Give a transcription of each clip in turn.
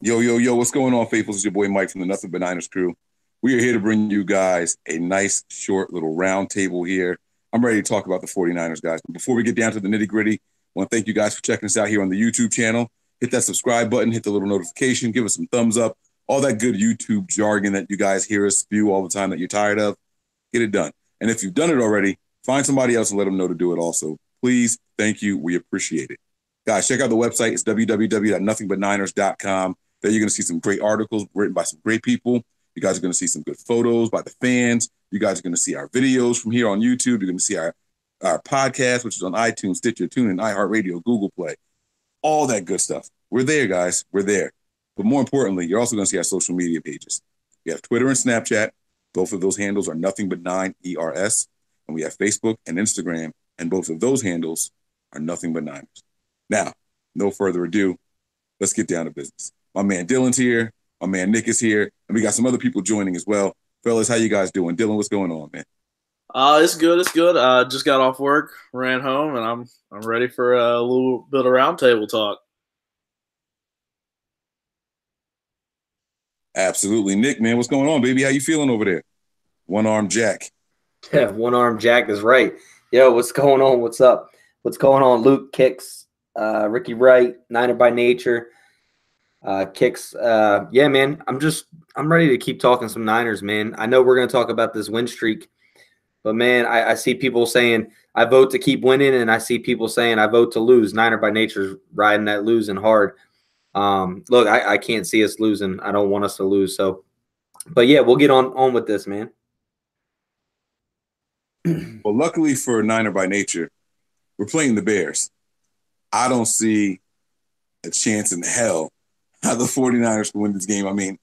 Yo, yo, yo, what's going on, faithfuls? It's your boy Mike from the Nothing But Niners crew. We are here to bring you guys a nice, short little round table here. I'm ready to talk about the 49ers, guys. But before we get down to the nitty gritty, I want to thank you guys for checking us out here on the YouTube channel. Hit that subscribe button, hit the little notification, give us some thumbs up, all that good YouTube jargon that you guys hear us spew all the time that you're tired of. Get it done. And if you've done it already, find somebody else and let them know to do it also. Please, thank you. We appreciate it. Guys, check out the website. It's www.nothingbutniners.com. There you're going to see some great articles written by some great people. You guys are going to see some good photos by the fans. You guys are going to see our videos from here on YouTube. You're going to see our podcast, which is on iTunes, Stitcher, TuneIn, iHeartRadio, Google Play, all that good stuff. We're there, guys. We're there. But more importantly, you're also going to see our social media pages. We have Twitter and Snapchat. Both of those handles are Nothing But Nine ERS. And we have Facebook and Instagram. And both of those handles are Nothing But Niners. Now, no further ado, let's get down to business. My man Dillon's here. My man Nick is here. And we got some other people joining as well. Fellas, how you guys doing? Dillon, what's going on, man? It's good. It's good. Just got off work, ran home, and I'm ready for a little bit of roundtable talk. Absolutely. Nick, man, what's going on, baby? How you feeling over there? One arm Jack. Yeah, one arm Jack is right. Yo, what's going on? What's up? What's going on? Luke Kicks, Ricky Wright, Niner by Nature. Kicks. Yeah, man. I'm ready to keep talking some Niners, man. I know we're gonna talk about this win streak, but man, I see people saying I vote to keep winning, and I see people saying I vote to lose. Niner by Nature's riding that losing hard. Look, I can't see us losing. I don't want us to lose. So, but yeah, we'll get on with this, man. Well, luckily for Niner by Nature, we're playing the Bears. I don't see a chance in hell how the 49ers can win this game. I mean,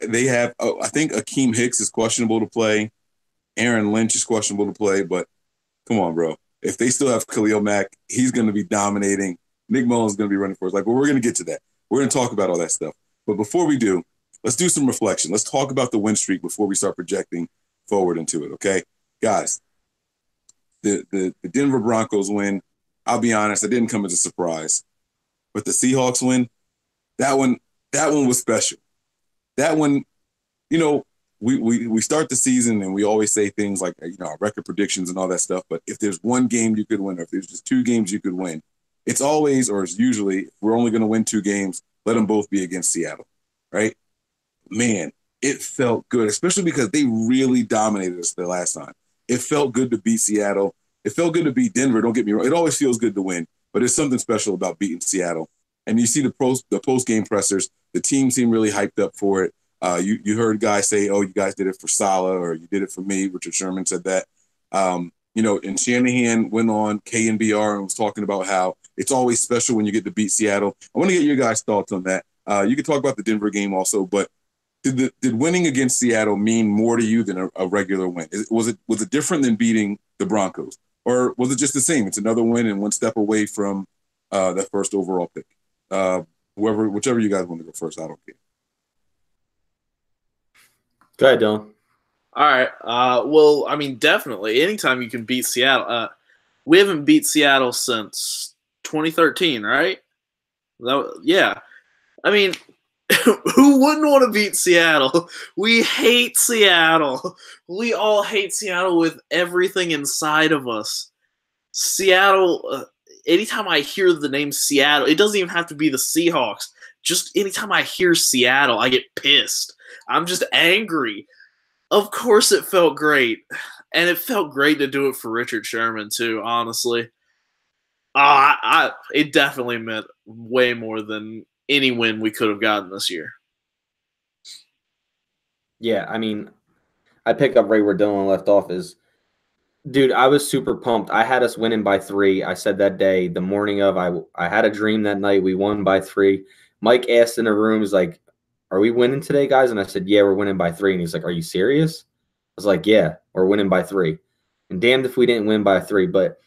they have, I think Akeem Hicks is questionable to play. Aaron Lynch is questionable to play, but come on, bro. If they still have Khalil Mack, he's going to be dominating. Nick Mullens is going to be running for us. Like, well, we're going to get to that. We're going to talk about all that stuff. But before we do, let's do some reflection. Let's talk about the win streak before we start projecting forward into it, okay? Guys, the Denver Broncos win, I'll be honest, it didn't come as a surprise. But the Seahawks win, that one was special. That one, you know, we start the season and we always say things like, you know, our record predictions and all that stuff. But if there's one game you could win, or if there's just two games you could win, it's always, or it's usually, if we're only going to win two games, let them both be against Seattle, right? Man, it felt good, especially because they really dominated us the last time. It felt good to beat Seattle. It felt good to beat Denver. Don't get me wrong. It always feels good to win, but there's something special about beating Seattle. And you see the post-game pressers, the team seemed really hyped up for it. You heard guys say, oh, you guys did it for Saleh, or you did it for me. Richard Sherman said that. You know, and Shanahan went on KNBR and was talking about how it's always special when you get to beat Seattle. I want to get your guys' thoughts on that. You can talk about the Denver game also, but did winning against Seattle mean more to you than a regular win? Was it different than beating the Broncos, or was it just the same? It's another win and one step away from that first overall pick. Whichever you guys want to go first, I don't care. Go ahead, Dylan. All right. Well, I mean, definitely. Anytime you can beat Seattle, we haven't beat Seattle since 2013, right? Yeah. I mean, who wouldn't want to beat Seattle? We hate Seattle. We all hate Seattle with everything inside of us. Seattle, anytime I hear the name Seattle, it doesn't even have to be the Seahawks. Just anytime I hear Seattle, I get pissed. I'm just angry. Of course it felt great. And it felt great to do it for Richard Sherman, too, honestly. It definitely meant way more than any win we could have gotten this year. Yeah, I mean, I pick up right where Dylan left off is, dude, I was super pumped. I had us winning by 3. I said that day, the morning of, I had a dream that night. We won by 3. Mike asked in the room, he's like, are we winning today, guys? And I said, yeah, we're winning by 3. And he's like, are you serious? I was like, yeah, we're winning by 3. And damned if we didn't win by 3. But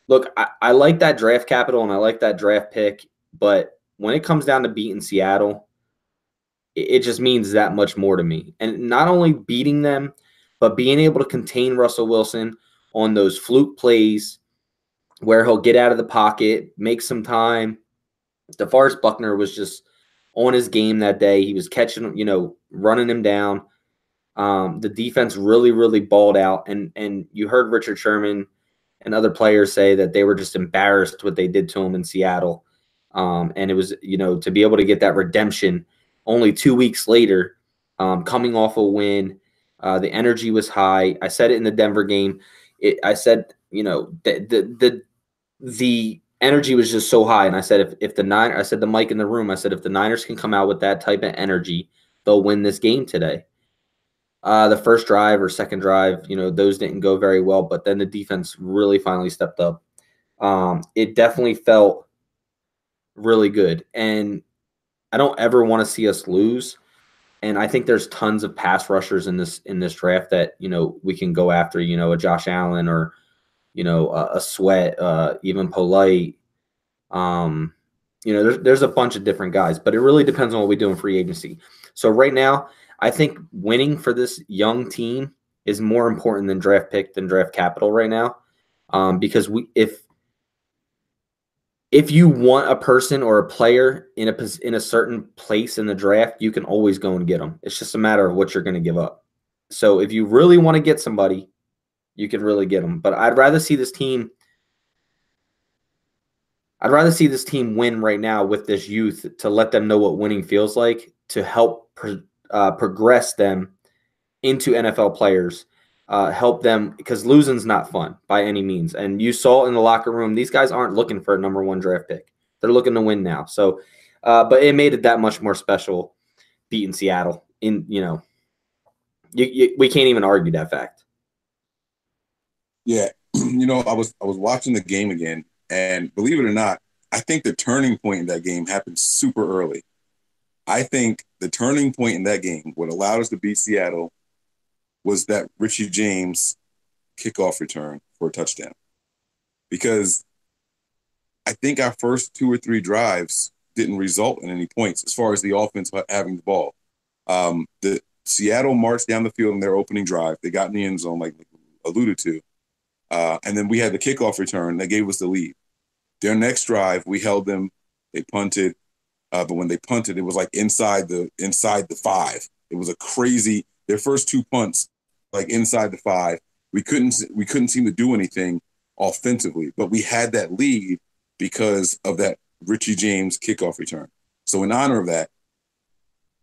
look, I like that draft capital and I like that draft pick. But when it comes down to beating Seattle, it just means that much more to me. And not only beating them, but being able to contain Russell Wilson on those fluke plays where he'll get out of the pocket, make some time. DeForest Buckner was just on his game that day. He was catching, running him down. The defense really, really balled out. And you heard Richard Sherman and other players say that they were just embarrassed what they did to him in Seattle. And it was, to be able to get that redemption only 2 weeks later, coming off a win. The energy was high. I said it in the Denver game. I said, the energy was just so high. And I said, if the Niners, I said to Mike in the room, I said, if the Niners can come out with that type of energy, they'll win this game today. The first drive or second drive, those didn't go very well, but then the defense really finally stepped up. It definitely felt really good. And I don't ever want to see us lose. And I think there's tons of pass rushers in this draft that, we can go after, a Josh Allen or, a Sweat, even Polite. There's a bunch of different guys, but it really depends on what we do in free agency. So right now, I think winning for this young team is more important than draft pick than draft capital right now. Because if you want a person or a player in a certain place in the draft, you can always go and get them. It's just a matter of what you're going to give up. So if you really want to get somebody, you can really get them. But I'd rather see this team win right now with this youth to let them know what winning feels like, to help progress them into NFL players, help them, because losing's not fun by any means. And you saw in the locker room, these guys aren't looking for a number 1 draft pick. They're looking to win now. So, but it made it that much more special beating Seattle. We can't even argue that fact. Yeah, I was watching the game again, and believe it or not, I think the turning point in that game happened super early. I think the turning point in that game, what allowed us to beat Seattle, was that Richie James kickoff return for a touchdown. Because I think our first 2 or 3 drives didn't result in any points as far as the offense having the ball. The Seattle marched down the field in their opening drive. They got in the end zone, like alluded to. And then we had the kickoff return that gave us the lead. Their next drive, we held them. They punted. But when they punted, it was like inside the 5. It was a crazy. Their first 2 punts, like inside the 5. We couldn't seem to do anything offensively, but we had that lead because of that Richie James kickoff return. So in honor of that,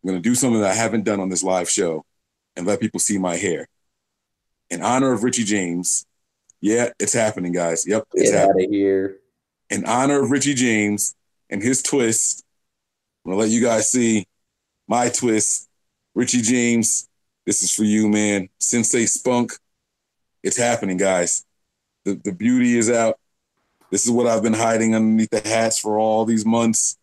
I'm going to do something that I haven't done on this live show and let people see my hair. In honor of Richie James, yeah, it's happening, guys. Yep, it's happening. Get out of here. In honor of Richie James and his twist, I'm going to let you guys see my twist. Richie James, this is for you, man. Sensei Spunk. It's happening, guys. The beauty is out. This is what I've been hiding underneath the hats for all these months.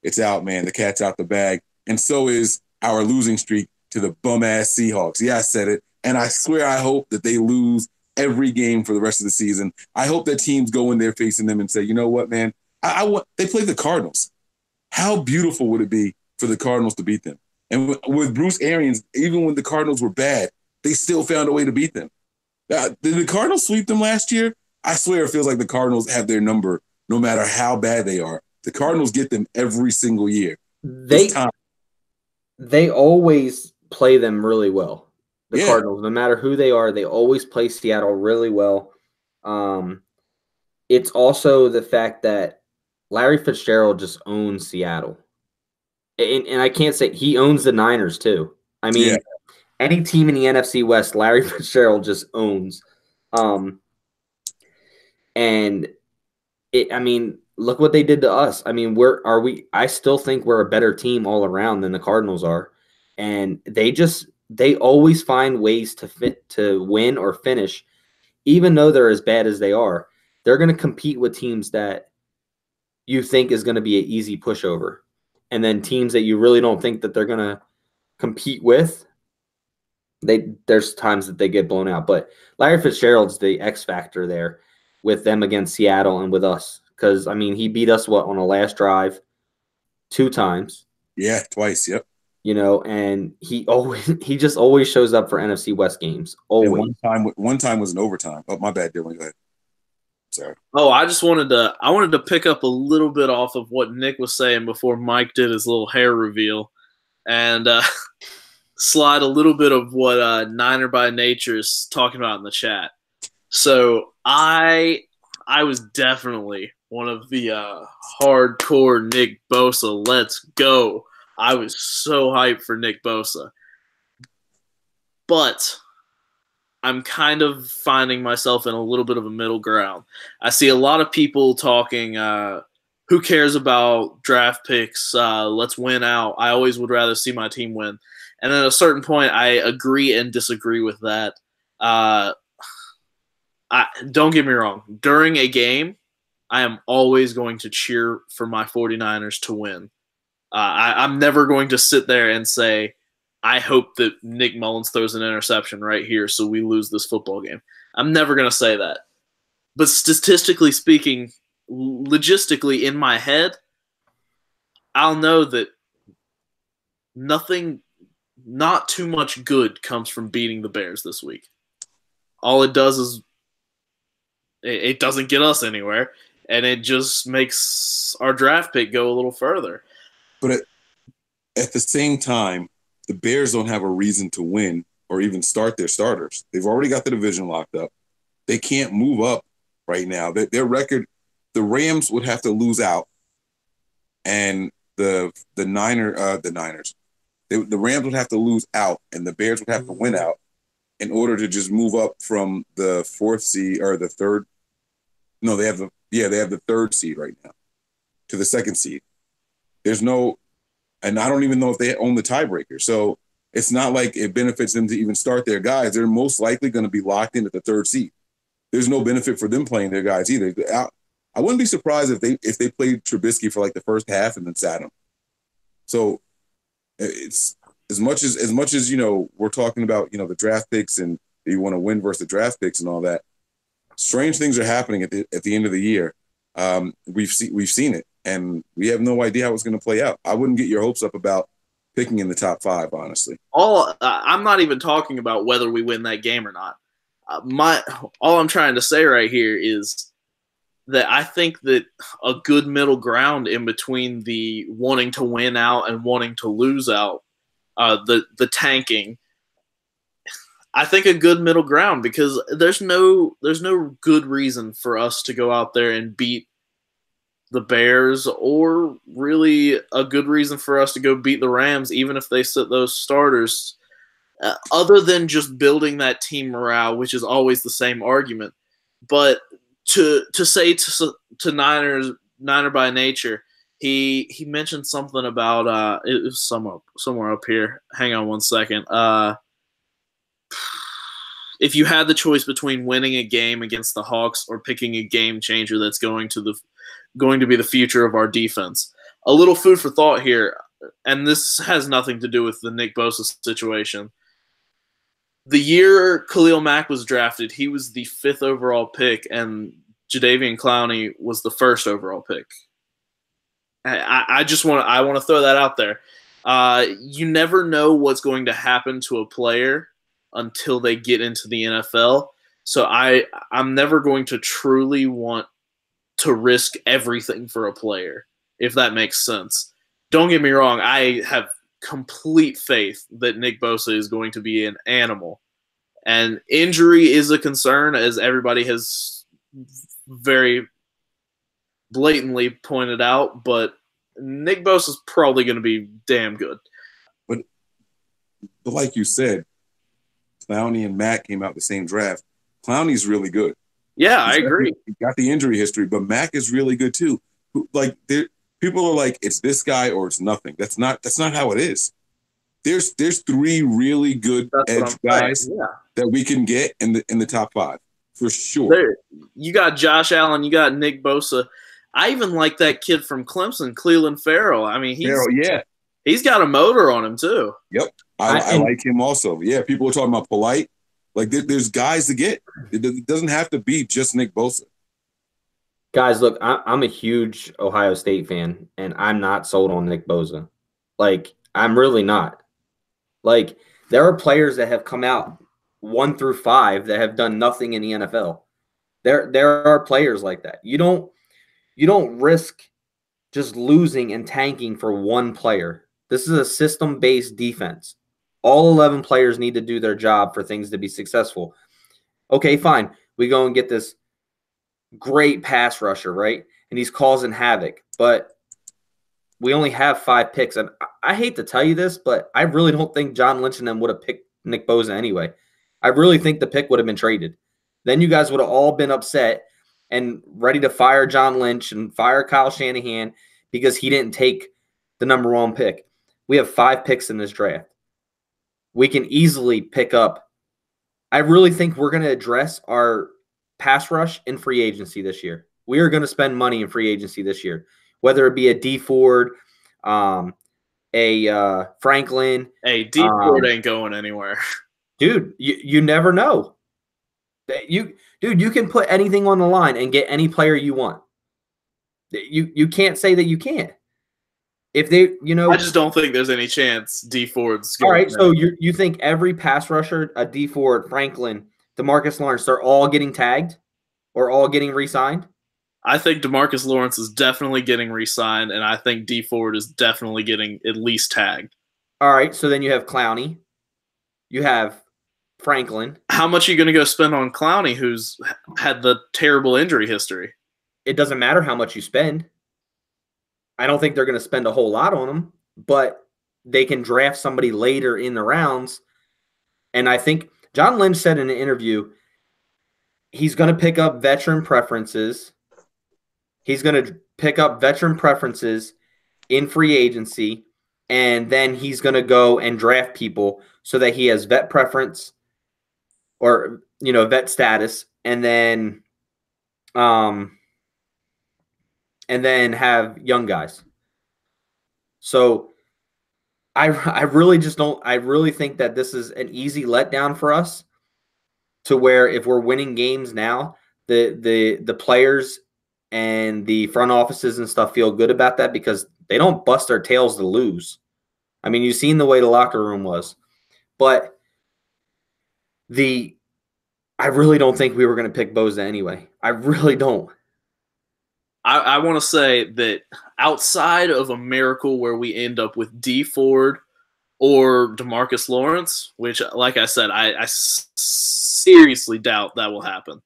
It's out, man. The cat's out the bag. And so is our losing streak to the bum-ass Seahawks. Yeah, I said it. And I swear I hope that they lose every game for the rest of the season. I hope that teams go in there facing them and say, you know what, man? They play the Cardinals. How beautiful would it be for the Cardinals to beat them? And with Bruce Arians, even when the Cardinals were bad, they still found a way to beat them. Did the Cardinals sweep them last year? I swear it feels like the Cardinals have their number no matter how bad they are. The Cardinals get them every single year. They always play them really well. The Cardinals, no matter who they are, they always play Seattle really well. It's also the fact that Larry Fitzgerald just owns Seattle. And I can't say he owns the Niners too. I mean, any team in the NFC West, Larry Fitzgerald just owns. Look what they did to us. I mean, I still think we're a better team all around than the Cardinals are. And they always find ways to win or finish, even though they're as bad as they are. They're going to compete with teams that you think is going to be an easy pushover. And then teams that you really don't think that they're going to compete with, there's times that they get blown out. But Larry Fitzgerald's the X factor there with them against Seattle and with us. Because, I mean, he beat us, on a last drive 2 times. Yeah, twice, yep. And he just always shows up for NFC West games. Always. And one time was an overtime. Oh, my bad, Dillon. Go ahead. Sorry. Oh, I wanted to pick up a little bit off of what Nick was saying before Mike did his little hair reveal, and slide a little bit of what Niner by Nature is talking about in the chat. So I was definitely one of the hardcore Nick Bosa. Let's go! I was so hyped for Nick Bosa, but I'm kind of finding myself in a little bit of a middle ground. I see a lot of people talking, who cares about draft picks? Let's win out. I always would rather see my team win. And at a certain point, I agree and disagree with that. Don't get me wrong. During a game, I am always going to cheer for my 49ers to win. I'm never going to sit there and say, I hope that Nick Mullens throws an interception right here so we lose this football game. I'm never going to say that. But statistically speaking, logistically in my head, I'll know that not too much good comes from beating the Bears this week. All it does is it doesn't get us anywhere, and it just makes our draft pick go a little further. But at the same time, the Bears don't have a reason to win or even start their starters. They've already got the division locked up. They can't move up right now. Their record, the Rams would have to lose out, and the Niners, the Rams would have to lose out, and the Bears would have to win out in order to just move up from the fourth seed or the third. No, they have the third seed right now to the second seed. There's no. And I don't even know if they own the tiebreaker. So it's not like it benefits them to even start their guys. They're most likely going to be locked in at the third seed. There's no benefit for them playing their guys either. I wouldn't be surprised if they played Trubisky for like the first half and then sat him. So it's as much as we're talking about the draft picks and you want to win versus the draft picks and all that. Strange things are happening at the end of the year. We've seen it. And we have no idea how it's going to play out. I wouldn't get your hopes up about picking in the top 5, honestly. I'm not even talking about whether we win that game or not. All I'm trying to say right here is that I think that a good middle ground in between the wanting to win out and wanting to lose out, the tanking. I think a good middle ground, because there's no good reason for us to go out there and beat the Bears, or really a good reason for us to go beat the Rams, even if they sit those starters, other than just building that team morale, which is always the same argument. But to say to Niner by Nature, he mentioned something about it was somewhere up here. Hang on one second. If you had the choice between winning a game against the Hawks or picking a game changer that's going to be the future of our defense. A little food for thought here, and this has nothing to do with the Nick Bosa situation. The year Khalil Mack was drafted, he was the 5th overall pick, and Jadeveon Clowney was the 1st overall pick. I want to throw that out there. You never know what's going to happen to a player until they get into the NFL. So I'm never going to truly want to risk everything for a player, if that makes sense. Don't get me wrong. I have complete faith that Nick Bosa is going to be an animal. And injury is a concern, as everybody has very blatantly pointed out, but Nick Bosa is probably going to be damn good. But like you said, Clowney and Mack came out the same draft. Clowney's really good. Yeah, I agree. He got the injury history, but Mack is really good too. Like, people are like, it's this guy or it's nothing. That's not how it is. There's 3 really good edge guys that we can get in the top 5 for sure. You got Josh Allen, you got Nick Bosa. I even like that kid from Clemson, Cleveland Farrell. I mean, he's got a motor on him too. Yep, I like him also. Yeah, people are talking about Polite. Like, there's guys to get. It doesn't have to be just Nick Bosa. Guys, look, I'm a huge Ohio State fan, and I'm not sold on Nick Bosa. Like, I'm really not. Like, there are players that have come out 1 through 5 that have done nothing in the NFL. There are players like that. You don't risk just losing and tanking for one player. This is a system-based defense. All 11 players need to do their job for things to be successful. Okay, fine. We go and get this great pass rusher, right? And he's causing havoc. But we only have 5 picks. And I hate to tell you this, but I really don't think John Lynch and them would have picked Nick Bosa anyway. I really think the pick would have been traded. Then you guys would have all been upset and ready to fire John Lynch and fire Kyle Shanahan because he didn't take the number 1 pick. We have 5 picks in this draft. We can easily pick up. I really think we're going to address our pass rush in free agency this year. We are going to spend money in free agency this year, whether it be a D Ford, a Franklin. Hey, D Ford ain't going anywhere. Dude, you never know. You can put anything on the line and get any player you want. You can't say that you can't. If they, I just don't think there's any chance D Ford's going. All right, so you think every pass rusher, a D Ford, Franklin, DeMarcus Lawrence, they're all getting tagged or all getting re-signed? I think DeMarcus Lawrence is definitely getting re-signed, and I think D Ford is definitely getting at least tagged. All right, so then you have Clowney. You have Franklin. How much are you going to go spend on Clowney, who's had the terrible injury history? It doesn't matter how much you spend. I don't think they're going to spend a whole lot on him, but they can draft somebody later in the rounds. And I think John Lynch said in an interview, he's going to pick up veteran preferences. He's going to pick up veteran preferences in free agency, and then he's going to go and draft people so that he has vet preference or, vet status, and then have young guys. So I really think that this is an easy letdown for us, to where if we're winning games now, the players and the front offices and stuff feel good about that because they don't bust their tails to lose. I mean, you've seen the way the locker room was. But I really don't think we were going to pick Bosa anyway. I really don't. I want to say that outside of a miracle where we end up with D Ford or DeMarcus Lawrence, which, like I said, I seriously doubt that will happen.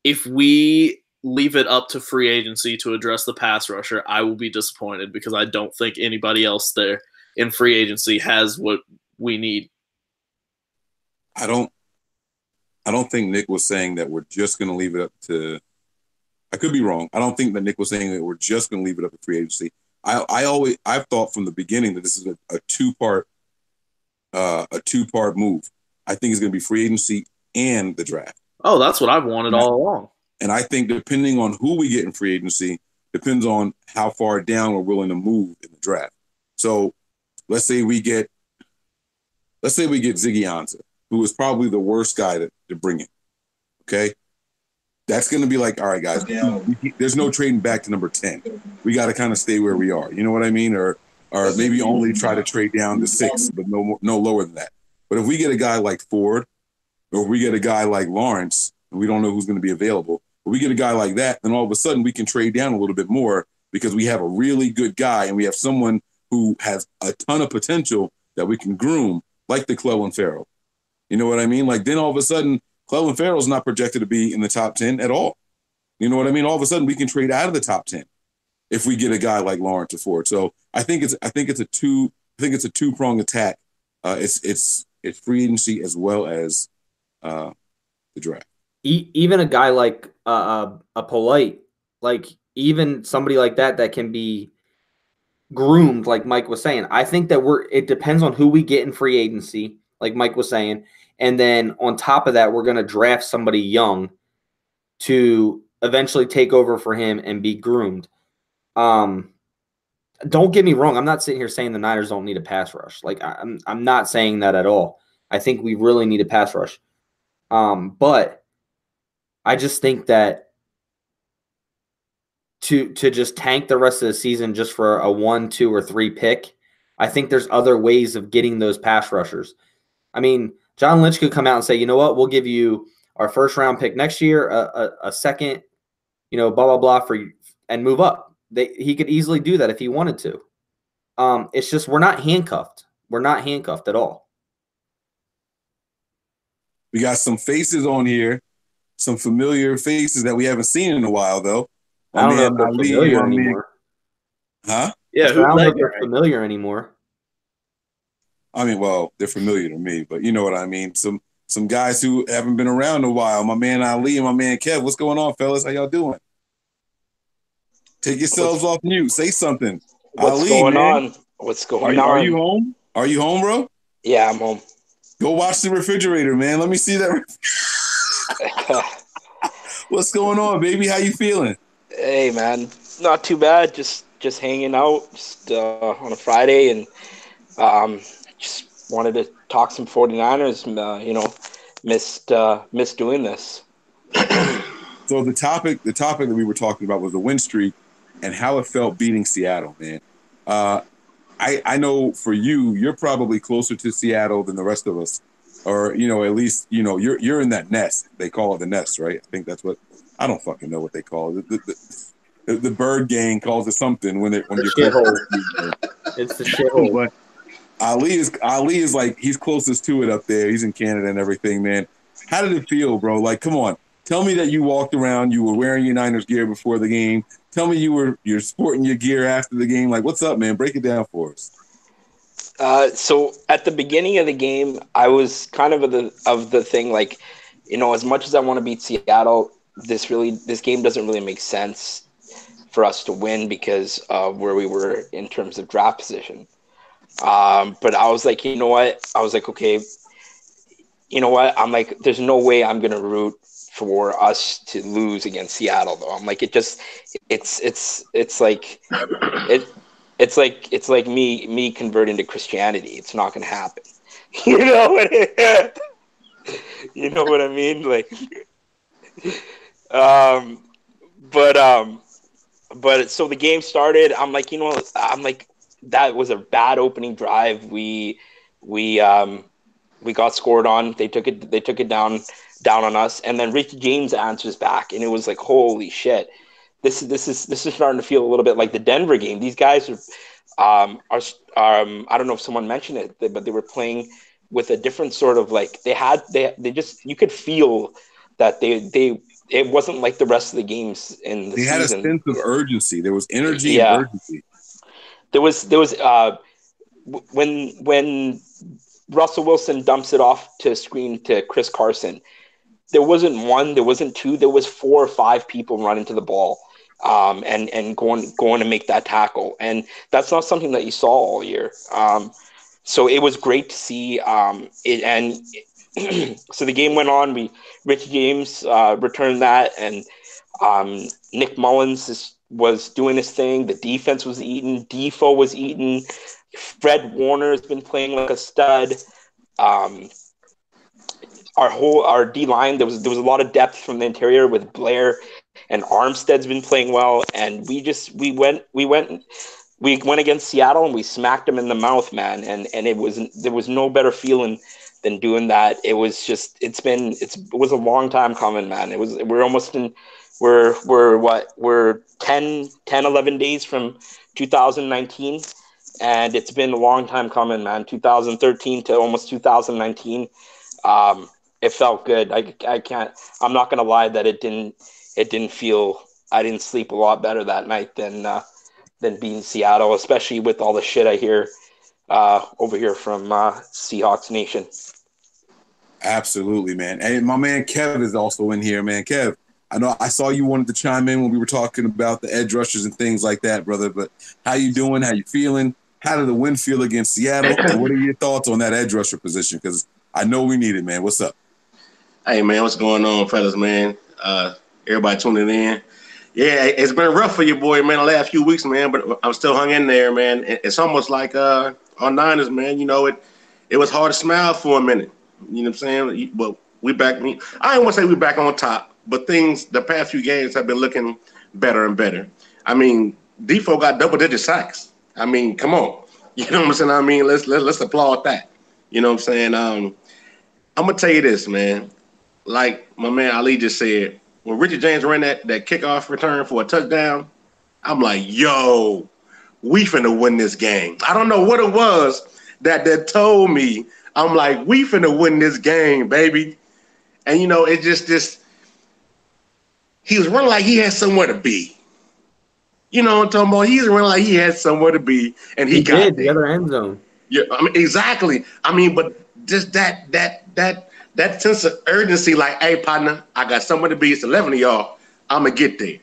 If we leave it up to free agency to address the pass rusher, I will be disappointed because I don't think anybody else there in free agency has what we need. I don't think Nick was saying that we're just going to leave it up to. I could be wrong. I don't think that Nick was saying that we're just going to leave it up to free agency. I've thought from the beginning that this is a two-part move. I think it's going to be free agency and the draft. Oh, that's what I've wanted all along. And I think depending on who we get in free agency depends on how far down we're willing to move in the draft. So let's say we get Ziggy Ansah, who is probably the worst guy to bring in. Okay. That's going to be like, all right, guys, there's no trading back to number 10. We got to kind of stay where we are. You know what I mean? Or maybe only try to trade down to 6, but no lower than that. But if we get a guy like Ford, or if we get a guy like Lawrence, and we don't know who's going to be available, but we get a guy like that, then all of a sudden we can trade down a little bit more because we have a really good guy and we have someone who has a ton of potential that we can groom, like the Clelin Ferrell. You know what I mean? Like then all of a sudden, Clelin Ferrell's not projected to be in the top 10 at all. You know what I mean? All of a sudden, we can trade out of the top 10 if we get a guy like Lawrence or Ford. So I think it's a two-pronged attack. It's free agency as well as the draft. Even a guy like a Polite, like even somebody like that can be groomed, like Mike was saying. I think that it depends on who we get in free agency, like Mike was saying. And then on top of that, we're going to draft somebody young to eventually take over for him and be groomed. Don't get me wrong. I'm not sitting here saying the Niners don't need a pass rush. Like I'm not saying that at all. I think we really need a pass rush. But I just think that to just tank the rest of the season just for a 1, 2, or 3 pick, I think there's other ways of getting those pass rushers. I mean, John Lynch could come out and say, you know what, we'll give you our first round pick next year, a second, blah blah blah and move up. He could easily do that if he wanted to. It's just we're not handcuffed. We're not handcuffed at all. We got some faces on here, some familiar faces that we haven't seen in a while, though. I don't know if they're familiar anymore. Huh? Yeah, I don't know if they're familiar anymore. I mean, well, they're familiar to me, but you know what I mean. Some guys who haven't been around in a while. My man Ali and my man Kev. What's going on, fellas? How y'all doing? Take yourselves off mute. Say something. What's Ali, going man. on? What's going on? Are you home? Are you home, bro? Yeah, I'm home. Go watch the refrigerator, man. Let me see that. What's going on, baby? How you feeling? Hey, man. Not too bad. Just hanging out on a Friday, and just wanted to talk some 49ers. Missed doing this. So the topic that we were talking about was the win streak and how it felt beating Seattle, man. I know for you're probably closer to Seattle than the rest of us, or at least you're in that nest. They call it the nest, right? I think that's what. I don't fucking know what they call it. The bird gang calls it something when you're shithole. It's the shithole. But Ali is like he's closest to it up there. He's in Canada and everything, man. How did it feel, bro? Like, come on. Tell me that you walked around, you were wearing your Niners gear before the game. Tell me you're sporting your gear after the game. Like, what's up, man? Break it down for us. So at the beginning of the game, I was kind of the thing, like, as much as I want to beat Seattle, this game doesn't really make sense for us to win because of where we were in terms of draft position. But I was like, you know what? I was like, okay, you know what? I'm like, there's no way I'm going to root for us to lose against Seattle, though. I'm like, it's like me converting to Christianity. It's not going to happen. You know what I mean? Like, but so the game started. I'm like, that was a bad opening drive. We got scored on. They took it down on us, and then Ricky James answers back, and it was like, holy shit. This is starting to feel a little bit like the Denver game. These guys are I don't know if someone mentioned it, but they were playing with a different sort of like you could feel that it wasn't like the rest of the games in the season. They had a sense of urgency. There was energy and urgency. There was when Russell Wilson dumps it off to screen to Chris Carson, there wasn't one, there wasn't two, there was 4 or 5 people running to the ball and going to make that tackle. And that's not something that you saw all year. So it was great to see it. And so the game went on. Rich James returned that, and Nick Mullens was doing his thing. The defense was eating. Defoe was eating. Fred Warner has been playing like a stud. Our D line, there was a lot of depth from the interior with Blair, and Armstead's been playing well. And we went against Seattle and we smacked them in the mouth, man. And there was no better feeling than doing that. It was just it was a long time coming, man. We're 11 days from 2019, and it's been a long time coming, man. 2013 to almost 2019. It felt good. I'm not gonna lie that it didn't feel. I didn't sleep a lot better that night than beating Seattle, especially with all the shit I hear over here from Seahawks Nation. Absolutely, man. And my man Kev is also in here, man. Kev, I know I saw you wanted to chime in when we were talking about the edge rushers and things like that, brother. But how you doing? How you feeling? How did the win feel against Seattle? And what are your thoughts on that edge rusher position? Because I know we need it, man. What's up? Hey, man, what's going on, fellas, man? Everybody tuning in. Yeah, it's been rough for you, boy, man, the last few weeks, man, but I'm still hung in there, man. It's almost like on Niners, man, it was hard to smile for a minute. You know what I'm saying? But we back. I don't want to say we back on top, but the past few games have been looking better and better. I mean, Defoe got double-digit sacks. I mean, come on. You know what I'm saying? I mean, let's applaud that. You know what I'm saying? I'm going to tell you this, man. like my man Ali just said, when Richard James ran that kickoff return for a touchdown, I'm like, yo, we finna win this game. I don't know what it was that told me. I'm like, we finna win this game, baby. And it just he was running like he had somewhere to be. You know what I'm talking about? He's running like he had somewhere to be, and he got did there. the other end zone. Yeah, I mean, exactly. I mean, but just that sense of urgency, like, hey, partner, I got somewhere to be. It's 11 of y'all. I'm gonna get there.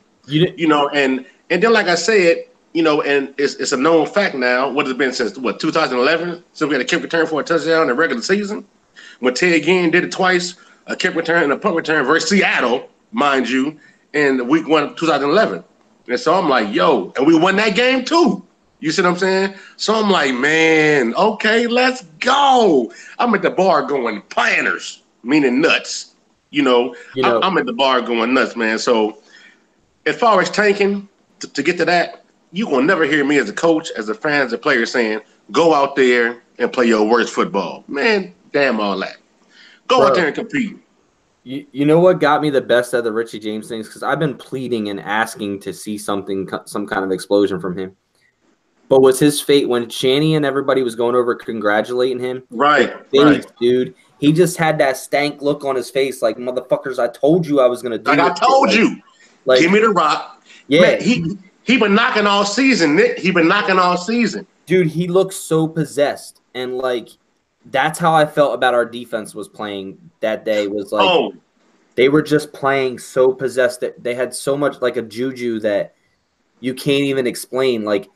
And then, like I said, and it's a known fact now. What has it been since 2011? So we had a kick return for a touchdown in the regular season. When Ted Ginn did it twice, a kick return and a punt return versus Seattle, mind you, in week 1 of 2011. And so I'm like, yo, and we won that game too. You see what I'm saying? So I'm like, man, okay, let's go. I'm at the bar going planners, meaning nuts. I'm at the bar going nuts, man. So as far as tanking, to get to that, you will never hear me as a coach, as a fan, as a player saying, go out there and play your worst football. Man, damn all that. Go out there and compete. You know what got me the best of the Richie James things? Because I've been pleading and asking to see some kind of explosion from him. But was his fate when Shanny and everybody was going over congratulating him? Right, dude. He just had that stank look on his face, like, motherfuckers, I told you I was going to do it. Like, I told you. Like, give me the rock. Yeah. Man, he been knocking all season, Nick. He been knocking all season. Dude, he looks so possessed. And, like, that's how I felt about our defense was playing that day. Was like, they were just playing so possessed that they had so much like a juju that you can't even explain. Like,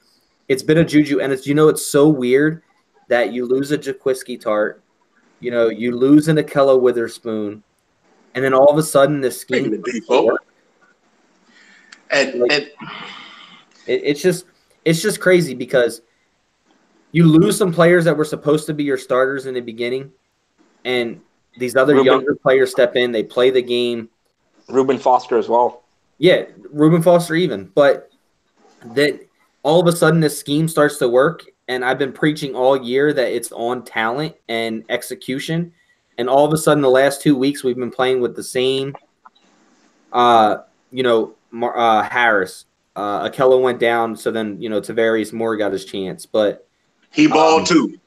it's been a juju, and it's so weird that you lose a Jaquiski Tart, you lose an Akello Witherspoon, and then all of a sudden the scheme it's just crazy because you lose some players that were supposed to be your starters in the beginning, and these other younger players step in. They play the game. Reuben Foster as well. Yeah, Reuben Foster even. But that all of a sudden this scheme starts to work, and I've been preaching all year that it's on talent and execution. And all of a sudden the last 2 weeks we've been playing with the same, Harris. Akello went down, so then, Tavarius Moore got his chance. But he balled too.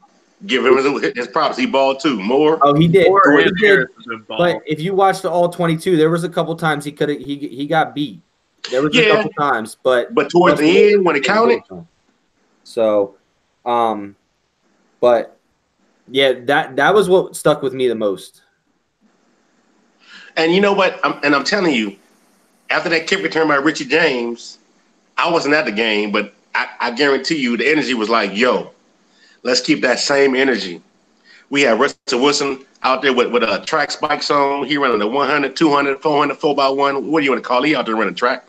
Give him his props. He balled too. More. Oh, he did. He did. But if you watched the all 22, there was a couple times he got beat. There was a couple times, but towards the end when it counted. So, but yeah, that was what stuck with me the most. And you know what? I'm telling you, after that kick return by Richie James, I wasn't at the game, but I guarantee you the energy was like, yo, let's keep that same energy. We had Russell Wilson out there with a track spikes on. He running the 100, 200, 400, 4x1. What do you want to call it? He out there running track.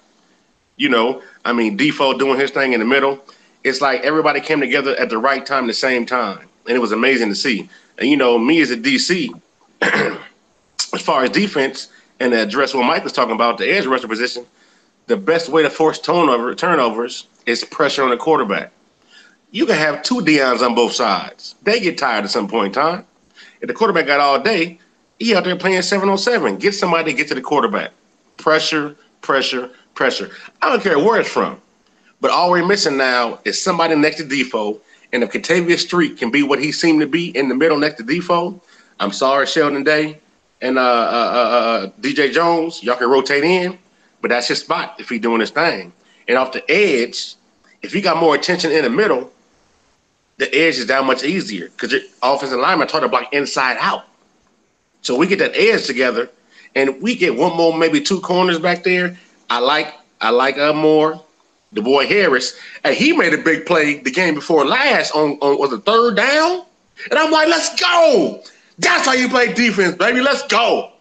Defoe doing his thing in the middle. It's like everybody came together at the right time, the same time. And it was amazing to see. And, me as a DC, as far as defense and to address what Mike was talking about, the edge rusher position, the best way to force turnovers is pressure on the quarterback. You can have two Deons on both sides. They get tired at some point in time. If the quarterback got all day, he out there playing 7-on-7. Get somebody to get to the quarterback. Pressure, pressure, pressure. I don't care where it's from. But all we're missing now is somebody next to Defoe. And if Kentavious Street can be what he seemed to be in the middle next to Defoe, I'm sorry, Sheldon Day and DJ Jones, y'all can rotate in. But that's his spot if he's doing his thing. And off the edge, if you got more attention in the middle, the edge is that much easier because your offensive lineman taught to block inside out. So we get that edge together, and we get one more, maybe two corners back there. I like Moore, the boy Harris, and he made a big play the game before last on was a third down, and I'm like, let's go. That's how you play defense, baby. Let's go.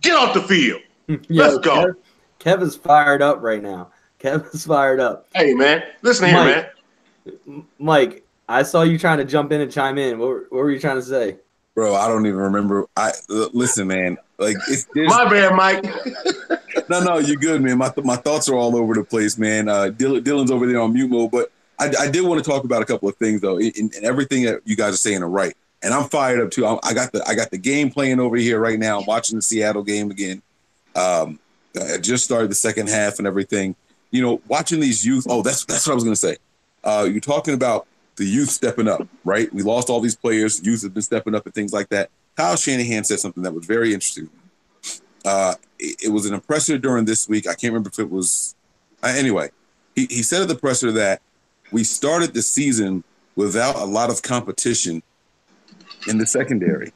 Get off the field. Let's go. Kevin's fired up right now. Kevin's fired up. Hey, man. Listen here, man. Mike, I saw you trying to jump in and chime in. What were you trying to say? Bro, I don't even remember. Listen, man. Like it's my bad, Mike. No, you're good, man. My thoughts are all over the place, man. Dillon's over there on mute mode, but I did want to talk about a couple of things though, and everything that you guys are saying are right. and I'm fired up too. I got the game playing over here right now. I'm watching the Seattle game again. I just started the second half and everything. You know, watching these youth. Oh, that's what I was going to say. You're talking about the youth stepping up, right? We lost all these players. Youth have been stepping up and things like that. Kyle Shanahan said something that was very interesting. It was an impressor during this week. I can't remember if it was. Anyway, he said at the presser that we started the season without a lot of competition in the secondary.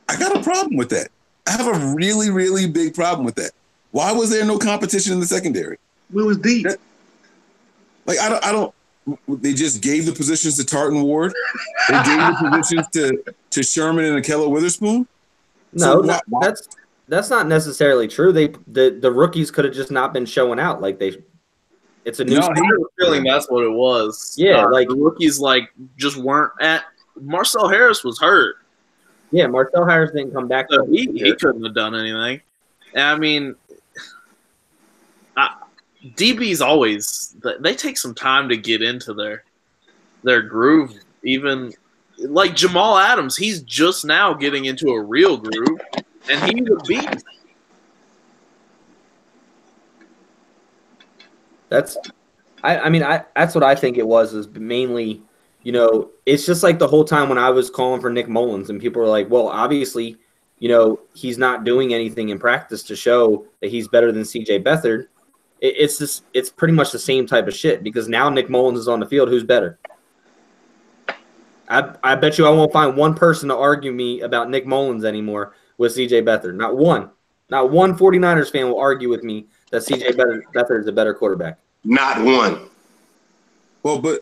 I got a problem with that. I have a really, really big problem with that. Why was there no competition in the secondary? We was deep. I don't. They just gave the positions to Tartan Ward. They gave the positions to Sherman and Akello Witherspoon. No, that's not necessarily true. The rookies could have just not been showing out like they. It's a new. I have a feeling that's what it was. Yeah, the rookies just weren't at. Marcel Harris was hurt. Yeah, Marcel Harris didn't come back. So he couldn't have done anything. And I mean, DBs always they take some time to get into their groove. Even like Jamal Adams, he's just now getting into a real groove, and he's a beast. That's what I think it was is mainly, you know, it's just like the whole time when I was calling for Nick Mullens and people were like, well, obviously, you know, he's not doing anything in practice to show that he's better than CJ Beathard. It's pretty much the same type of shit because now Nick Mullens is on the field. Who's better? I bet you I won't find one person to argue me about Nick Mullens anymore with CJ Beathard. Not one. Not one 49ers fan will argue with me that CJ Beathard is a better quarterback. Not one. Well, but,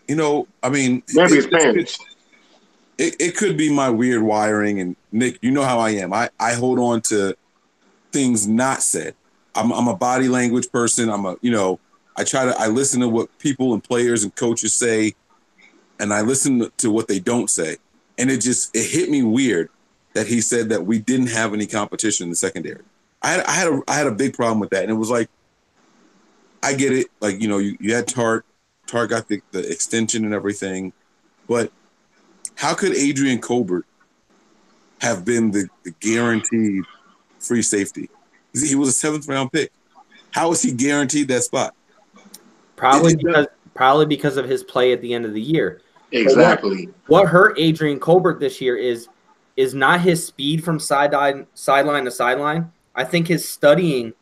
you know, I mean. Maybe his parents. It could be my weird wiring. And, Nick, you know how I am. I hold on to things not said. I'm a body language person. I listen to what people and players and coaches say, and I listen to what they don't say. And it hit me weird that he said that we didn't have any competition in the secondary. I had a big problem with that. And it was like, I get it. Like, you know, you had Tart got the extension and everything, but how could Adrian Colbert have been the guaranteed free safety? He was a 7th round pick. How is he guaranteed that spot? Probably because of his play at the end of the year. Exactly. What hurt Adrian Colbert this year is not his speed from sideline to sideline. I think his studying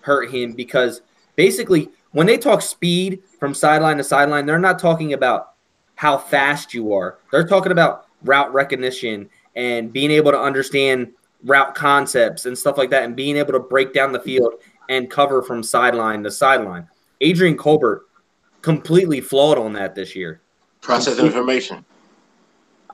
hurt him because basically when they talk speed from sideline to sideline, they're not talking about how fast you are. They're talking about route recognition and being able to understand route concepts and stuff like that and being able to break down the field and cover from sideline to sideline. Adrian Colbert completely flawed on that this year. Process information.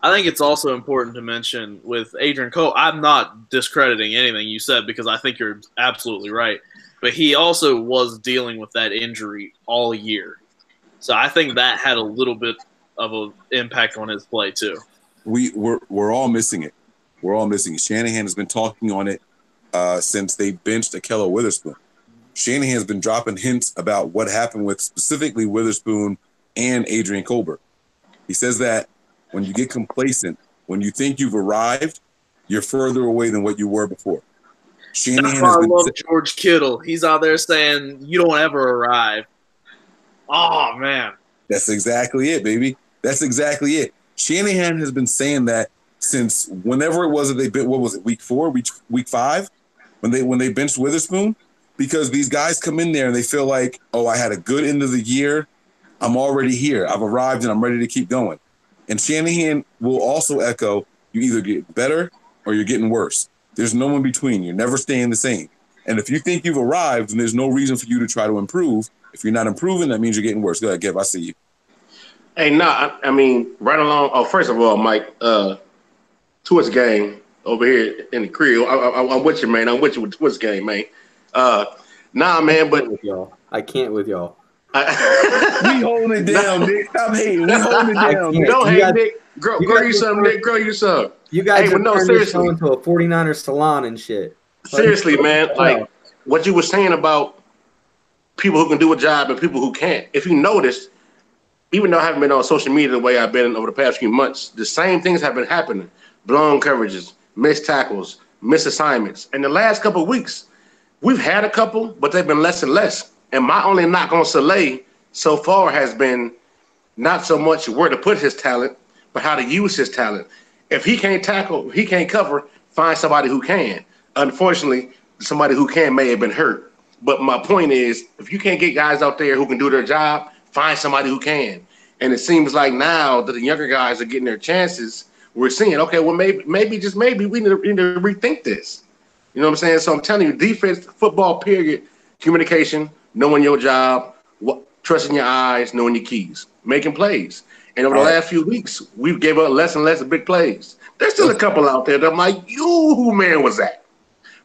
I think it's also important to mention with Adrian Cole, I'm not discrediting anything you said because I think you're absolutely right. But he also was dealing with that injury all year. So I think that had a little bit of an impact on his play too. We're all missing it. We're all missing it. Shanahan has been talking on it since they benched Akello Witherspoon. Shanahan's been dropping hints about what happened with specifically Witherspoon and Adrian Colbert. He says that when you get complacent, when you think you've arrived, you're further away than what you were before. That's why I love George Kittle. He's out there saying, you don't ever arrive. Oh, man. That's exactly it, baby. That's exactly it. Shanahan has been saying that since whenever it was that they been, what was it, week 4, week 5, when they benched Witherspoon, because these guys come in there and they feel like, oh, I had a good end of the year. I'm already here. I've arrived and I'm ready to keep going. And Shanahan will also echo, you either get better or you're getting worse. There's no in between. You're never staying the same. And if you think you've arrived, then there's no reason for you to try to improve. If you're not improving, that means you're getting worse. Go ahead, Kev. I see you. Hey, I mean, right along. Oh, first of all, Mike, Tua's game over here in the crib. I'm with you, man. I'm with you with Tua's game, man. Man, but I can't with y'all. We holding it down, Nick. Stop hating. We holding it down. Don't hate, Nick. Grow you some, Nick. Grow you some. You guys are seriously into a 49ers salon and shit. Seriously, man. Like what you were saying about people who can do a job and people who can't. If you notice, even though I haven't been on social media the way I've been over the past few months, the same things have been happening. Blown coverages, missed tackles, missed assignments. In the last couple of weeks, we've had a couple, but they've been less and less. And my only knock on Saleh so far has been not so much where to put his talent, but how to use his talent. If he can't tackle, he can't cover, find somebody who can. Unfortunately, somebody who can may have been hurt. But my point is, if you can't get guys out there who can do their job, find somebody who can. And it seems like now that the younger guys are getting their chances, we're seeing, okay, well, maybe just maybe we need to rethink this. You know what I'm saying? So I'm telling you, defense, football, period, communication, knowing your job, trusting your eyes, knowing your keys, making plays. And over the last few weeks, we've gave up less and less of big plays. There's still a couple out there that I'm like, who man was that?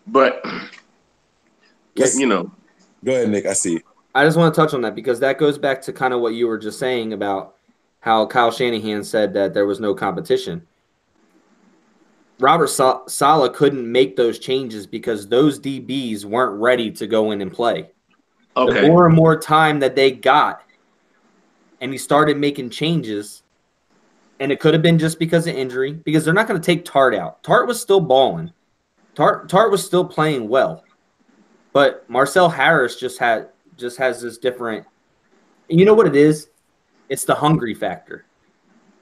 But, you know. Go ahead, Nick. I see you. I just want to touch on that because that goes back to kind of what you were just saying about how Kyle Shanahan said that there was no competition. Robert Saleh couldn't make those changes because those DBs weren't ready to go in and play. Okay. The more and more time that they got, and he started making changes, and it could have been just because of injury, because they're not going to take Tart out. Tart was still balling. Tart was still playing well. But Marcel Harris just has this different – you know what it is? It's the hungry factor.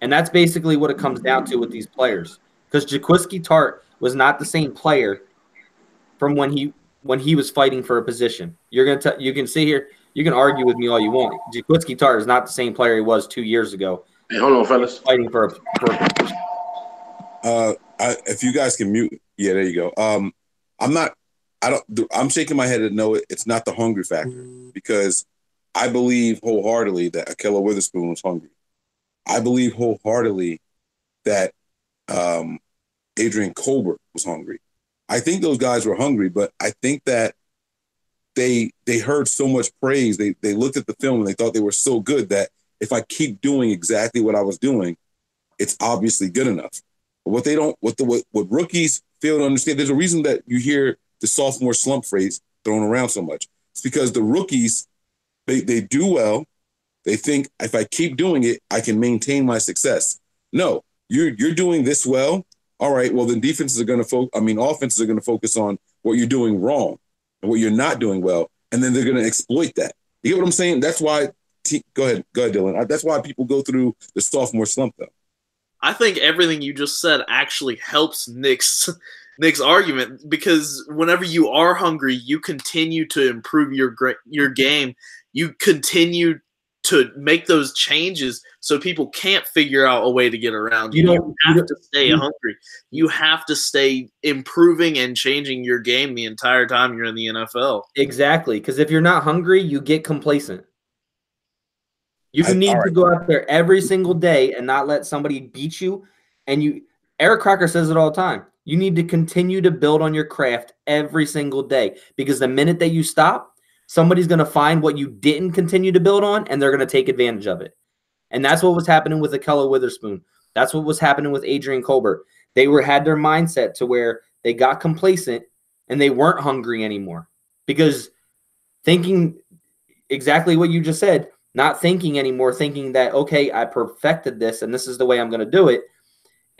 And that's basically what it comes down to with these players. Because Jaquiski Tart was not the same player from when he was fighting for a position. You can sit here, you can argue with me all you want. Jaquiski Tart is not the same player he was 2 years ago. Hey, hold on, fellas. Fighting for a position. If you guys can mute, yeah, there you go. I'm shaking my head at no, it's not the hungry factor because I believe wholeheartedly that Ahkello Witherspoon was hungry. I believe wholeheartedly that Adrian Colbert was hungry. I think those guys were hungry, but I think that they heard so much praise. They looked at the film and they thought they were so good that if I keep doing exactly what I was doing, it's obviously good enough. But what rookies fail to understand, there's a reason that you hear the sophomore slump phrase thrown around so much. It's because the rookies, they do well. They think if I keep doing it, I can maintain my success. No, you're doing this well. All right, well, then offenses are going to focus on what you're doing wrong and what you're not doing well, and then they're going to exploit that. You get what I'm saying? That's why go ahead, Dillon. That's why people go through the sophomore slump, though. I think everything you just said actually helps Nick's argument because whenever you are hungry, you continue to improve your game. You continue to make those changes so people can't figure out a way to get around you. You have to stay hungry. You have to stay improving and changing your game the entire time you're in the NFL. Exactly, because if you're not hungry, you get complacent. You need to go out there every single day and not let somebody beat you. And Eric Crocker says it all the time. You need to continue to build on your craft every single day because the minute that you stop, somebody's going to find what you didn't continue to build on, and they're going to take advantage of it. And that's what was happening with Ahkello Witherspoon. That's what was happening with Adrian Colbert. They had their mindset to where they got complacent and they weren't hungry anymore because thinking exactly what you just said, not thinking anymore, thinking that, okay, I perfected this and this is the way I'm going to do it.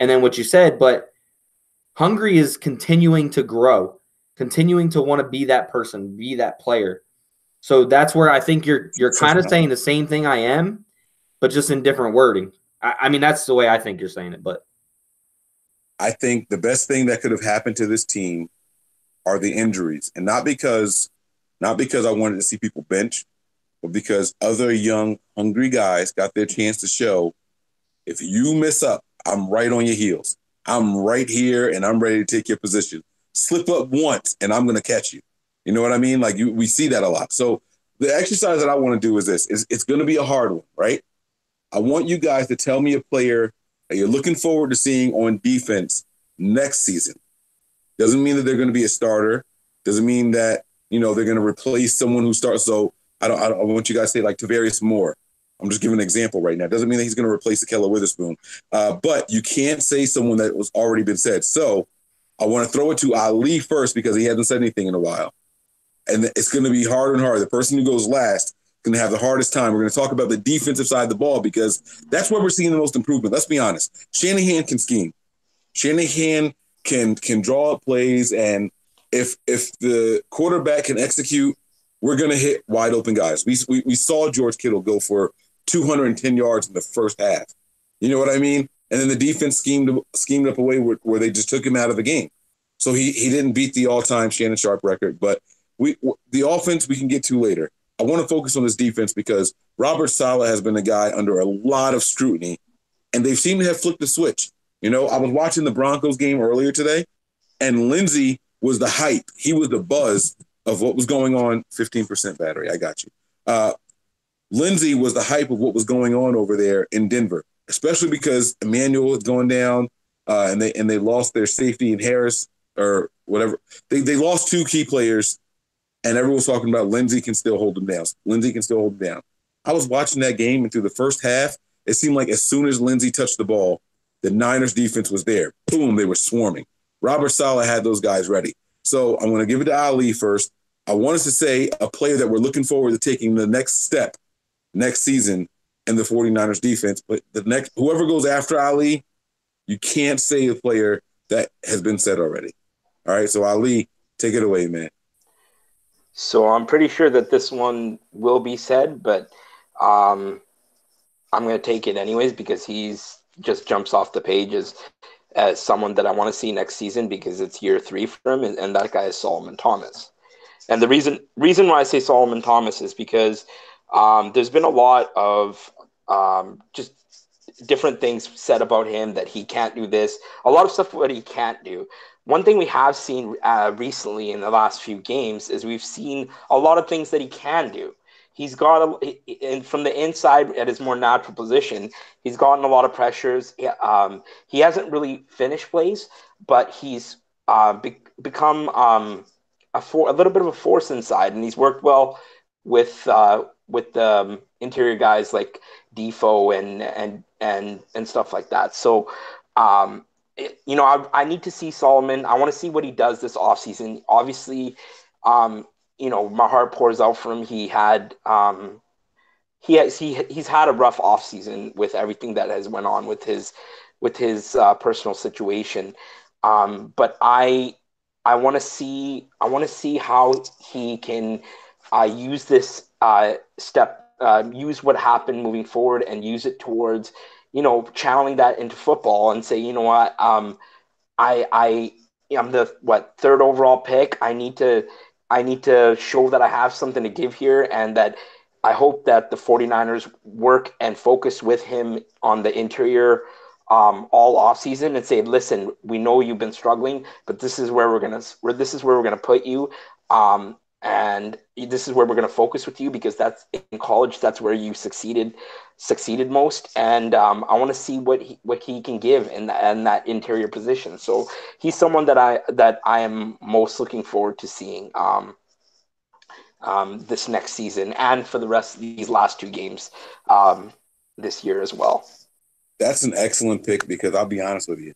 And then what you said, but hungry is continuing to grow, continuing to want to be that person, be that player. So that's where I think you're kind of saying the same thing I am, but just in different wording. I mean, that's the way I think you're saying it. But I think the best thing that could have happened to this team are the injuries, and not because I wanted to see people bench, but because other young, hungry guys got their chance to show, if you mess up, I'm right on your heels. I'm right here, and I'm ready to take your position. Slip up once, and I'm going to catch you. You know what I mean? Like we see that a lot. So the exercise that I want to do is this. It's going to be a hard one, right? I want you guys to tell me a player that you're looking forward to seeing on defense next season. Doesn't mean that they're going to be a starter. Doesn't mean that, they're going to replace someone who starts. So I want you guys to say like Tavarius Moore. I'm just giving an example right now. Doesn't mean that he's going to replace Ahkello Witherspoon. But you can't say someone that was already been said. So I want to throw it to Ali first because he hasn't said anything in a while. And it's going to be harder and harder. The person who goes last going to have the hardest time. We're going to talk about the defensive side of the ball because that's where we're seeing the most improvement. Let's be honest. Shanahan can scheme. Shanahan can draw up plays, and if the quarterback can execute, we're going to hit wide open guys. We saw George Kittle go for 210 yards in the first half. You know what I mean? And then the defense schemed up a way where they just took him out of the game. So he didn't beat the all-time Shannon Sharp record, but the offense we can get to later. I want to focus on this defense because Robert Saleh has been a guy under a lot of scrutiny, and they've seemed to have flipped the switch. You know, I was watching the Broncos game earlier today, and Lindsey was the hype. He was the buzz of what was going on. 15% battery. I got you. Lindsey was the hype of what was going on over there in Denver, especially because Emmanuel is going down, and they lost their safety in Harris or whatever. They lost two key players, and everyone was talking about Lindsey can still hold them down. Lindsey can still hold them down. I was watching that game, and through the first half, it seemed like as soon as Lindsey touched the ball, the Niners defense was there. Boom, they were swarming. Robert Saleh had those guys ready. So I'm going to give it to Ali first. I want us to say a player that we're looking forward to taking the next step next season in the 49ers defense. But whoever goes after Ali, you can't say a player that has been said already. All right, so Ali, take it away, man. So I'm pretty sure that this one will be said, but I'm going to take it anyways because he's just jumps off the page as someone that I want to see next season because it's year 3 for him, and that guy is Solomon Thomas. And the reason why I say Solomon Thomas is because there's been a lot of just different things said about him that he can't do this, a lot of stuff that he can't do. One thing we have seen recently in the last few games is we've seen a lot of things that he can do. He's got from the inside at his more natural position. He's gotten a lot of pressures. He hasn't really finished plays, but he's become a little bit of a force inside, and he's worked well with the interior guys like Defoe and stuff like that. So, I need to see Solomon. I want to see what he does this offseason. Obviously, my heart pours out for him. He's had a rough offseason with everything that has went on with his personal situation. But I want to see how he can use this use what happened moving forward and use it towards channeling that into football and say, you know what, I'm the third overall pick. I need to show that I have something to give here, and that I hope that the 49ers work and focus with him on the interior all offseason and say, listen, we know you've been struggling, but this is where we're gonna put you. And this is where we're going to focus with you because that's in college. That's where you succeeded most. And I want to see what he can give in that interior position. So he's someone that I am most looking forward to seeing this next season and for the rest of these last 2 games this year as well. That's an excellent pick because I'll be honest with you.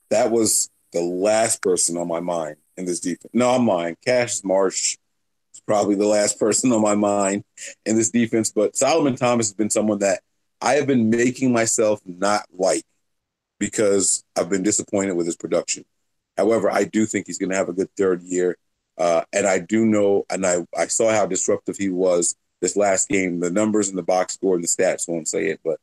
That was the last person on my mind in this defense. No, I'm lying. Cassius Marsh is probably the last person on my mind in this defense. But Solomon Thomas has been someone that I have been making myself not like because I've been disappointed with his production. However, I do think he's going to have a good third year. And I do know, and I saw how disruptive he was this last game. The numbers in the box score and the stats won't say it, but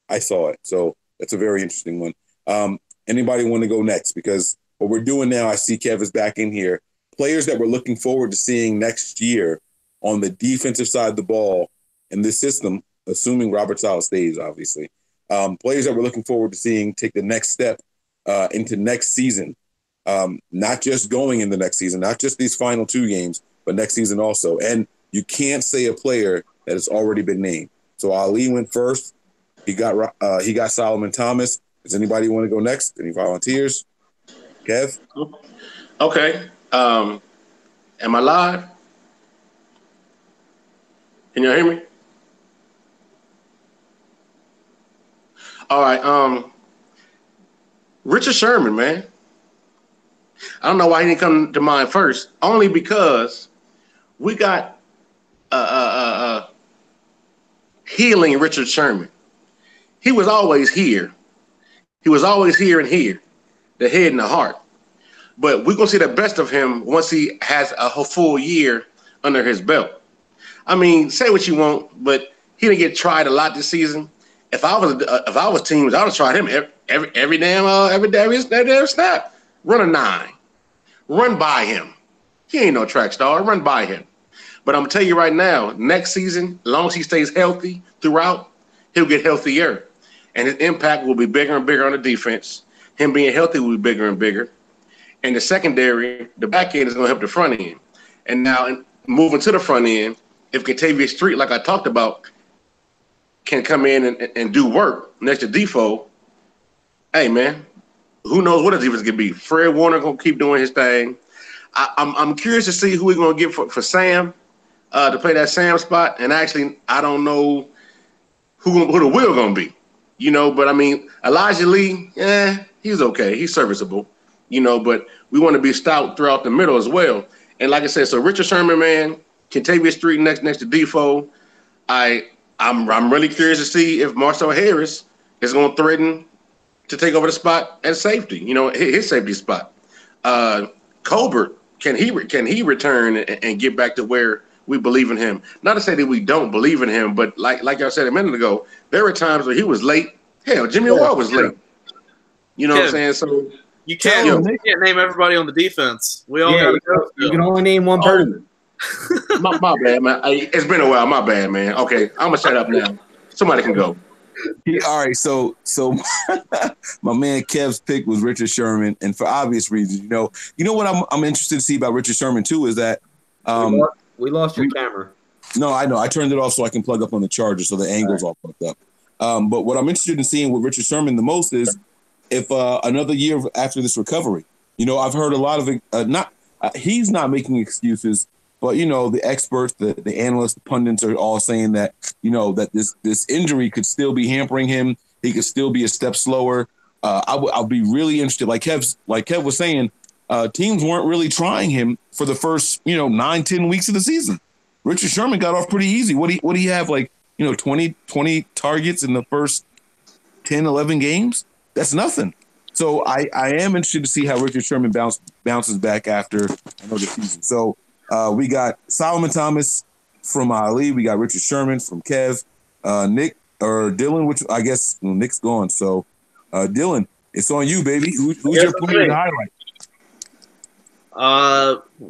I saw it. So that's a very interesting one. Anybody want to go next? Because what we're doing now, I see Kev is back in here. Players that we're looking forward to seeing next year on the defensive side of the ball in this system, assuming Robert Saleh stays, obviously. Players that we're looking forward to seeing take the next step into next season. Not just going in the next season, not just these final 2 games, but next season also. And you can't say a player that has already been named. So Ali went first. He got Solomon Thomas. Does anybody want to go next? Any volunteers? Kev? Okay. Am I live? Can y'all hear me? All right. Richard Sherman, man. I don't know why he didn't come to mind first. Only because we got healing Richard Sherman. He was always here. He was always here and here, the head and the heart. But we're going to see the best of him once he has a whole full year under his belt. I mean, say what you want, but he didn't get tried a lot this season. If I was teams, I would have tried him every damn snap. Run a 9. Run by him. He ain't no track star. Run by him. But I'm going to tell you right now, next season, as long as he stays healthy throughout, he'll get healthier. And his impact will be bigger and bigger on the defense. Him being healthy will be bigger and bigger. And the secondary, the back end is going to help the front end. And now moving to the front end, if Kentavious Street, like I talked about, can come in and do work next to Defoe, hey, man, who knows what his defense could be. Fred Warner going to keep doing his thing. I'm curious to see who we're going to get for Sam to play that Sam spot. And actually, I don't know who the will going to be. You know, but I mean, Elijah Lee, he's okay. He's serviceable, you know, but we want to be stout throughout the middle as well. And like I said, so Richard Sherman, man, Kentavious Street next to Defoe. I'm really curious to see if Marcel Harris is going to threaten to take over the spot at safety, you know, his safety spot. Colbert, can he return and get back to where we believe in him? Not to say that we don't believe in him, but like y'all said a minute ago, there were times where he was late. Hell, Jimmy Ward was late. You know what I'm saying? So you can't name everybody on the defense. We all got to go. You can only name one person. My bad, man. It's been a while. My bad, man. Okay, I'm gonna shut up now. Somebody can go. All right, so my man Kev's pick was Richard Sherman, and for obvious reasons, you know what I'm interested to see about Richard Sherman too is that we lost your camera. No, I know. I turned it off so I can plug up on the charger so the angle's all fucked up. But what I'm interested in seeing with Richard Sherman the most is if another year after this recovery. You know, I've heard a lot of he's not making excuses, but you know, the experts, the analysts, the pundits are all saying that, you know, that this injury could still be hampering him. He could still be a step slower. I'll be really interested. Like Kev was saying, teams weren't really trying him for the first, 9-10 weeks of the season. Richard Sherman got off pretty easy. What do you have, 20 targets in the first 10, 11 games? That's nothing. So I am interested to see how Richard Sherman bounces back after another season. So we got Solomon Thomas from Ali. We got Richard Sherman from Kev. Nick or Dillon, which I guess Nick's gone. So Dillon, it's on you, baby. Who's your player to highlight?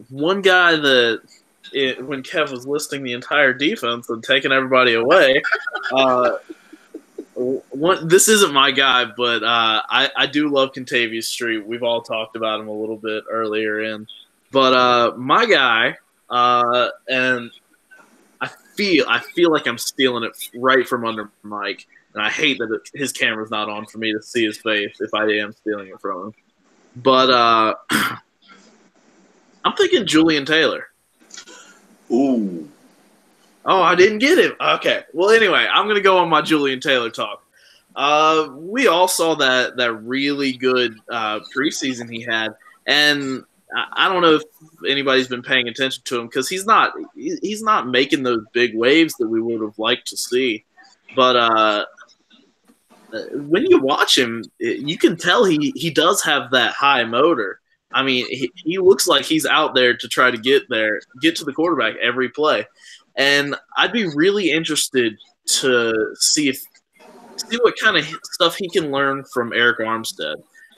One guy that when Kev was listing the entire defense and taking everybody away, this isn't my guy, but I do love Kentavious Street. We've all talked about him a little bit earlier but my guy, and I feel like I'm stealing it right from under Mike, and I hate that his camera's not on for me to see his face if I am stealing it from him. But I'm thinking Julian Taylor. Ooh. Oh, I didn't get him. Okay. Well, anyway, I'm going to go on my Julian Taylor talk. We all saw that really good preseason he had, and I don't know if anybody's been paying attention to him because he's not making those big waves that we would have liked to see. But when you watch him, you can tell he does have that high motor. I mean, he looks like he's out there to try to get to the quarterback every play. And I'd be really interested to see what kind of stuff he can learn from Eric Armstead,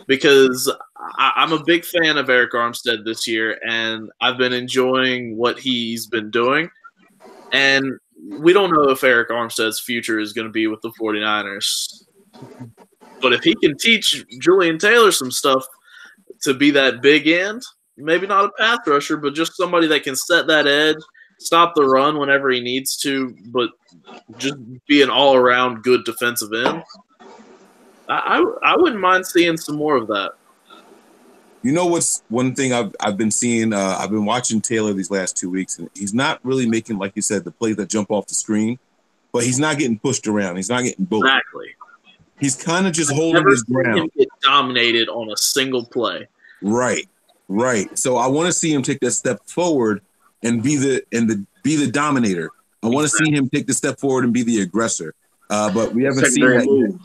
because I'm a big fan of Eric Armstead this year, and I've been enjoying what he's been doing. And we don't know if Eric Armstead's future is going to be with the 49ers. But if he can teach Julian Taylor some stuff to be that big end, maybe not a pass rusher, but just somebody that can set that edge, stop the run whenever he needs to, but just be an all-around good defensive end, I wouldn't mind seeing some more of that. You know what's one thing I've been seeing? I've been watching Taylor these last 2 weeks, and he's not really making, like you said, the plays that jump off the screen, but he's not getting pushed around. He's not getting bullied. Exactly. He's kind of just holding his ground. Him get dominated on a single play. Right. So I want to see him take that step forward and be the dominator. I want to see him take the step forward and be the aggressor. But we haven't seen Secondary that yet. move.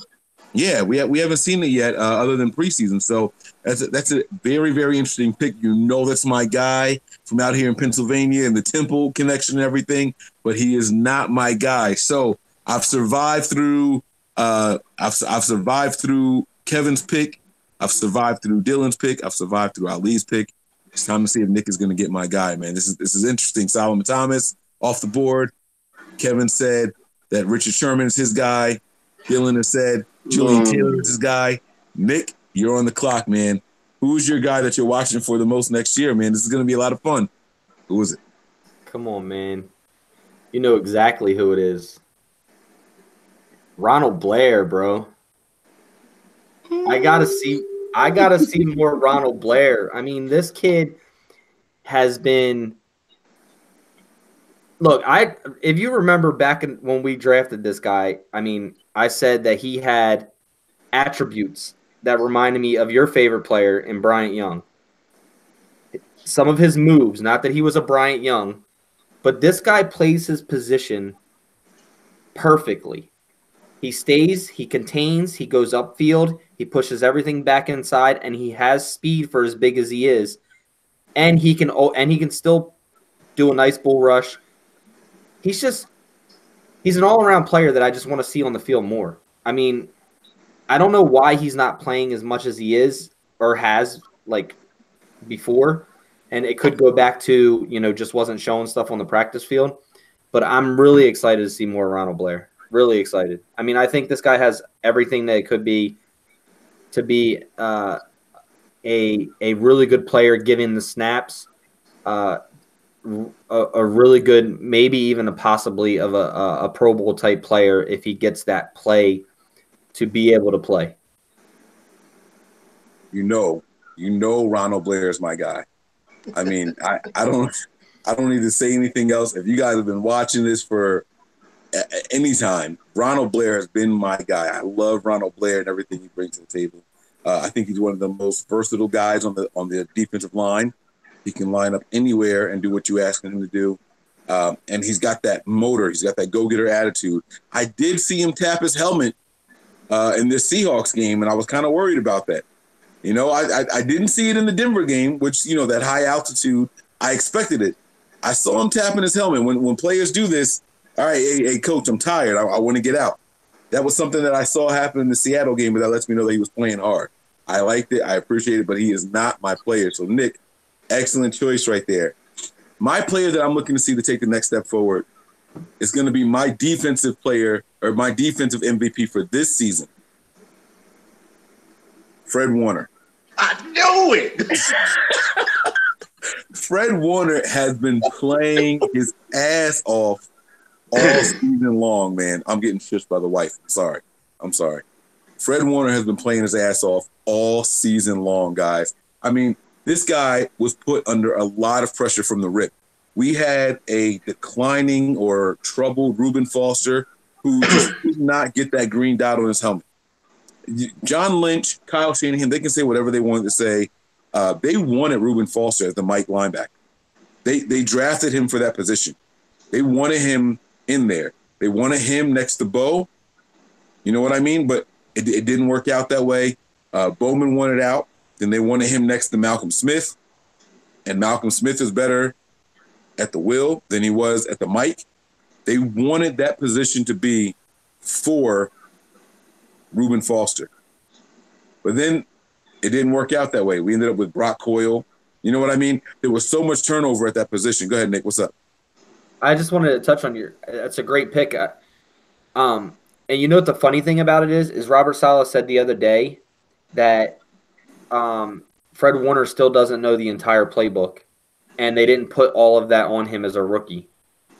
Yeah, we haven't seen it yet, other than preseason. So that's a very, very interesting pick. You know, that's my guy from out here in Pennsylvania and the Temple connection and everything. But he is not my guy. So I've survived through. I've survived through Kevin's pick. I've survived through Dillon's pick. I've survived through Ali's pick. It's time to see if Nick is going to get my guy, man. This is interesting. Solomon Thomas off the board. Kevin said that Richard Sherman is his guy. Dillon has said Julian Taylor is his guy. Nick, you're on the clock, man. Who's your guy that you're watching for the most next year, man? This is going to be a lot of fun. Who is it? Come on, man. You know exactly who it is. Ronald Blair, bro. I gotta see more Ronald Blair. I mean, this kid has been. Look, if you remember back when we drafted this guy, I mean, I said that he had attributes that reminded me of your favorite player in Bryant Young. Some of his moves, not that he was a Bryant Young, but this guy plays his position perfectly. He stays, he contains, he goes upfield, he pushes everything back inside, and he has speed for as big as he is. And he can still do a nice bull rush. He's an all-around player that I just want to see on the field more. I mean, I don't know why he's not playing as much as he is or has like before. And it could go back to, just wasn't showing stuff on the practice field. But I'm really excited to see more Ronald Blair. Really excited. I mean, I think this guy has everything that it could be to be a really good player given the snaps, a really good, maybe even possibly of a Pro Bowl type player if he gets that play to be able to play. You know, Ronald Blair is my guy. I mean, I don't need to say anything else. If you guys have been watching this for any time, Ronald Blair has been my guy. I love Ronald Blair and everything he brings to the table. I think he's one of the most versatile guys on the defensive line. He can line up anywhere and do what you ask him to do. And he's got that motor. He's got that go-getter attitude. I did see him tap his helmet in this Seahawks game, and I was kind of worried about that. I didn't see it in the Denver game, which, that high altitude, I expected it. I saw him tapping his helmet. When players do this, all right, hey, coach, I'm tired. I want to get out. That was something that I saw happen in the Seattle game, but that lets me know that he was playing hard. I liked it. I appreciate it, but he is not my player. So, Nick, excellent choice right there. My player that I'm looking to see to take the next step forward is going to be my defensive player or my defensive MVP for this season, Fred Warner. I knew it. Fred Warner has been playing his ass off all season long, man. I'm getting shushed by the wife. I'm sorry. Fred Warner has been playing his ass off all season long, guys. I mean, this guy was put under a lot of pressure from the rip. We had a declining or troubled Reuben Foster who just could not get that green dot on his helmet. John Lynch, Kyle Shanahan, they can say whatever they wanted to say. They wanted Reuben Foster as the Mike linebacker. They drafted him for that position. They wanted him in there. They wanted him next to Bo. You know what I mean? But it didn't work out that way. Bowman wanted out. Then they wanted him next to Malcolm Smith. And Malcolm Smith is better at the will than he was at the Mike. They wanted that position to be for Reuben Foster. But then it didn't work out that way. We ended up with Brock Coyle. You know what I mean? There was so much turnover at that position. Go ahead, Nick. What's up? I just wanted to touch on that's a great pick. And you know what the funny thing about it is Robert Saleh said the other day that Fred Warner still doesn't know the entire playbook, and they didn't put all of that on him as a rookie,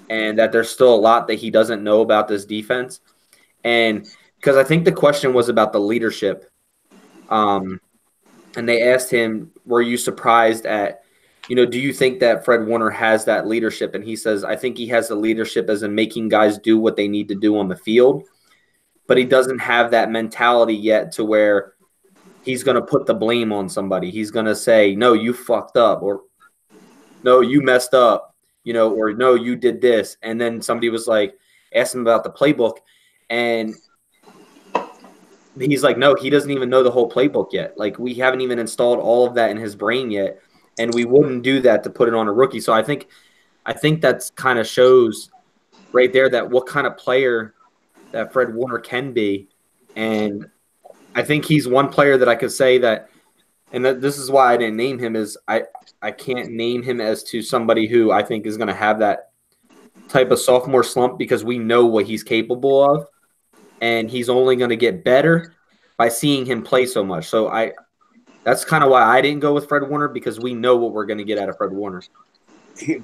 and that there's still a lot that he doesn't know about this defense. And because I think the question was about the leadership, and they asked him, were you surprised at, do you think that Fred Warner has that leadership? And he says, I think he has the leadership as in making guys do what they need to do on the field, but he doesn't have that mentality yet to where he's going to put the blame on somebody. He's going to say, no, you fucked up, or no, you messed up. or no, you did this. And then somebody was like, asked him about the playbook, and he's like, no, he doesn't even know the whole playbook yet. Like, we haven't even installed all of that in his brain yet, and we wouldn't do that to put it on a rookie. So I think that's kind of shows right there that what kind of player that Fred Warner can be. And I think he's one player that I could say that, and this is why I didn't name him, is I can't name him as to somebody who I think is going to have that type of sophomore slump, because we know what he's capable of, and he's only going to get better by seeing him play so much. So that's kind of why I didn't go with Fred Warner, because we know what we're going to get out of Fred Warner.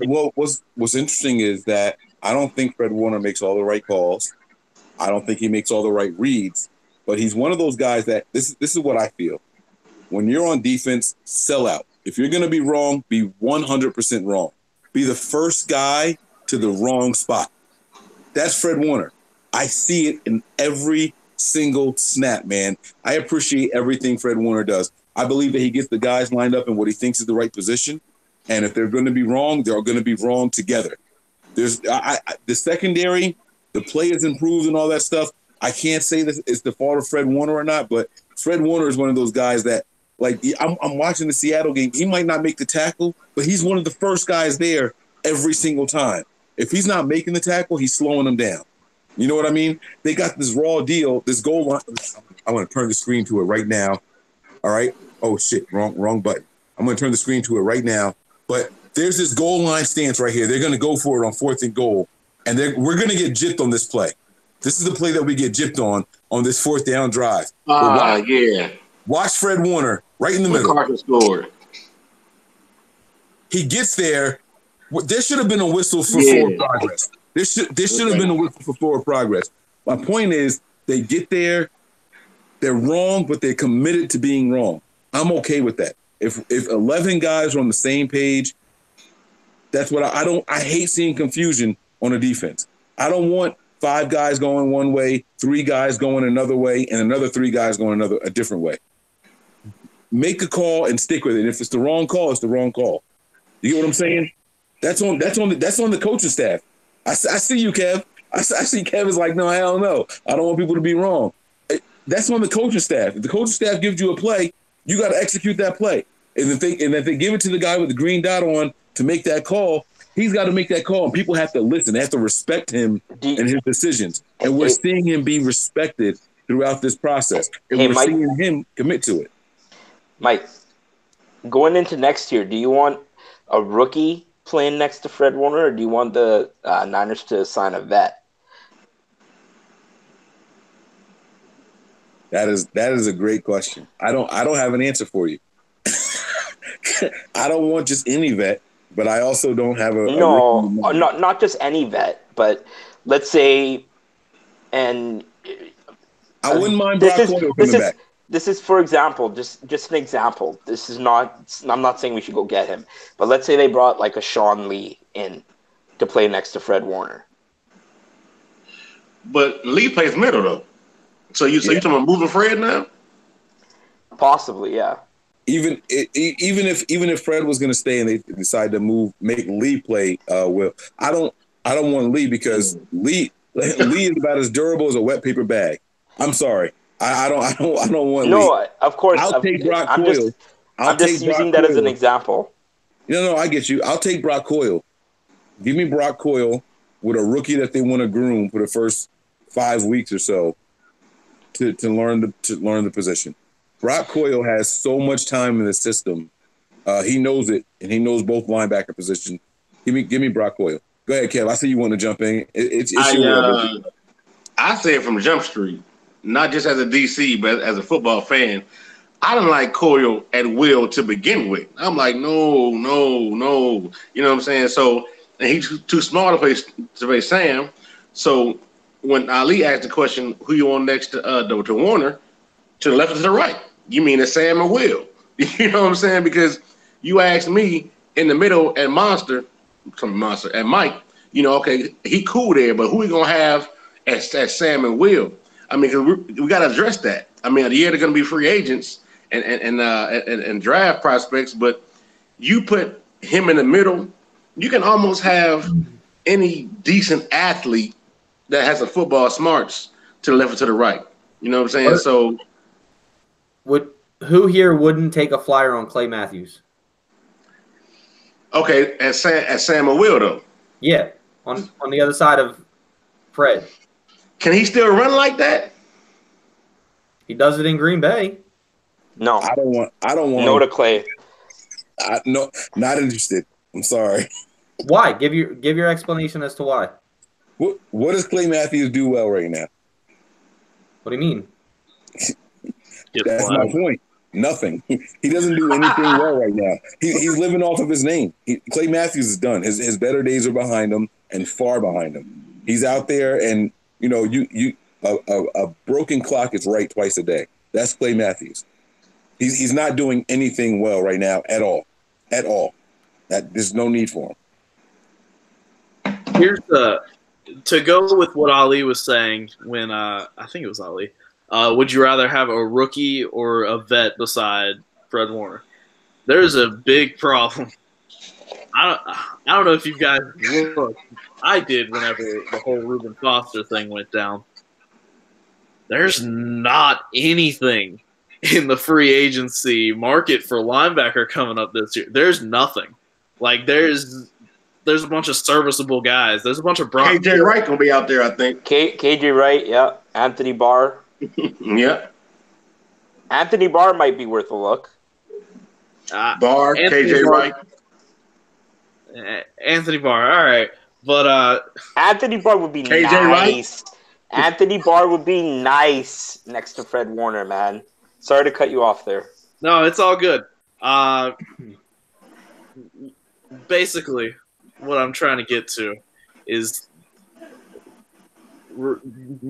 Well, what's interesting is that I don't think Fred Warner makes all the right calls. I don't think he makes all the right reads, but he's one of those guys that this is what I feel. When you're on defense, sell out. If you're going to be wrong, be 100% wrong. Be the first guy to the wrong spot. That's Fred Warner. I see it in every single snap, man. I appreciate everything Fred Warner does. I believe that he gets the guys lined up in what he thinks is the right position. And if they're going to be wrong, they're going to be wrong together. There's the secondary, the play has improved and all that stuff. I can't say this is the fault of Fred Warner or not, but Fred Warner is one of those guys that, like, I'm watching the Seattle game. He might not make the tackle, but he's one of the first guys there every single time. If he's not making the tackle, he's slowing them down. You know what I mean? They got this raw deal, this goal line. I want to turn the screen to it right now. All right. Oh, shit. Wrong button. I'm going to turn the screen to it right now. But there's this goal line stance right here. They're going to go for it on 4th and goal. And we're going to get gypped on this play. This is the play that we get gypped on this 4th down drive. Yeah. Watch Fred Warner right in the middle. Carter scored. He gets there. There should have been a whistle for forward progress. There should have been a whistle for forward progress. My point is, they get there, they're wrong, but they're committed to being wrong. I'm okay with that. If 11 guys are on the same page, that's what I hate seeing confusion on a defense. I don't want 5 guys going one way, 3 guys going another way, and another 3 guys going a different way. Make a call and stick with it. And if it's the wrong call, it's the wrong call. You get what I'm saying? That's on the coaching staff. I see you, Kev. I see Kev is like, no, hell no. I don't want people to be wrong. That's on the coaching staff. If the coaching staff gives you a play, you got to execute that play. And if they give it to the guy with the green dot on to make that call, he's got to make that call. And people have to listen. They have to respect him and his decisions. And we're seeing him be respected throughout this process. And we're seeing him commit to it. Mike, going into next year, do you want a rookie playing next to Fred Warner, or do you want the Niners to sign a vet? That is a great question. I don't have an answer for you. I don't want just any vet, but I also don't have a not just any vet, but let's say, and I wouldn't mind Brock Coyle coming back. This is, for example, just an example. This is not. I'm not saying we should go get him, but let's say they brought like a Sean Lee in to play next to Fred Warner. But Lee plays middle though, so you talking about moving Fred now? Possibly, yeah. Even if Fred was going to stay and they decide to make Lee play, Will, I don't want Lee, because Lee is about as durable as a wet paper bag. I'm sorry. I don't want Lee. No, of course. I'll take Brock Coyle. I'm just using that as an example. No, I get you. I'll take Brock Coyle. Give me Brock Coyle with a rookie that they want to groom for the first 5 weeks or so to learn the position. Brock Coyle has so much time in the system. He knows it, and he knows both linebacker positions. Give me Brock Coyle. Go ahead, Kev. I see you want to jump in. It's your I say it from Jump Street, not just as a DC, but as a football fan. I didn't like Coyle at will to begin with. I'm like, no. You know what I'm saying? So, and he's too small to play Sam. So when Ali asked the question, who you want next to Warner, to the left or to the right? You mean it's Sam or Will? You know what I'm saying? Because you asked me in the middle at Monster and Mike, okay, he cool there, but who we gonna have as Sam and Will? I mean, because we got to address that. I mean, they're going to be free agents and draft prospects, but you put him in the middle you can almost have any decent athlete that has a football smarts to the left or to the right. You know what I'm saying? So who here wouldn't take a flyer on Clay Matthews? okay, at Sam will though. Yeah, on the other side of Fred. Can he still run like that? He does it in Green Bay. No. I don't want. No to Clay. No, not interested. I'm sorry. Why? Give your explanation as to why. What does Clay Matthews do well right now? What do you mean? That's my point. Nothing. He doesn't do anything well right now. He's living off of his name. Clay Matthews is done. His better days are behind him and far behind him. He's out there, and a broken clock is right twice a day. That's Clay Matthews. He's not doing anything well right now at all. There's no need for him. Here's to go with what Ali was saying when I think it was Ali. Would you rather have a rookie or a vet beside Fred Warner? There's a big problem. I don't know if you guys looked. I did whenever the whole Reuben Foster thing went down. There's not anything in the free agency market for linebacker coming up this year. There's nothing. Like there's a bunch of serviceable guys. There's a bunch of KJ Wright gonna be out there, I think. KJ Wright, yeah. Anthony Barr. Yeah. Anthony Barr might be worth a look. Barr, KJ Wright. Anthony Barr, all right. But Anthony Barr would be KJ nice. Wright? Anthony Barr would be nice next to Fred Warner, man. Sorry to cut you off there. No, it's all good. Basically, what I'm trying to get to is,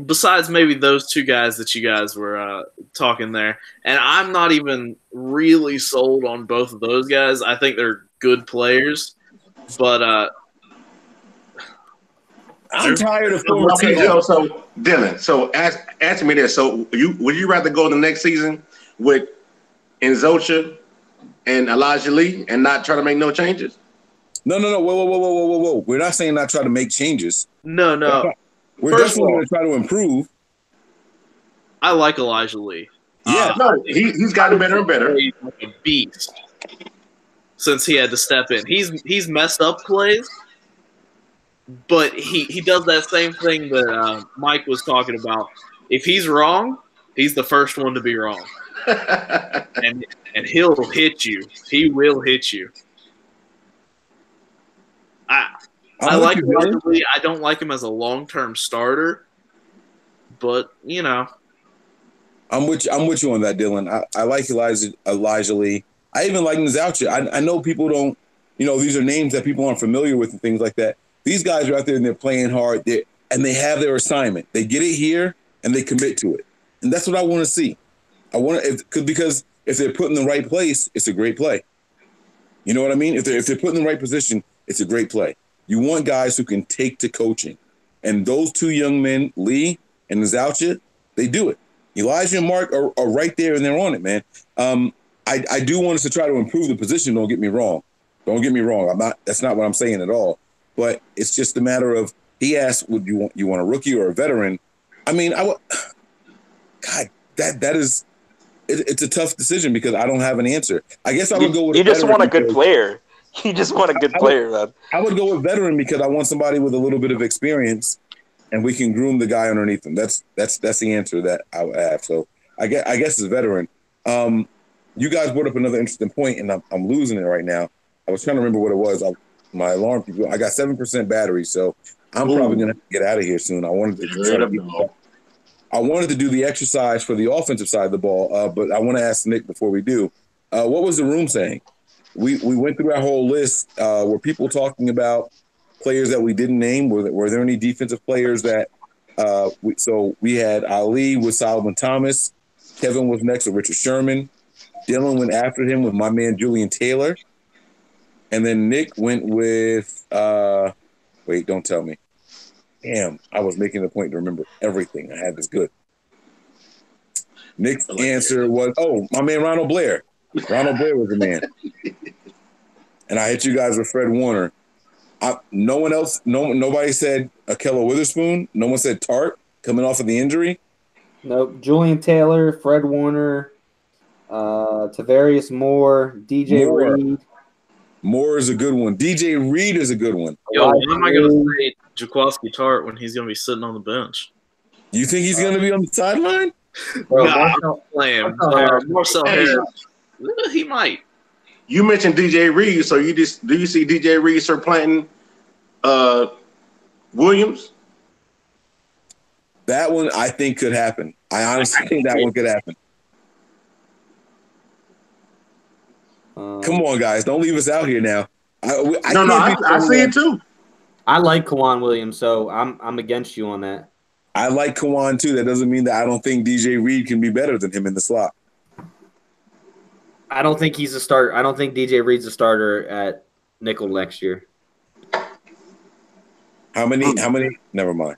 besides maybe those two guys that you guys were talking there, and I'm not even really sold on both of those guys. I think they're good players, but I'm tired of okay, so Dillon, so answer me this. So would you rather go the next season with Nzocha and Elijah Lee and not try to make no changes? No. Whoa. We're not saying not try to make changes. No. We're definitely going to try to improve. I like Elijah Lee. Yeah, no, he's gotten better and better. He's like a beast since he had to step in. He's messed up plays, but he does that same thing that Mike was talking about. If he's wrong, he's the first one to be wrong, and he'll hit you. He will hit you. I like Elijah Lee. I don't like him as a long-term starter, but I'm with you on that, Dillon. I like Elijah Lee. I even like Nzoucha. I know people don't, these are names that people aren't familiar with and things like that. These guys are out there and they're playing hard, and they have their assignment. They get it here and they commit to it, and that's what I want to see. Because if they're put in the right place, it's a great play. You know what I mean? If they're put in the right position, it's a great play. You want guys who can take to coaching. And those two young men, Lee and Nzoucha, they do it. Elijah and Mark are right there, and they're on it, man. I do want us to try to improve the position, don't get me wrong. That's not what I'm saying at all. But it's just a matter of, he asked, would you want a rookie or a veteran? I mean, God, that is, it's a tough decision because I don't have an answer. I guess I would go with. You just want a good player. You just want a good player, man. I would go with veteran because I want somebody with a little bit of experience, and we can groom the guy underneath him. That's the answer that I would have. So I guess it's veteran. You guys brought up another interesting point, and I'm losing it right now. I was trying to remember what it was. My alarm. I got 7% battery, so I'm probably gonna have to get out of here soon. I wanted to do the exercise for the offensive side of the ball, but I want to ask Nick before we do. What was the room saying? We went through our whole list. Were people talking about players that we didn't name? Were there any defensive players that so we had Ali with Solomon Thomas. Kevin was next with Richard Sherman. Dillon went after him with my man Julian Taylor. And then Nick went with wait, don't tell me. Damn, I was making a point to remember everything. I had this good. Nick's answer was, my man Ronald Blair. Ronald Blair was the man. And I hit you guys with Fred Warner. No one else. Nobody said Akello Witherspoon. No one said Tart coming off of the injury. Nope. Julian Taylor, Fred Warner, Tavarius Moore, DJ Moore. Reed. Moore is a good one. DJ Reed is a good one. Yo, why am I going to say Jaquaski Tart when he's going to be sitting on the bench? You think he's going to be on the sideline? Bro, I'm playing. Marcel Harris. He might. You mentioned DJ Reed, so do you see DJ Reed supplanting Williams? That one I think could happen. I honestly think that one could happen. Come on, guys. Don't leave us out here now. I see it too. I like Kawan Williams, so I'm against you on that. I like Kawan too. That doesn't mean that I don't think DJ Reed can be better than him in the slot. I don't think he's a starter. I don't think DJ Reed's a starter at nickel next year. How many? Never mind.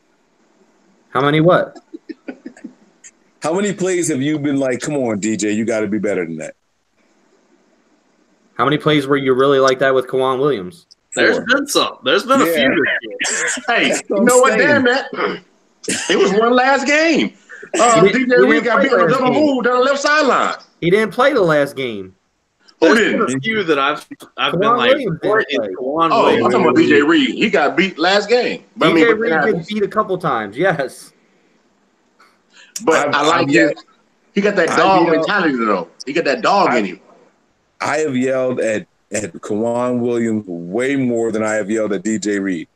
How many what? How many plays have you been like, come on, DJ, you got to be better than that? How many plays were you really like that with Kawan Williams? There's been some. There's been a few. Hey, you know what? Damn that. It was one last game. DJ Reed got beat on a double move down the left sideline. He didn't play the last game. Who didn't? There's been a few that I've been like, I'm talking about DJ Reed. He got beat last game. But DJ Reed gets beat a couple times, yes. But I like it. He got that dog mentality, though. He got that dog in him. I have yelled at Kawan Williams way more than I have yelled at DJ Reed.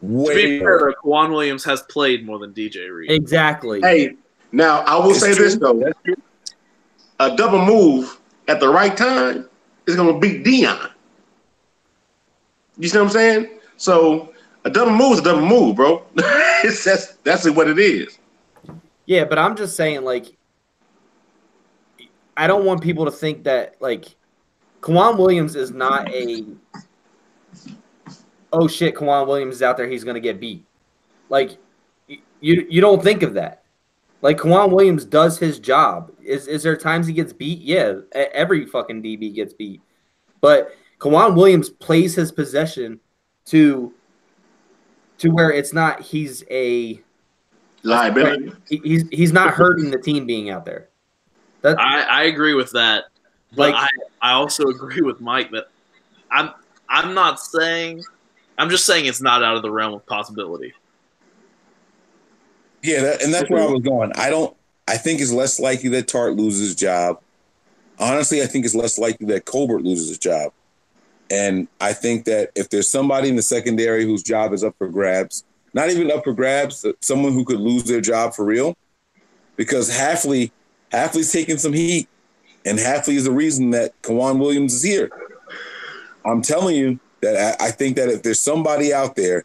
To be fair, Kawan Williams has played more than DJ Reed. Exactly. Hey, now I will say this, though. A double move at the right time is going to beat Dillon. You see what I'm saying? So a double move is a double move, bro. That's what it is. Yeah, but I'm just saying, like, I don't want people to think that, like, Kawan Williams is not a, oh, shit, Kawan Williams is out there, he's going to get beat. Like, you don't think of that. Like, Kawan Williams does his job. Is there times he gets beat? Yeah, every fucking DB gets beat. But Kawan Williams plays his possession to where it's not he's a liability. He's not hurting the team being out there. I agree with that. But like, I also agree with Mike that I'm not saying – I'm just saying it's not out of the realm of possibility. Yeah, that's where I was going. I think it's less likely that Tart loses his job. Honestly, I think it's less likely that Colbert loses his job. And I think that if there's somebody in the secondary whose job is up for grabs, not even up for grabs, someone who could lose their job for real, because Hafley's taking some heat, and Hafley is the reason that Kawan Williams is here. I'm telling you that I think that if there's somebody out there,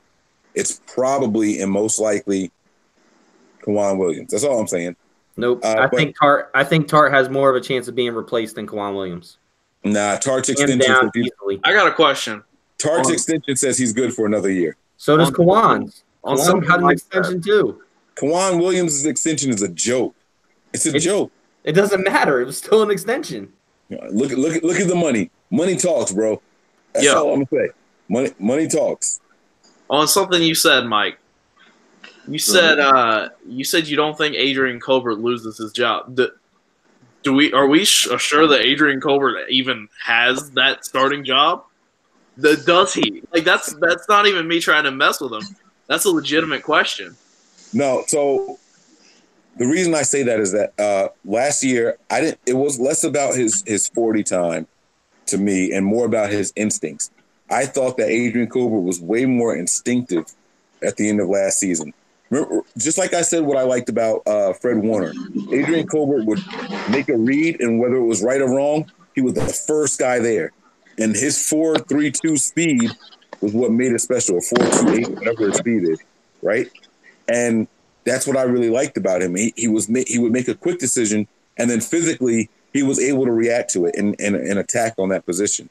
it's probably and most likely Kawan Williams. That's all I'm saying. Nope. I think Tart has more of a chance of being replaced than Kawan Williams. Nah, Tart's extension. I got a question. Tart's extension says he's good for another year. So does Kawan's. Kawan got an extension too. Kawan Williams' extension is a joke. It's a joke. It doesn't matter. It was still an extension. Look at the money. Money talks, bro. That's all I'm gonna say. Money talks. On something you said, Mike. You said you don't think Adrian Colbert loses his job. Are we sure that Adrian Colbert even has that starting job? Does he? Like that's not even me trying to mess with him. That's a legitimate question. No, so the reason I say that is that last year it was less about his 40 time to me and more about his instincts. I thought that Adrian Colbert was way more instinctive at the end of last season. Remember, just like I said, what I liked about Fred Warner, Adrian Colbert would make a read, and whether it was right or wrong, he was the first guy there. And his 4.32 speed was what made it special, 4.28, whatever his speed is, right? And that's what I really liked about him. He would make a quick decision, and then physically he was able to react to it and attack on that position.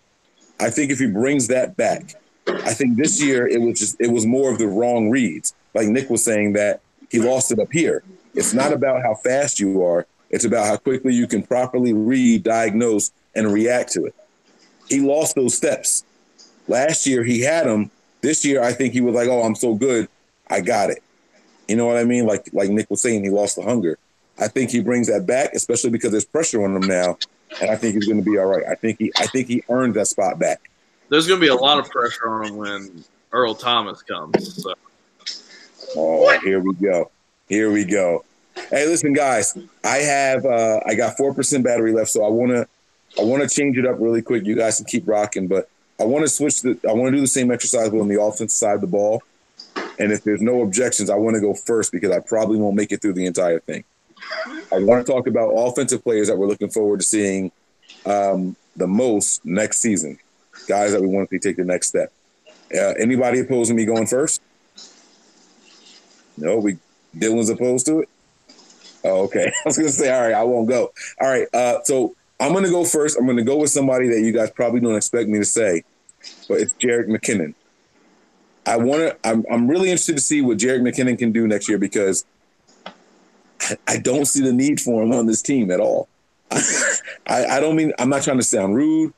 I think if he brings that back, I think this year it was more of the wrong reads. Like Nick was saying, that he lost it up here. It's not about how fast you are. It's about how quickly you can properly read, diagnose, and react to it. He lost those steps. Last year he had him. This year I think he was like, "Oh, I'm so good, I got it." You know what I mean? Like Nick was saying, he lost the hunger. I think he brings that back, especially because there's pressure on him now, and I think he's going to be all right. I think he earned that spot back. There's going to be a lot of pressure on him when Earl Thomas comes. So. Oh, here we go. Here we go. Hey, listen, guys. I got 4% battery left, so I wanna change it up really quick. You guys can keep rocking, but I want to I want to do the same exercise but on the offensive side of the ball. And if there's no objections, I want to go first because I probably won't make it through the entire thing. I want to talk about offensive players that we're looking forward to seeing the most next season. Guys that we want to see take the next step. Anybody opposing me going first? No, Dillon's opposed to it? Oh, okay. I was going to say, all right, I won't go. All right, so I'm going to go first. I'm going to go with somebody that you guys probably don't expect me to say, but it's Jerick McKinnon. I'm really interested to see what Jerick McKinnon can do next year because I don't see the need for him on this team at all. I don't mean, I'm not trying to sound rude.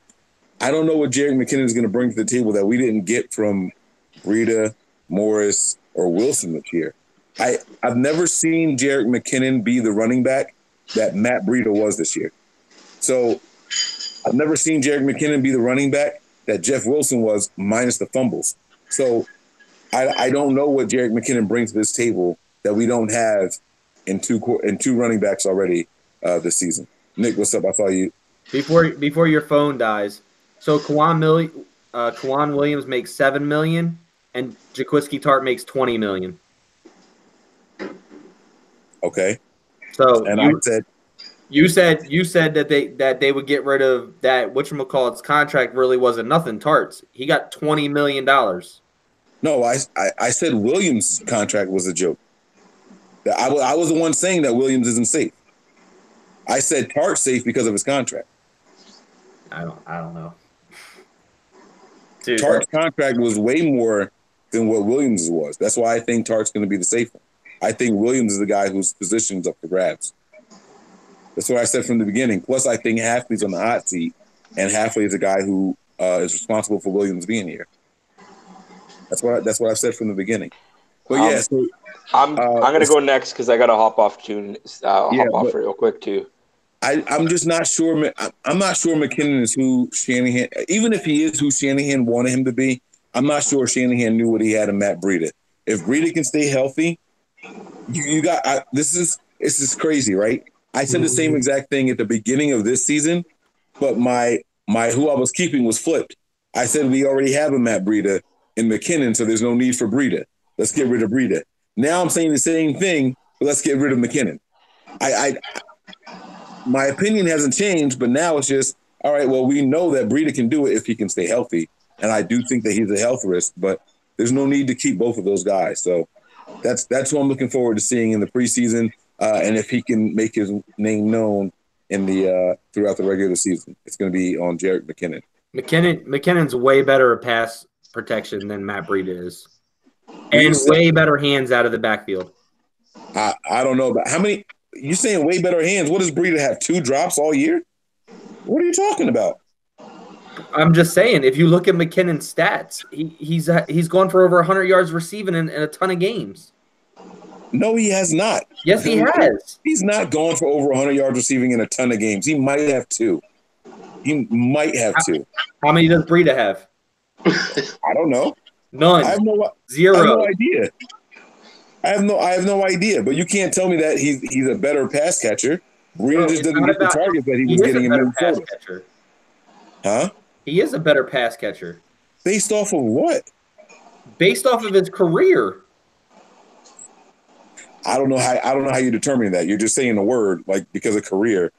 I don't know what Jerick McKinnon is going to bring to the table that we didn't get from Breida, Morris, or Wilson this year. I've never seen Jerick McKinnon be the running back that Matt Breida was this year. So I've never seen Jerick McKinnon be the running back that Jeff Wilson was minus the fumbles. So I don't know what Jerick McKinnon brings to this table that we don't have in two running backs already this season. Nick, what's up? I thought you before your phone dies. So Kwan Williams makes $7 million, and Jaquiski Tartt makes $20 million. Okay. So and you said that they would get rid of that whatchamacallit's contract really wasn't nothing. Tartt's he got $20 million. No, I said Williams' contract was a joke. I was the one saying that Williams isn't safe. I said Tartt's safe because of his contract. I don't know. Dude, Tartt's contract was way more than what Williams' was. That's why I think Tartt's going to be the safe one. I think Williams is the guy whose position's up for grabs. That's what I said from the beginning. Plus, I think Hafley's on the hot seat, and Hafley is a guy who is responsible for Williams being here. That's what I've said from the beginning. But yeah, so I'm going to go next because I got to hop off real quick too. I'm just not sure. I'm not sure McKinnon is who Shanahan. Even if he is who Shanahan wanted him to be, I'm not sure Shanahan knew what he had in Matt Breida. If Breida can stay healthy, you got. This is crazy, right? I said the same exact thing at the beginning of this season, but my who I was keeping was flipped. I said we already have a Matt Breida in McKinnon, so there's no need for Breida. Let's get rid of Breida. Now I'm saying the same thing, but let's get rid of McKinnon. My opinion hasn't changed, but now it's just, all right, well, we know that Breida can do it if he can stay healthy, and I do think that he's a health risk, but there's no need to keep both of those guys. So that's who I'm looking forward to seeing in the preseason, and if he can make his name known in the throughout the regular season, it's going to be on Jerick McKinnon. McKinnon's way better at pass protection than Matt Breida is, and way better hands out of the backfield. I don't know about how many. You're saying way better hands. What does Breida have? 2 drops all year? What are you talking about? I'm just saying, if you look at McKinnon's stats, he's gone for over 100 yards receiving in a ton of games. No, he has not. Yes, he has. He's not gone for over 100 yards receiving in a ton of games. He might have 2. He might have 2. How many does Breida have? I don't know. None. Zero. I have no idea. I have no idea. But you can't tell me that he's a better pass catcher. Breida just doesn't get the targets that he was getting in Minnesota. Huh? He is a better pass catcher. Based off of what? Based off of his career. I don't know how you're determining that. You're just saying the word like because of career,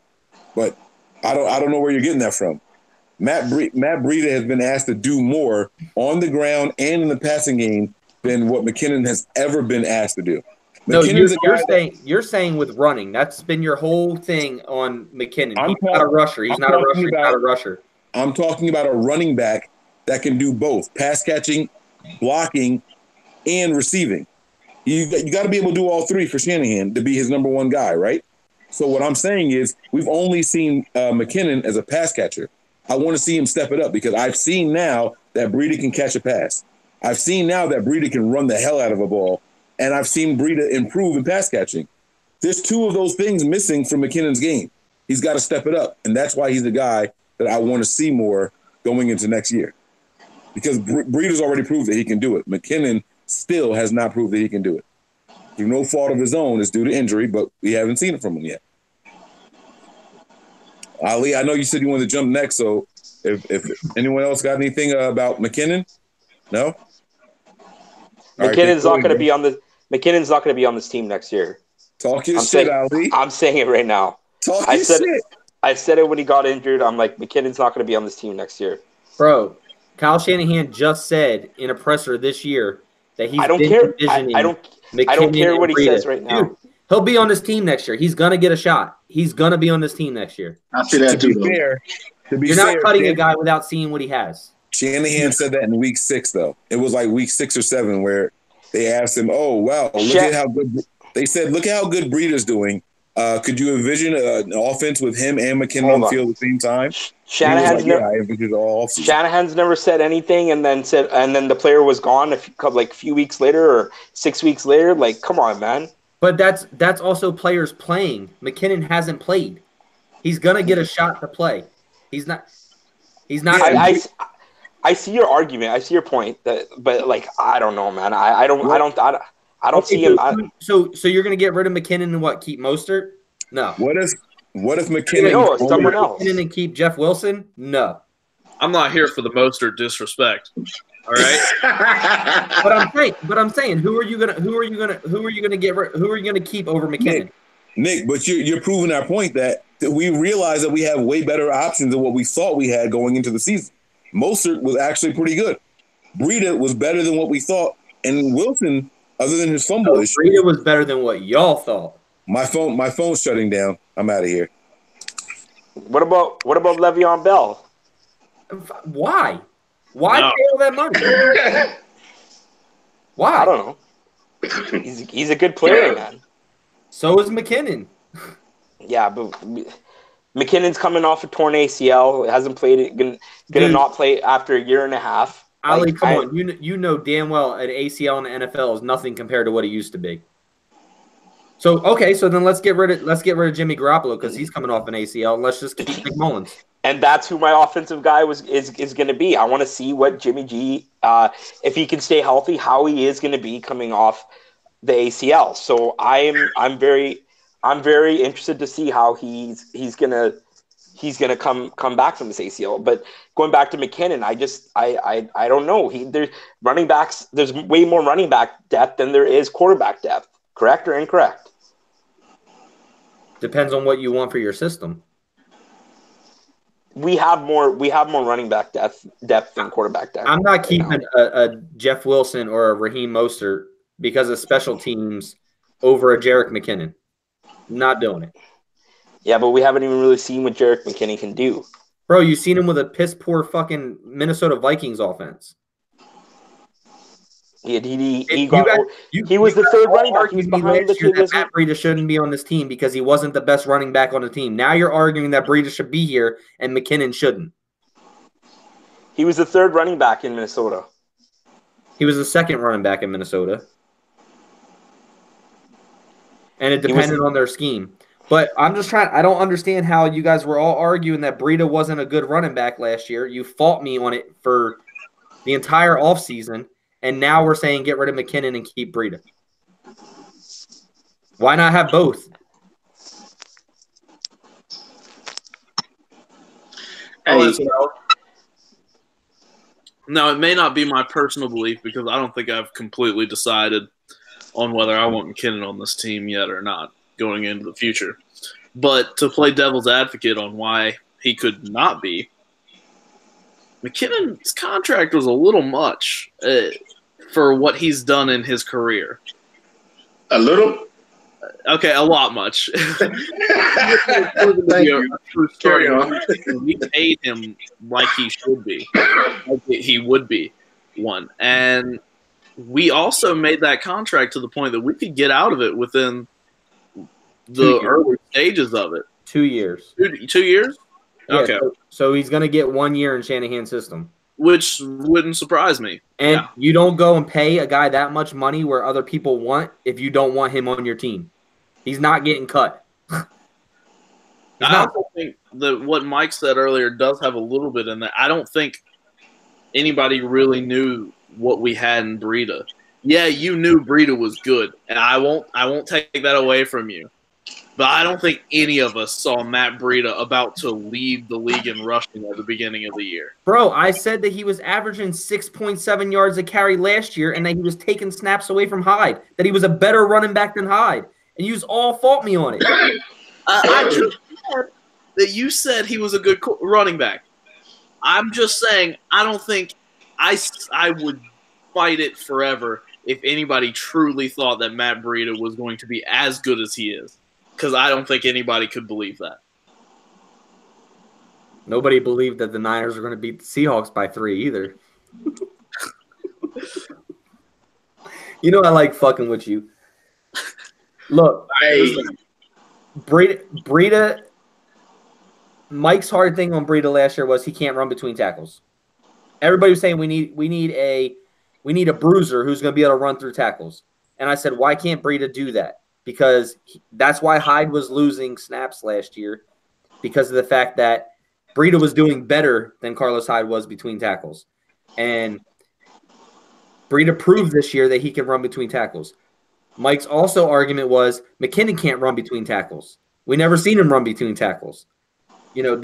but I don't know where you're getting that from. Matt Breida has been asked to do more on the ground and in the passing game than what McKinnon has ever been asked to do. No, you're saying with running. That's been your whole thing on McKinnon. He's not a rusher. He's not a rusher. I'm talking about a running back that can do both pass catching, blocking, and receiving. You got to be able to do all 3 for Shanahan to be his number 1 guy, right? So what I'm saying is we've only seen McKinnon as a pass catcher. I want to see him step it up because I've seen now that Breida can catch a pass. I've seen now that Breida can run the hell out of a ball, and I've seen Breida improve in pass catching. There's two of those things missing from McKinnon's game. He's got to step it up, and that's why he's the guy that I want to see more going into next year. Because Breida's already proved that he can do it. McKinnon still has not proved that he can do it. Through no fault of his own, it's due to injury, but we haven't seen it from him yet. Ali, I know you said you wanted to jump next, so if anyone else got anything about McKinnon? No? McKinnon's not going to be on the. McKinnon's not going to be on this team next year. Talk your shit, Ali. I'm saying it right now. Talk your shit. I said it when he got injured. I'm like, McKinnon's not going to be on this team next year. Bro, Kyle Shanahan just said in a presser this year that he's I don't care. I don't care what he says right now. Dude, he'll be on this team next year. He's going to get a shot. He's going to be on this team next year. I see that too. You're not cutting a guy without seeing what he has. Shanahan said that in week 6, though. It was like week 6 or 7 where they asked him, "Oh, wow, look at how good." They said, "Look at how good Breida's doing. Could you envision an offense with him and McKinnon on the field at the same time?" Shanahan's never said anything, and then the player was gone a few weeks later or 6 weeks later. Like, come on, man. But that's also players playing. McKinnon hasn't played. He's gonna get a shot to play. He's not. I see your argument. I see your point. But like, I don't know, man. I don't see him. So you're gonna get rid of McKinnon and what? Keep Mostert? No. What if McKinnon? No, someone else. McKinnon and keep Jeff Wilson? No. I'm not here for the Mostert disrespect. All right. but I'm saying, who are you gonna keep over McKinnon? Nick, but you're proving our point that we realize that we have way better options than what we thought we had going into the season. Mostert was actually pretty good. Breida was better than what we thought, and Wilson, other than his fumble issue, Breida was better than what y'all thought. My phone's shutting down. I'm out of here. What about Le'Veon Bell? Why? Why pay all that money? Why? I don't know. He's a good player, man. So is McKinnon. Yeah, but McKinnon's coming off a torn ACL. Hasn't played it. Gonna not play after a year and a half. Ali, come on. You know damn well an ACL in the NFL is nothing compared to what it used to be. So then let's get rid of Jimmy Garoppolo because he's coming off an ACL. And let's just keep Nick Mullens. And that's who my offensive guy is going to be. I want to see what Jimmy G, if he can stay healthy, how he is going to be coming off the ACL. So I'm very interested to see how he's gonna come back from this ACL. But going back to McKinnon, I don't know. There's running backs. There's way more running back depth than there is quarterback depth. Correct or incorrect? Depends on what you want for your system. We have more running back depth than quarterback depth. I'm not keeping a Jeff Wilson or a Raheem Mostert because of special teams over a Jerick McKinnon. Not doing it. Yeah, but we haven't even really seen what Jerick McKinnon can do. Bro, you've seen him with a piss poor fucking Minnesota Vikings offense. He was the third running back. He was behind the kid. Matt Breida shouldn't be on this team because he wasn't the best running back on the team. Now you're arguing that Breida should be here and McKinnon shouldn't. He was the third running back in Minnesota. He was the second running back in Minnesota. And it depended on their scheme. But I don't understand how you guys were all arguing that Breida wasn't a good running back last year. You fought me on it for the entire offseason. And now we're saying get rid of McKinnon and keep Breida. Why not have both? Now, it may not be my personal belief because I don't think I've completely decided on whether I want McKinnon on this team yet or not going into the future. But to play devil's advocate on why he could not be, McKinnon's contract was a little much for what he's done in his career. A little? Okay, a lot much. Thank you. Carry on. We paid him like he should be. Like he would be one. And we also made that contract to the point that we could get out of it within the early stages of it. 2 years. 2 years? Yeah, okay. So he's going to get 1 year in Shanahan's system. which wouldn't surprise me. And you don't go and pay a guy that much money where other people want if you don't want him on your team. He's not getting cut. I also think that what Mike said earlier does have a little bit in that. I don't think anybody really knew what we had in Breida. Yeah, you knew Breida was good, and I won't take that away from you. But I don't think any of us saw Matt Breida about to lead the league in rushing at the beginning of the year. Bro, I said that he was averaging 6.7 yards a carry last year and that he was taking snaps away from Hyde, that he was a better running back than Hyde. And you all fault me on it. I just said that you said he was a good running back. I'm just saying I don't think I would fight it forever if anybody truly thought that Matt Breida was going to be as good as he is. Because I don't think anybody could believe that. Nobody believed that the Niners were going to beat the Seahawks by 3 either. You know I like fucking with you. Look, Breida, Mike's hard thing on Breida last year was he can't run between tackles. Everybody was saying we need a bruiser who's going to be able to run through tackles. And I said, why can't Breida do that? Because that's why Hyde was losing snaps last year, because of the fact that Breida was doing better than Carlos Hyde was between tackles. And Breida proved this year that he can run between tackles. Mike's also argument was McKinnon can't run between tackles. We never seen him run between tackles. You know,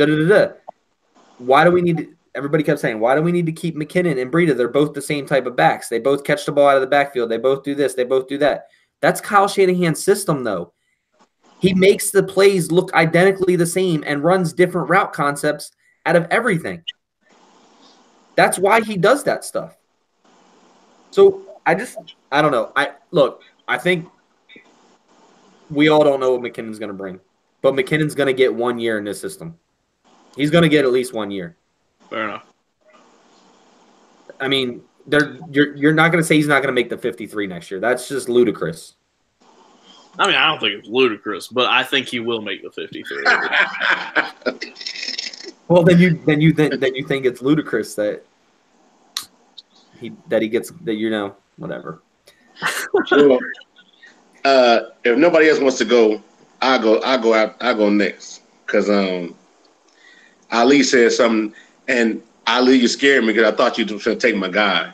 Why do we need to – everybody kept saying, why do we need to keep McKinnon and Breida? They're both the same type of backs. They both catch the ball out of the backfield. They both do this. They both do that. That's Kyle Shanahan's system, though. He makes the plays look identically the same and runs different route concepts out of everything. That's why he does that stuff. So I don't know. I think we all don't know what McKinnon's going to bring, but McKinnon's going to get 1 year in this system. He's going to get at least 1 year. Fair enough. I mean, you're not going to say he's not going to make the 53 next year. That's just ludicrous. I mean, I don't think it's ludicrous, but I think he will make the 53. Well, then you think it's ludicrous that he gets that, whatever. Sure. If nobody else wants to go, I'll go next because Ali said something, and Ali, you scared me because I thought you were going to take my guy.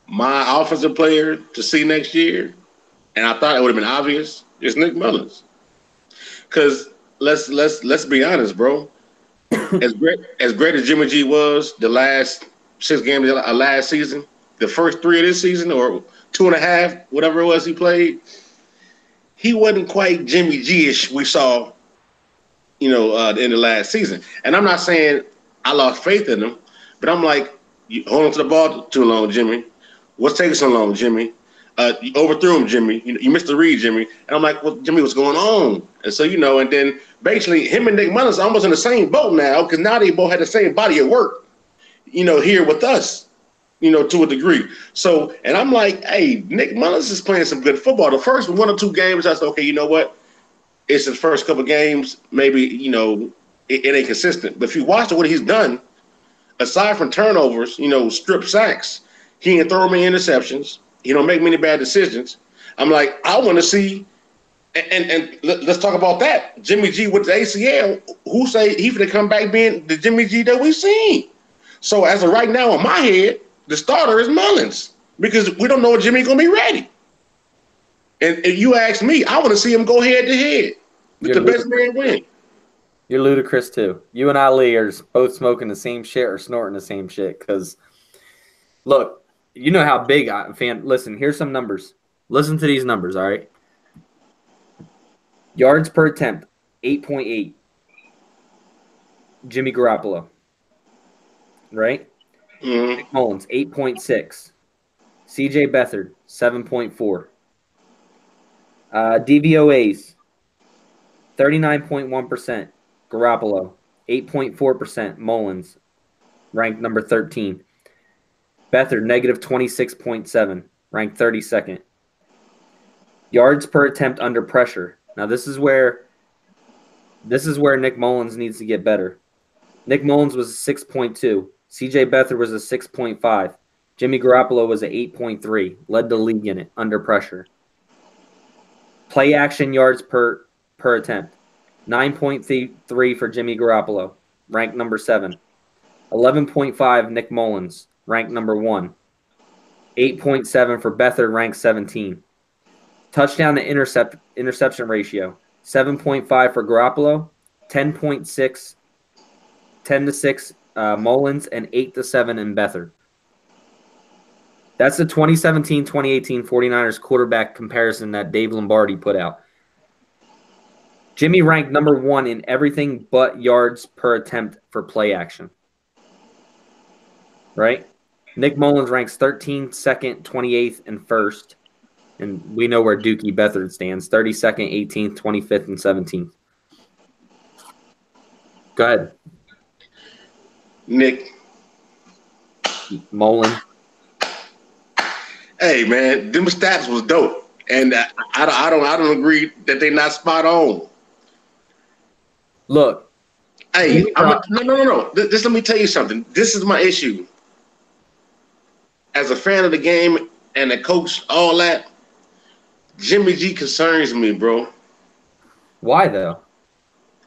My offensive player to see next year, and I thought it would have been obvious, is Nick Mullens. Because let's be honest, bro. As great as Jimmy G was the last 6 games of last season, the first 3 of this season, or 2.5, whatever it was he played, he wasn't quite Jimmy G-ish we saw, the end of last season. And I'm not saying I lost faith in him, but I'm like, you hold on to the ball too long, Jimmy. What's taking so long, Jimmy? You overthrew him, Jimmy. You missed the read, Jimmy. And I'm like, well, Jimmy, what's going on? And so, and then basically him and Nick Mullens are almost in the same boat now because now they both had the same body of work, here with us, to a degree. So, and I'm like, hey, Nick Mullens is playing some good football. The first 1 or 2 games, I said, okay, you know what? It's his first couple games. Maybe, it ain't consistent. But if you watch what he's done, aside from turnovers, strip sacks, he ain't throw many interceptions. He don't make many bad decisions. I'm like, I want to see, and let's talk about that. Jimmy G with the ACL, who say he finna come back being the Jimmy G that we've seen? So as of right now, in my head, the starter is Mullens because we don't know if Jimmy's gonna be ready. And you ask me, I want to see him go head to head. Let the best man win. You're ludicrous too. You and Ali are both smoking the same shit or snorting the same shit. Because, look, you know how big I'm a fan. Listen, here's some numbers. Listen to these numbers, all right? Yards per attempt, 8.8. Jimmy Garoppolo, right? Mm-hmm. Nick Mullens, 8.6. CJ Beathard, 7.4. DVOAs, 39.1%. Garoppolo, 8.4%. Mullens, ranked number 13. Beathard, negative 26.7, ranked 32nd. Yards per attempt under pressure. Now this is where Nick Mullens needs to get better. Nick Mullens was a 6.2. CJ Beathard was a 6.5. Jimmy Garoppolo was a 8.3. Led the league in it under pressure. Play action yards per attempt. 9.3 for Jimmy Garoppolo, ranked number 7. 11.5 Nick Mullens, ranked number 1. 8.7 for Beathard, ranked 17. Touchdown to interception ratio, 7.5 for Garoppolo, 10.6, 10-6 Mullens, and 8-7 in Beathard. That's the 2017-2018 49ers quarterback comparison that Dave Lombardi put out. Jimmy ranked number 1 in everything but yards per attempt for play action. Right? Nick Mullens ranks 13th, 2nd, 28th, and 1st. And we know where Dookie Beathard stands. 32nd, 18th, 25th, and 17th. Go ahead. Nick. Mullen. Hey, man, them stats was dope. And I don't agree that they're not spot on. Look. Hey, no. Just let me tell you something. This is my issue. As a fan of the game and the coach, all that, Jimmy G concerns me, bro. Why, though?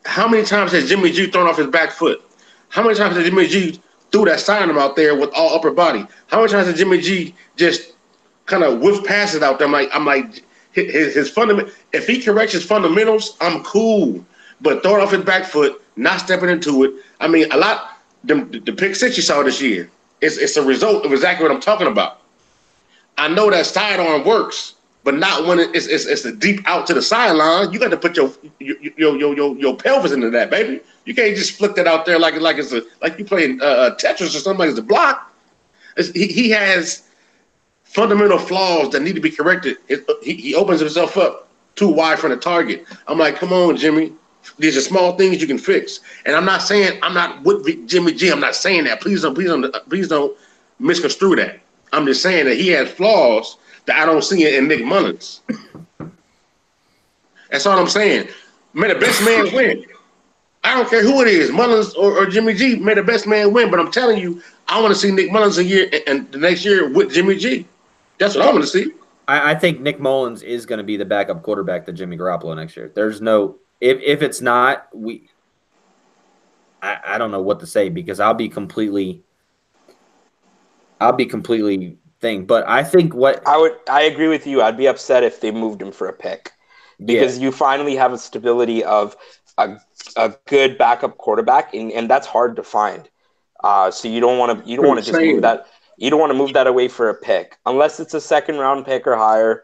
How many times has Jimmy G thrown off his back foot? How many times has Jimmy G threw that sidearm out there with all upper body? How many times has Jimmy G just kind of whiff passes out there? I'm like his fundamental. If he corrects his fundamentals, I'm cool. But throwing off his back foot, not stepping into it. I mean, a lot. The pick six you saw this year, it's a result of exactly what I'm talking about. I know that sidearm works, but not when it's the deep out to the sideline. You got to put your pelvis into that, baby. You can't just flick that out there like you playing Tetris or something like it's a block. He has fundamental flaws that need to be corrected. He opens himself up too wide from the target. I'm like, come on, Jimmy. These are small things you can fix. And I'm not saying I'm not with Jimmy G. I'm not saying that. Please don't misconstrue that. I'm just saying that he has flaws that I don't see in Nick Mullens. That's all I'm saying. May the best man win. I don't care who it is, Mullens or Jimmy G. May the best man win. But I'm telling you, I want to see Nick Mullens a year and the next year with Jimmy G. That's what I want to see. I think Nick Mullens is going to be the backup quarterback to Jimmy Garoppolo next year. There's no if it's not, I don't know what to say because I'll be completely thing. But I think I agree with you. I'd be upset if they moved him for a pick because you finally have a stability of a good backup quarterback, and that's hard to find. So you don't want to just move that. You don't want to move that away for a pick unless it's a second round pick or higher.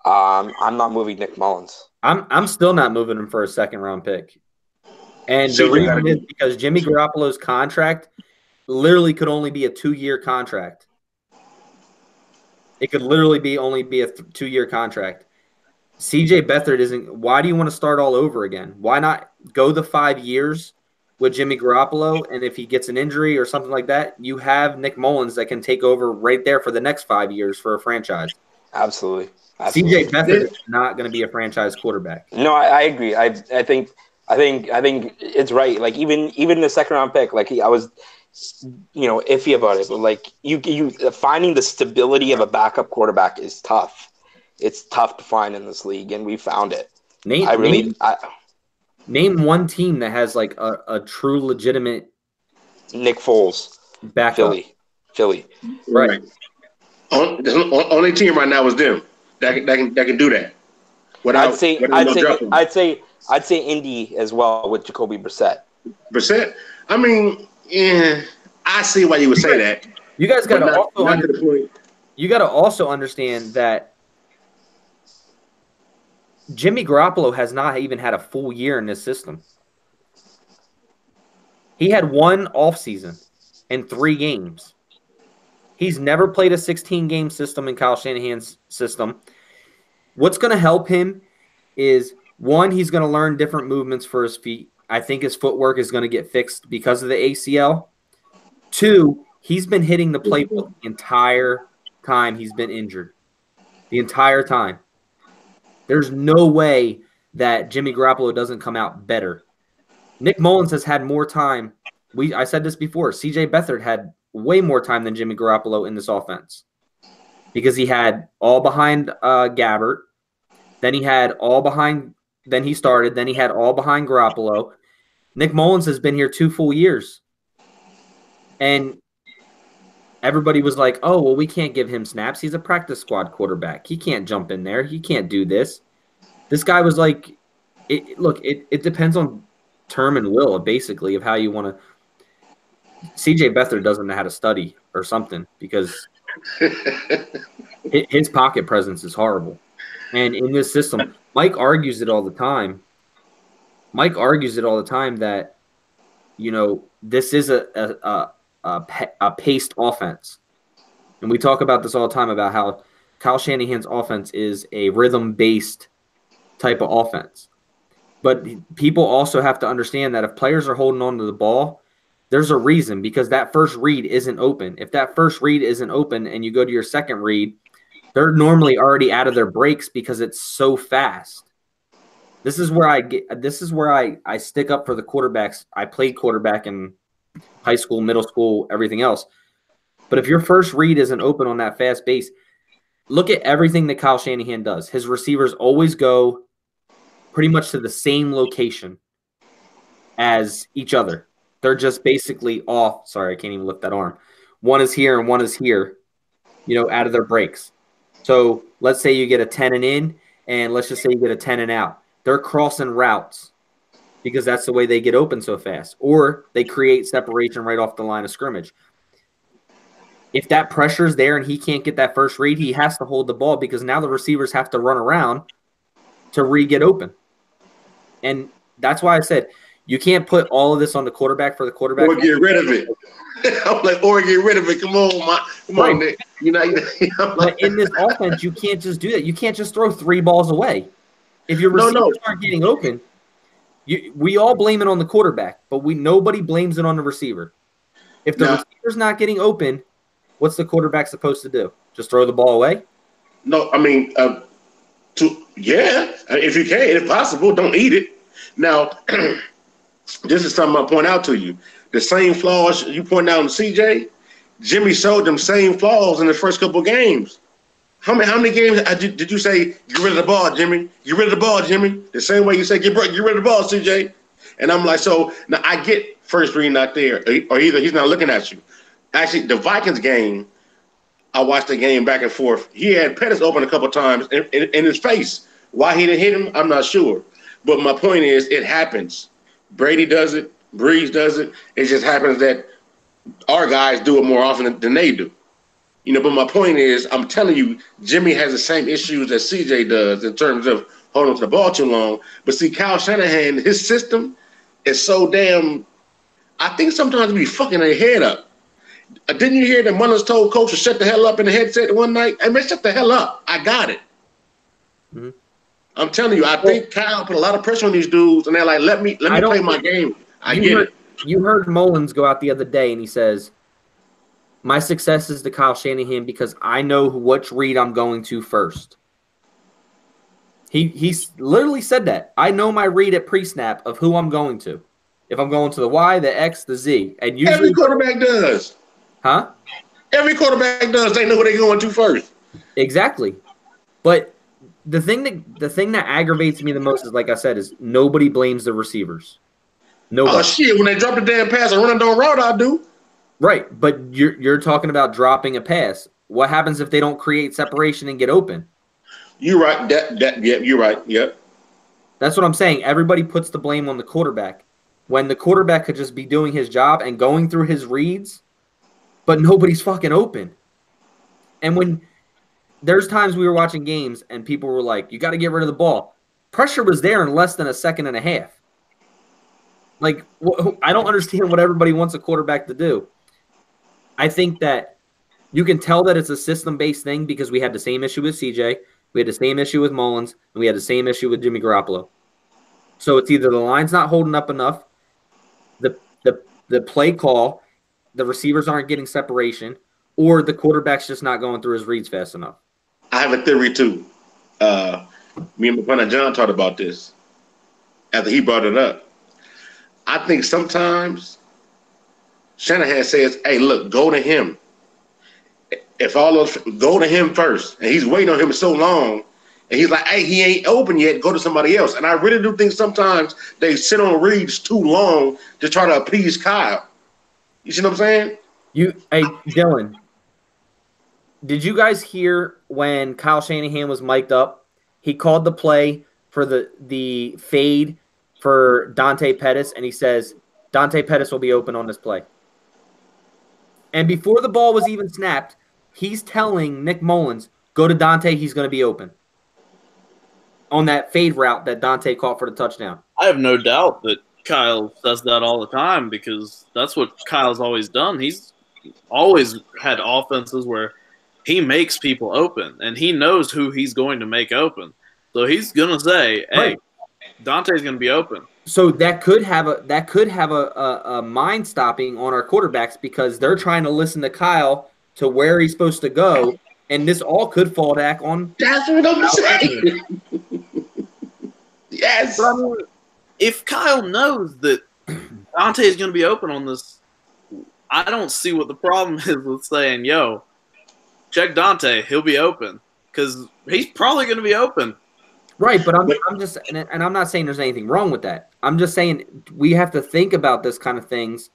I'm not moving Nick Mullens. I'm still not moving him for a second round pick. And the reason is because Jimmy Garoppolo's contract literally could only be a 2-year contract. It could literally only be a 2-year contract. CJ Beathard isn't. Why do you want to start all over again? Why not go the 5 years with Jimmy Garoppolo? And if he gets an injury or something like that, you have Nick Mullens that can take over right there for the next 5 years for a franchise. Absolutely. CJ Beathard is not going to be a franchise quarterback. No, I agree. I think it's right. Like even the second round pick, like I was, iffy about it. But like you finding the stability of a backup quarterback is tough. It's tough to find in this league, and we found it. Name one team that has like a true legitimate Nick Foles backup. Philly. Right. Only team right now is them. That can do that. I'd say Indy as well with Jacoby Brissett. Brissett? I mean, yeah, I see why you would say that. You guys got to also understand that Jimmy Garoppolo has not even had a full year in this system. He had one offseason and 3 games. He's never played a 16-game system in Kyle Shanahan's system. What's going to help him is, one, he's going to learn different movements for his feet. I think his footwork is going to get fixed because of the ACL. 2, he's been hitting the playbook the entire time he's been injured. The entire time. There's no way that Jimmy Garoppolo doesn't come out better. Nick Mullens has had more time I said this before. C.J. Beathard had way more time than Jimmy Garoppolo in this offense because he had all behind Gabbert. Then he had all behind. Then he started. Then he had all behind Garoppolo. Nick Mullens has been here 2 full years, and everybody was like, "Oh, well, we can't give him snaps. He's a practice squad quarterback. He can't jump in there. He can't do this." This guy was like, it depends on term and will, basically, of how you want to. C.J. Beathard doesn't know how to study or something because his pocket presence is horrible. And in this system, Mike argues it all the time. That, this is a paced offense. And we talk about this all the time about how Kyle Shanahan's offense is a rhythm-based type of offense. But people also have to understand that if players are holding on to the ball, there's a reason, because that first read isn't open. If that first read isn't open and you go to your second read, they're normally already out of their breaks because it's so fast. This is where I stick up for the quarterbacks. I played quarterback in high school, middle school, everything else. But if your first read isn't open on that fast base, look at everything that Kyle Shanahan does. His receivers always go pretty much to the same location as each other. They're just basically off. Sorry, I can't even lift that arm. One is here and one is here, out of their breaks. So let's say you get a 10 and in, and let's just say you get a 10 and out. They're crossing routes because that's the way they get open so fast. Or they create separation right off the line of scrimmage. If that pressure is there and he can't get that first read, he has to hold the ball because now the receivers have to run around to get open. And that's why I said you can't put all of this on the quarterback for the quarterback. Or get rid of it. I'm like, or get rid of it. Come on, Nick. But in this offense, you can't just do that. You can't just throw 3 balls away. If your receivers aren't getting open, we all blame it on the quarterback, but nobody blames it on the receiver. If the receiver's not getting open, what's the quarterback supposed to do? Just throw the ball away? No, I mean, if you can, if possible, don't eat it. Now, this is something I'll point out to you. The same flaws you point out in CJ, Jimmy showed them same flaws in the first couple games. How many games did you say, get rid of the ball, Jimmy? Get rid of the ball, Jimmy. The same way you say, get rid of the ball, CJ. And I'm like, so now I get first read not there, or either he's not looking at you. Actually, the Vikings game, I watched the game back and forth. He had Pettis open a couple times in his face. Why he didn't hit him, I'm not sure. But my point is, it happens. Brady does it. Breeze does it. It just happens that our guys do it more often than they do. But my point is, I'm telling you, Jimmy has the same issues that CJ does in terms of holding to the ball too long. But see, Kyle Shanahan, his system is so damn – I think sometimes we be fucking their head up. Didn't you hear that Mullens told coach to shut the hell up in the headset one night? Hey, man, shut the hell up. I got it. Mm-hmm. I'm telling you, I think Kyle put a lot of pressure on these dudes, and they're like, let me play my game. I get it. You heard Mullens go out the other day, and he says, my success is to Kyle Shanahan because I know which read I'm going to first. He literally said that. I know my read at pre-snap of who I'm going to. If I'm going to the Y, the X, the Z. And usually, every quarterback does. Huh? Every quarterback does. They know who they're going to first. Exactly. But the thing that aggravates me the most is, like I said, is nobody blames the receivers. Nobody. Oh, shit. When they drop the damn pass and run a damn route, I do. Right. But you're talking about dropping a pass. What happens if they don't create separation and get open? You're right. You're right. Yep. That's what I'm saying. Everybody puts the blame on the quarterback when the quarterback could just be doing his job and going through his reads, but nobody's fucking open. And when there's times we were watching games and people were like, you got to get rid of the ball. Pressure was there in less than a second and a half. Like, I don't understand what everybody wants a quarterback to do. I think that you can tell that it's a system-based thing because we had the same issue with CJ, we had the same issue with Mullens, and we had the same issue with Jimmy Garoppolo. So it's either the line's not holding up enough, the play call, the receivers aren't getting separation, or the quarterback's just not going through his reads fast enough. I have a theory, too. Me and my partner John talked about this after he brought it up. I think sometimes Shanahan says, hey, look, go to him. If all those go to him first, and he's waiting on him so long, and he's like, hey, he ain't open yet, go to somebody else. And I really do think sometimes they sit on reads too long to try to appease Kyle. You see what I'm saying? Hey, Dillon, did you guys hear when Kyle Shanahan was mic'd up? He called the play for the fade for Dante Pettis, and he says, Dante Pettis will be open on this play. And before the ball was even snapped, he's telling Nick Mullens, go to Dante, he's going to be open. On that fade route that Dante caught for the touchdown. I have no doubt that Kyle does that all the time because that's what Kyle's always done. He's always had offenses where he makes people open, and he knows who he's going to make open. So he's going to say, hey, right. Dante's going to be open. So that could have a mind stopping on our quarterbacks because they're trying to listen to Kyle to where he's supposed to go, and this all could fall back on. That's what I'm saying. Yes. But I mean, if Kyle knows that Dante is going to be open on this, I don't see what the problem is with saying, yo, check Dante, he'll be open, because he's probably going to be open. Right, but I'm just, and I'm not saying there's anything wrong with that. I'm just saying we have to think about this kind of things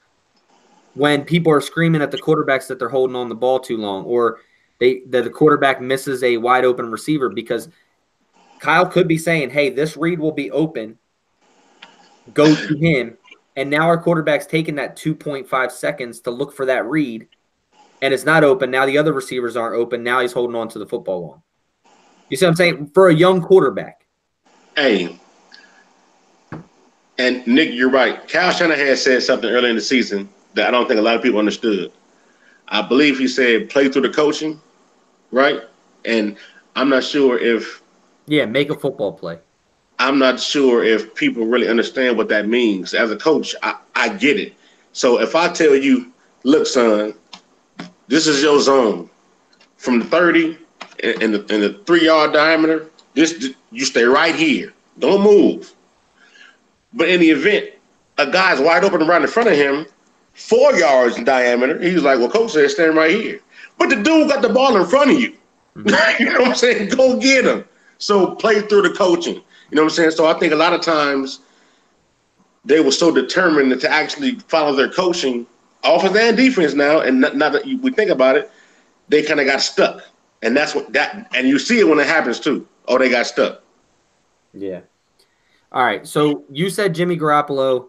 when people are screaming at the quarterbacks that they're holding on the ball too long, or that the quarterback misses a wide open receiver, because Kyle could be saying, hey, this read will be open, go to him, and now our quarterback's taking that 2.5 seconds to look for that read, and it's not open. Now the other receivers aren't open. Now he's holding on to the football long. You see what I'm saying? For a young quarterback. Hey, and Nick, you're right. Kyle Shanahan said something early in the season that I don't think a lot of people understood. I believe he said play through the coaching, right? And I'm not sure if – yeah, make a football play. I'm not sure if people really understand what that means. As a coach, I get it. So if I tell you, look, son, this is your zone. From the 30 in the 3-yard diameter, you stay right here. Don't move. But in the event a guy's wide open right in front of him, 4 yards in diameter, he's like, well, coach said stand right here. But the dude got the ball in front of you. Mm-hmm. You know what I'm saying? Go get him. So play through the coaching. You know what I'm saying? So I think a lot of times they were so determined to actually follow their coaching, offense and defense now, and now that we think about it, they kind of got stuck. And that's and you see it when it happens too. Oh, they got stuck. Yeah. All right. So you said Jimmy Garoppolo.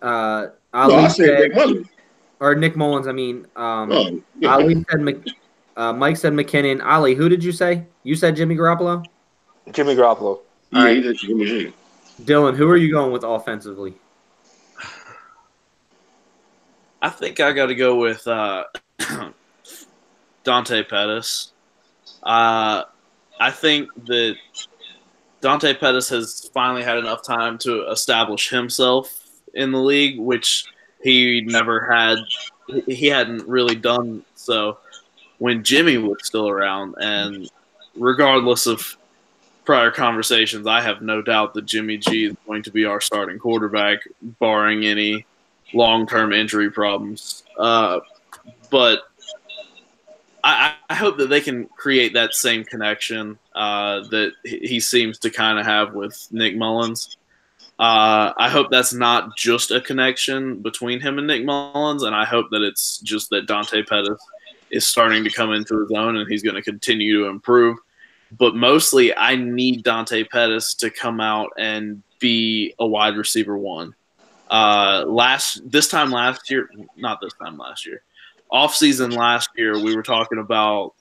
I said Nick Mullens. Or Nick Mullens. I mean, yeah. Ali said Mike said McKinnon. Ali, who did you say? You said Jimmy Garoppolo? Jimmy Garoppolo. Yeah, right. He did Jimmy G. Dillon, who are you going with offensively? I think I got to go with Dante Pettis. I think that Dante Pettis has finally had enough time to establish himself in the league, which he never had. He hadn't really done so when Jimmy was still around. And regardless of prior conversations, I have no doubt that Jimmy G is going to be our starting quarterback, barring any long-term injury problems. But I hope that they can create that same connection that he seems to kind of have with Nick Mullens. I hope that's not just a connection between him and Nick Mullens, and I hope that it's just that Dante Pettis is starting to come into his own and he's going to continue to improve. But mostly I need Dante Pettis to come out and be a wide receiver one. This time last year, off-season last year, we were talking about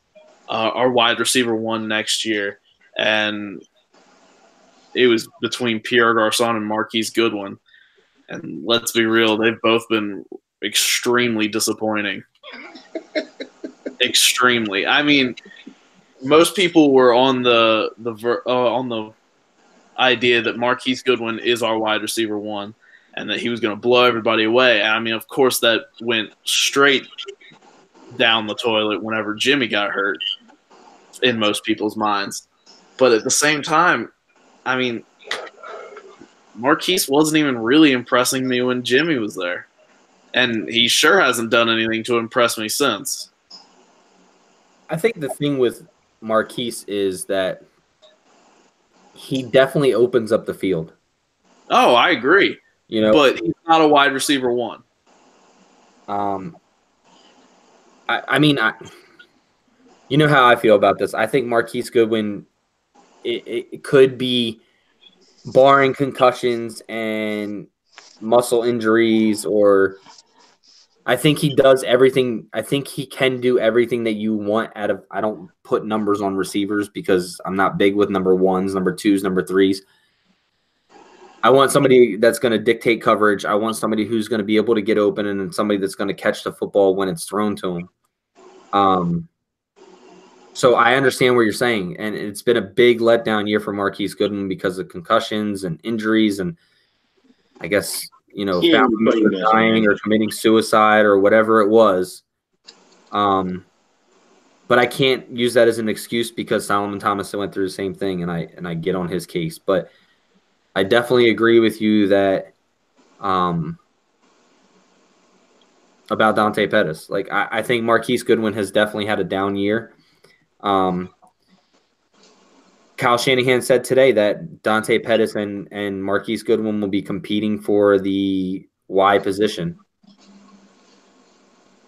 our wide receiver one next year, and it was between Pierre Garçon and Marquise Goodwin. And let's be real, they've both been extremely disappointing. Extremely. I mean, most people were on the idea that Marquise Goodwin is our wide receiver one and that he was going to blow everybody away. And I mean, of course, that went straight down the toilet whenever Jimmy got hurt in most people's minds. But at the same time, I mean, Marquise wasn't even really impressing me when Jimmy was there. and he sure hasn't done anything to impress me since. I think the thing with Marquise is that he definitely opens up the field. Oh, I agree. You know, But he's not a wide receiver one. I mean, you know how I feel about this. I think Marquise Goodwin, it could be, barring concussions and muscle injuries, or I think he does everything. I think he can do everything that you want out of. I don't put numbers on receivers because I'm not big with number ones, number twos, number threes. I want somebody that's going to dictate coverage. I want somebody who's going to be able to get open, and somebody that's going to catch the football when it's thrown to him. So I understand what you're saying, and it's been a big letdown year for Marquise Goodwin because of concussions and injuries, and I guess family dying or committing suicide or whatever it was. But I can't use that as an excuse because Solomon Thomas went through the same thing, and I get on his case. But I definitely agree with you that about Dante Pettis. Like I think Marquise Goodwin has definitely had a down year. Kyle Shanahan said today that Dante Pettis and Marquise Goodwin will be competing for the Y position.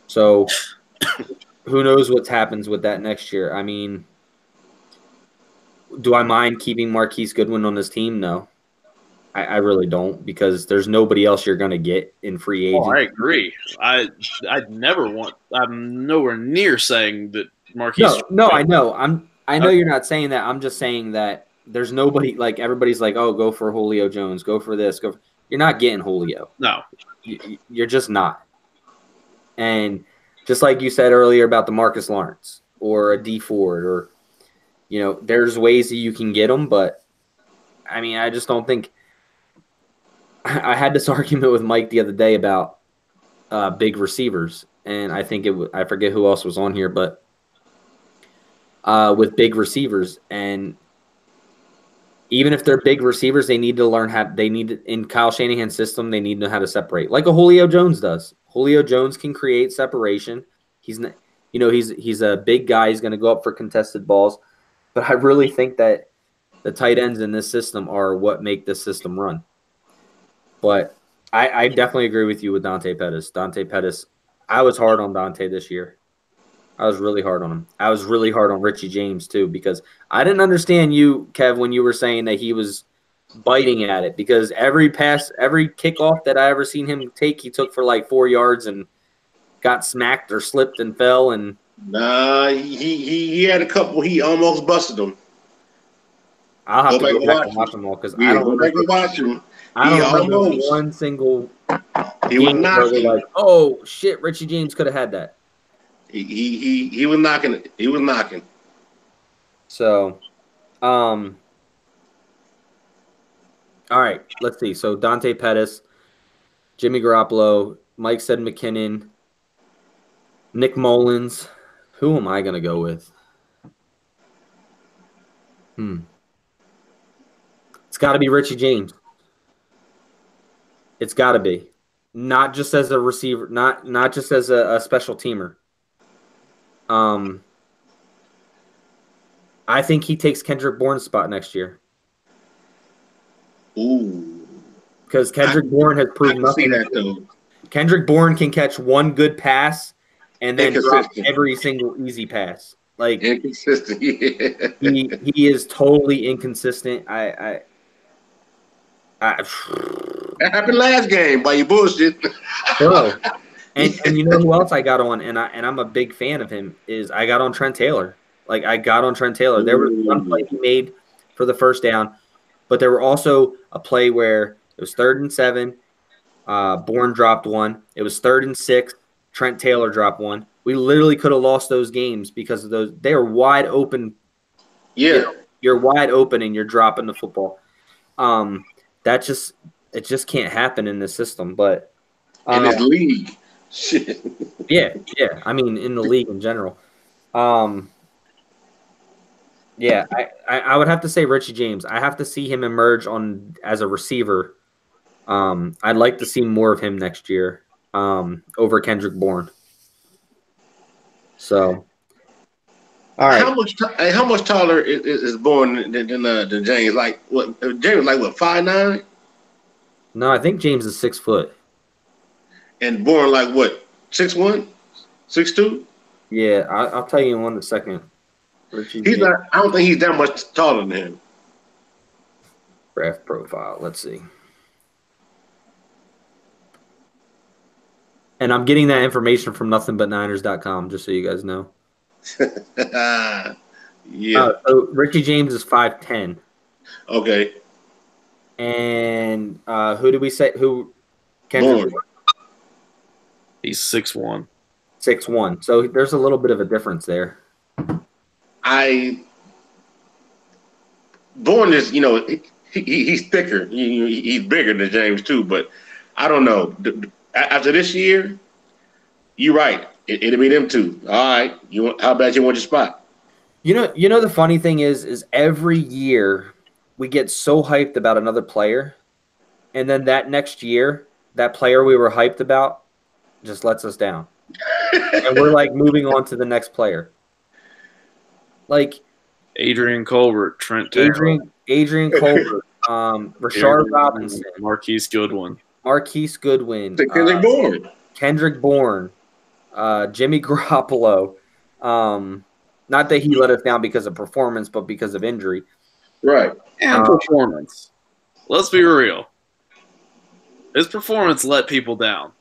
So who knows what happens with that next year? I mean, do I mind keeping Marquise Goodwin on this team? No. I really don't, because there's nobody else you're going to get in free agent. Oh, I agree. I'm nowhere near saying that Marquise. No, I know. I know you're not saying that. I'm just saying that there's nobody, like, everybody's like, oh, go for Julio Jones, go for this, you're not getting Julio. No, you're just not. And just like you said earlier about the Marcus Lawrence or a D Ford, or there's ways that you can get them, but I mean, I just don't think. I had this argument with Mike the other day about big receivers, and I think I forget who else was on here, but with big receivers, and even if they're big receivers, they need to learn in Kyle Shanahan's system, they need to know how to separate, like a Julio Jones does. Julio Jones can create separation. He's not, he's a big guy. He's going to go up for contested balls, but I really think that the tight ends in this system are what make this system run. But I definitely agree with you with Dante Pettis. Dante Pettis, I was hard on Dante this year. I was really hard on him. I was really hard on Richie James too, because I didn't understand you, Kev, when you were saying that he was biting at it, because every kickoff that I ever seen him take, he took for like 4 yards and got smacked or slipped and fell. And he had a couple. He almost busted them. I'll have to go back and watch them all, because I don't remember. I don't remember one single he was knocking. Like, oh shit, Richie James could have had that. He was knocking it. He was knocking. So, all right, let's see. So Dante Pettis, Jimmy Garoppolo, Mike said McKinnon, Nick Mullens. Who am I gonna go with? It's got to be Richie James. It's got to be, not just as a receiver, not just as a special teamer. I think he takes Kendrick Bourne's spot next year. Ooh, because Kendrick Bourne has proved nothing. Kendrick Bourne can catch one good pass and then drop every single easy pass. Like inconsistent. Yeah. He is totally inconsistent. That happened last game by your bullshit. Bro. And you know who else I got on, and I'm a big fan of him, is I got on Trent Taylor. Like, I got on Trent Taylor. There was one play he made for the first down, but there were also a play where it was 3rd and 7. Bourne dropped one. It was 3rd and 6. Trent Taylor dropped one. We literally could have lost those games because of those. They are wide open. Yeah. You're wide open and you're dropping the football. It just can't happen in this system. But in this league. Shit. Yeah. I mean, in the league in general. Yeah, I would have to say Richie James. I have to see him emerge as a receiver. I'd like to see more of him next year. over Kendrick Bourne. So, all right. How much taller is Bourne than James? Like what? James like what? 5'9"? No, I think James is 6 foot. And Bourne like what? 6'1", 6'2"? Yeah, I'll tell you in 1 second. He's not. I don't think he's that much taller than him. Draft profile. Let's see. And I'm getting that information from nothingbutniners.com, just so you guys know. Yeah. So Richie James is 5'10". Okay. And who did we say? Who? Kendrick Bourne. He's 6'1". 6'1". So there's a little bit of a difference there. Bourne is, he's thicker. He's bigger than James too, but I don't know. After this year, you're right. It'll be them two. All right. How bad you want your spot? You know the funny thing is every year we get so hyped about another player, and then that next year, that player we were hyped about just lets us down. And we're like moving on to the next player. Like Adrian Colbert, Trent Taylor, Adrian Colbert, Rashard Robinson, Marquise Goodwin, Kendrick Bourne, Jimmy Garoppolo. Not that he let us down because of performance, but because of injury. Right. And performance. Let's be real. His performance let people down.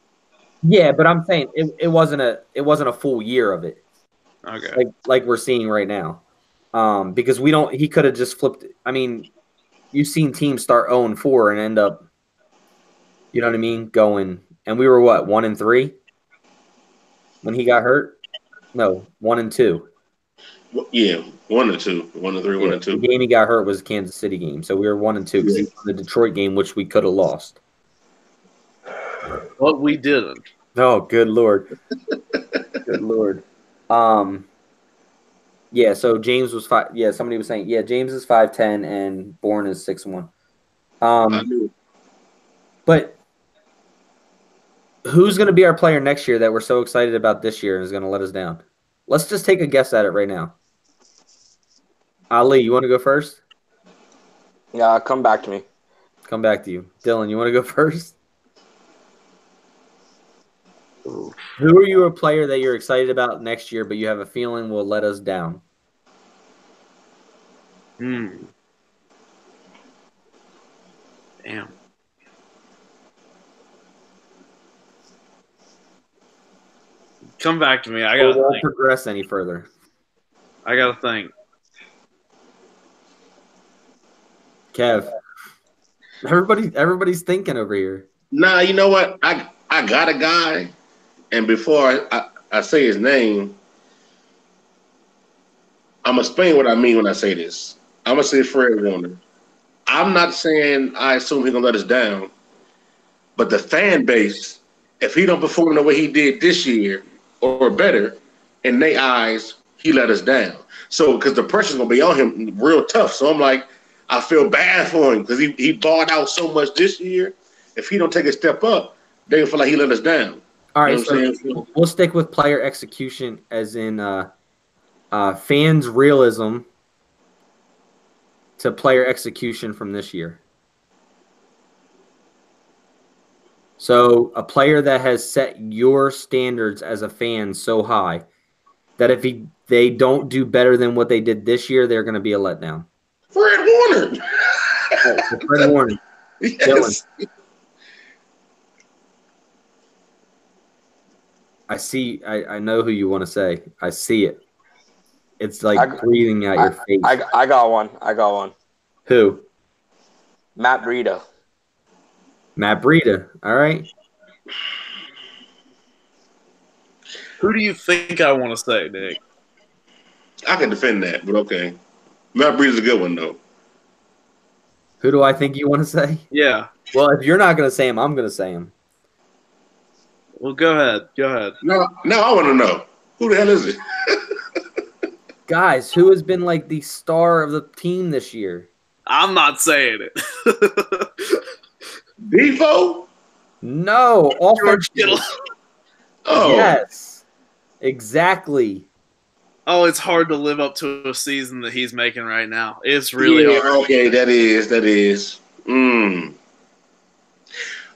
Yeah, but I'm saying it wasn't a full year of it. Okay. Like we're seeing right now. Because he could have just flipped. I mean, you've seen teams start 0-4 and end up, you know what I mean, going. And we were what, 1-3 when he got hurt? No, 1-2. Yeah, 1-2, 1-3, 1-2. The game he got hurt was a Kansas City game, so we were 1-2 because he won the Detroit game, which we could have lost. But we didn't. Oh, good Lord. Good Lord. Yeah, so James was 5. Yeah, somebody was saying, yeah, James is 5'10" and Bourne is 6'1". But who's going to be our player next year that we're so excited about this year and is going to let us down? Let's just take a guess at it right now. Ali, you want to go first? Yeah, come back to me. Come back to you. Dillon, you want to go first? Who are you a player that you're excited about next year, but you have a feeling will let us down? Damn. Come back to me. I gotta won't think. Progress any further. I gotta think. Kev, everybody's thinking over here. Nah, you know what? I got a guy, and before I say his name, I'm gonna explain what I mean when I say this. I'm gonna say Fred Warner. I'm not saying I assume he's gonna let us down, but the fan base, if he don't perform the way he did this year or better, in their eyes, he let us down. So because the pressure's gonna be on him real tough. So I'm like, I feel bad for him because he balled out so much this year. If he don't take a step up, they feel like he let us down. All right, so we'll stick with player execution as in fans' realism to player execution from this year. So a player that has set your standards as a fan so high that if they don't do better than what they did this year, they're going to be a letdown. Fred Warner. Fred Warner. Yes. Dillon. I see. I know who you want to say. I see it. It's like breathing out your face. I got one. Who? Matt Breida. Matt Breida. All right. Who do you think I want to say, Nick? I can defend that, but okay. Matt Breida's a good one, though. Who do I think you want to say? Yeah. Well, if you're not going to say him, I'm going to say him. Well, go ahead. No, I want to know. Who the hell is it? Guys, who has been like the star of the team this year? I'm not saying it. Defoe? No, George Kittle. offensively. Oh, Yes, exactly. Oh, it's hard to live up to a season that he's making right now. It's really yeah. hard. Okay, that is.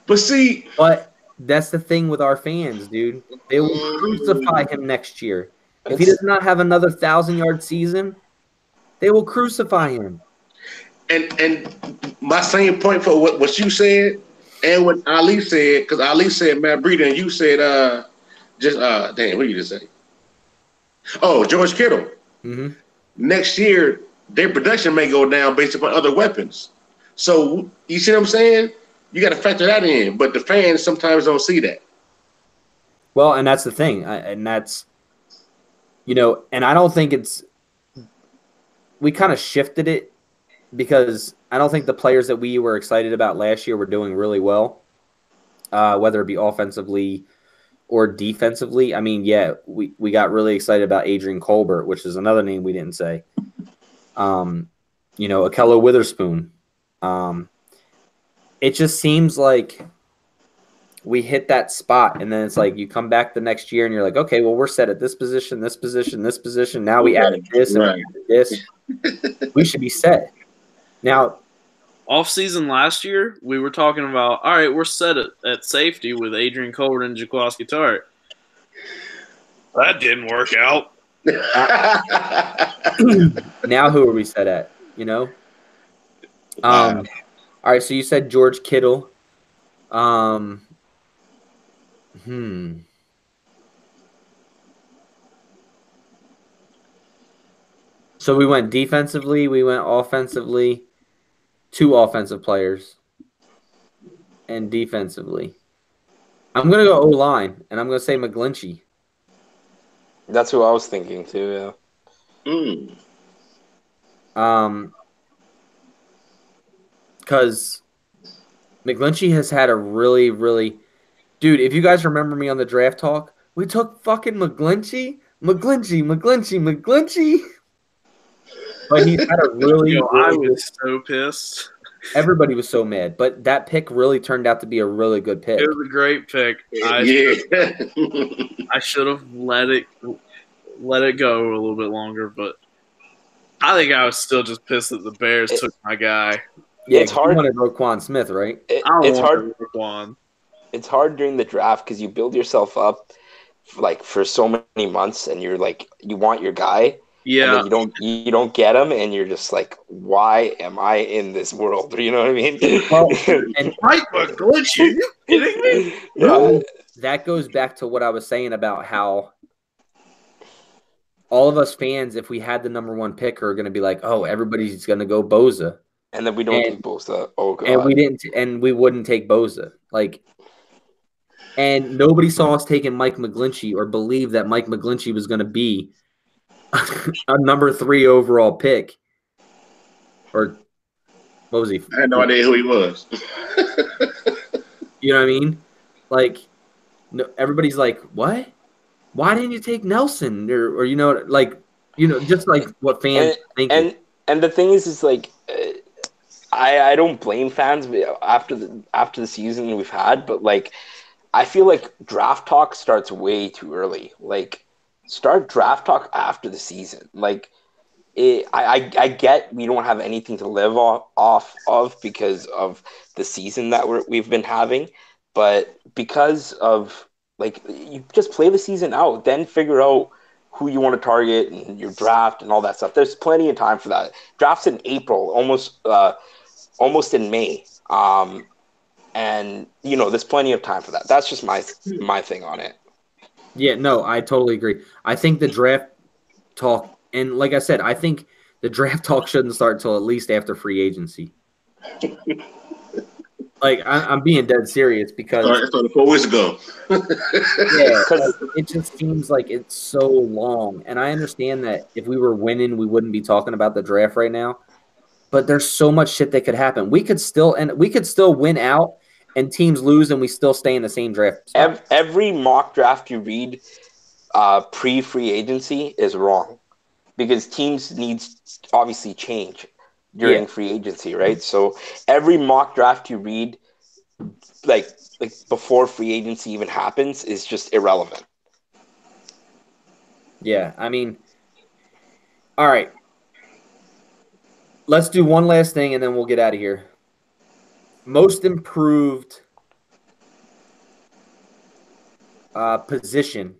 But see, But that's the thing with our fans, dude. They will crucify him next year. If he It's- does not have another 1,000-yard season, they will crucify him. and my same point for what you said and what Ali said, because Ali said Matt Breida and you said damn, what did you just say? Oh, George Kittle. Mm-hmm. Next year, their production may go down based upon other weapons. So you see what I'm saying? You got to factor that in. But the fans sometimes don't see that. Well, and that's the thing, and that's and I don't think it's. We kind of shifted it because I don't think the players that we were excited about last year were doing really well, whether it be offensively or defensively. I mean, yeah, we got really excited about Adrian Colbert, which is another name we didn't say. Akello Witherspoon. It just seems like we hit that spot, and then it's like you come back the next year and you're like, okay, well, we're set at this position, this position, this position. Now we added this and we added this. We should be set. Now, Off season last year, we were talking about, all right, we're set at safety with Adrian Colbert and Jaquaski Tart. That didn't work out. now who are we set at? All right, so you said George Kittle. So we went defensively, we went offensively, 2 offensive players, and defensively. I'm going to go O-line, and I'm going to say McGlinchey. That's who I was thinking too. Yeah. Because McGlinchey has had a really, really – dude, if you guys remember me on the draft talk, we took fucking McGlinchey. But he's had a really, I really was so pissed. Everybody was so mad, but that pick really turned out to be a really good pick. It was a great pick. Yeah. I should have let it go a little bit longer, but I think I was still just pissed that the Bears took my guy. Yeah, it's hard. You wanted Roquan Smith, right? It's hard. Roquan. It's hard during the draft because you build yourself up for so many months, and you're like, you want your guy. Yeah. And then you don't get him, and you're just like, why am I in this world? You know what I mean? Well, and Mike McGlinchey, are you kidding me? Yeah. That goes back to what I was saying about how all of us fans, if we had the number 1 pick, are going to be like, oh, everybody's going to go Bosa. And then we don't take Bosa. Oh god. And we wouldn't take Bosa. And nobody saw us taking Mike McGlinchey or believe that Mike McGlinchey was going to be a number 3 overall pick. Or what was he? I had no idea who he was. You know what I mean? No, everybody's like, what? Why didn't you take Nelson? Or just like what fans think. And the thing is I don't blame fans after the season we've had, but I feel like draft talk starts way too early. Start draft talk after the season. I get we don't have anything to live off of because of the season that we've been having, but because of you just play the season out, then figure out who you want to target and your draft and all that stuff. There's plenty of time for that. Draft's in April, almost in May. And there's plenty of time for that. That's just my thing on it. Yeah, no, I totally agree. I think the draft talk, and like I said, I think the draft talk shouldn't start until at least after free agency. I'm being dead serious because it started 4 weeks ago. It just seems like it's so long. And I understand that if we were winning, we wouldn't be talking about the draft right now. But there's so much shit that could happen. We could still win out, and teams lose, and we still stay in the same draft spot. Every mock draft you read pre-free agency is wrong because teams need obviously change during free agency, right? So every mock draft you read like before free agency even happens is just irrelevant. Yeah, I mean, all right. Let's do one last thing, and then we'll get out of here. Most improved position.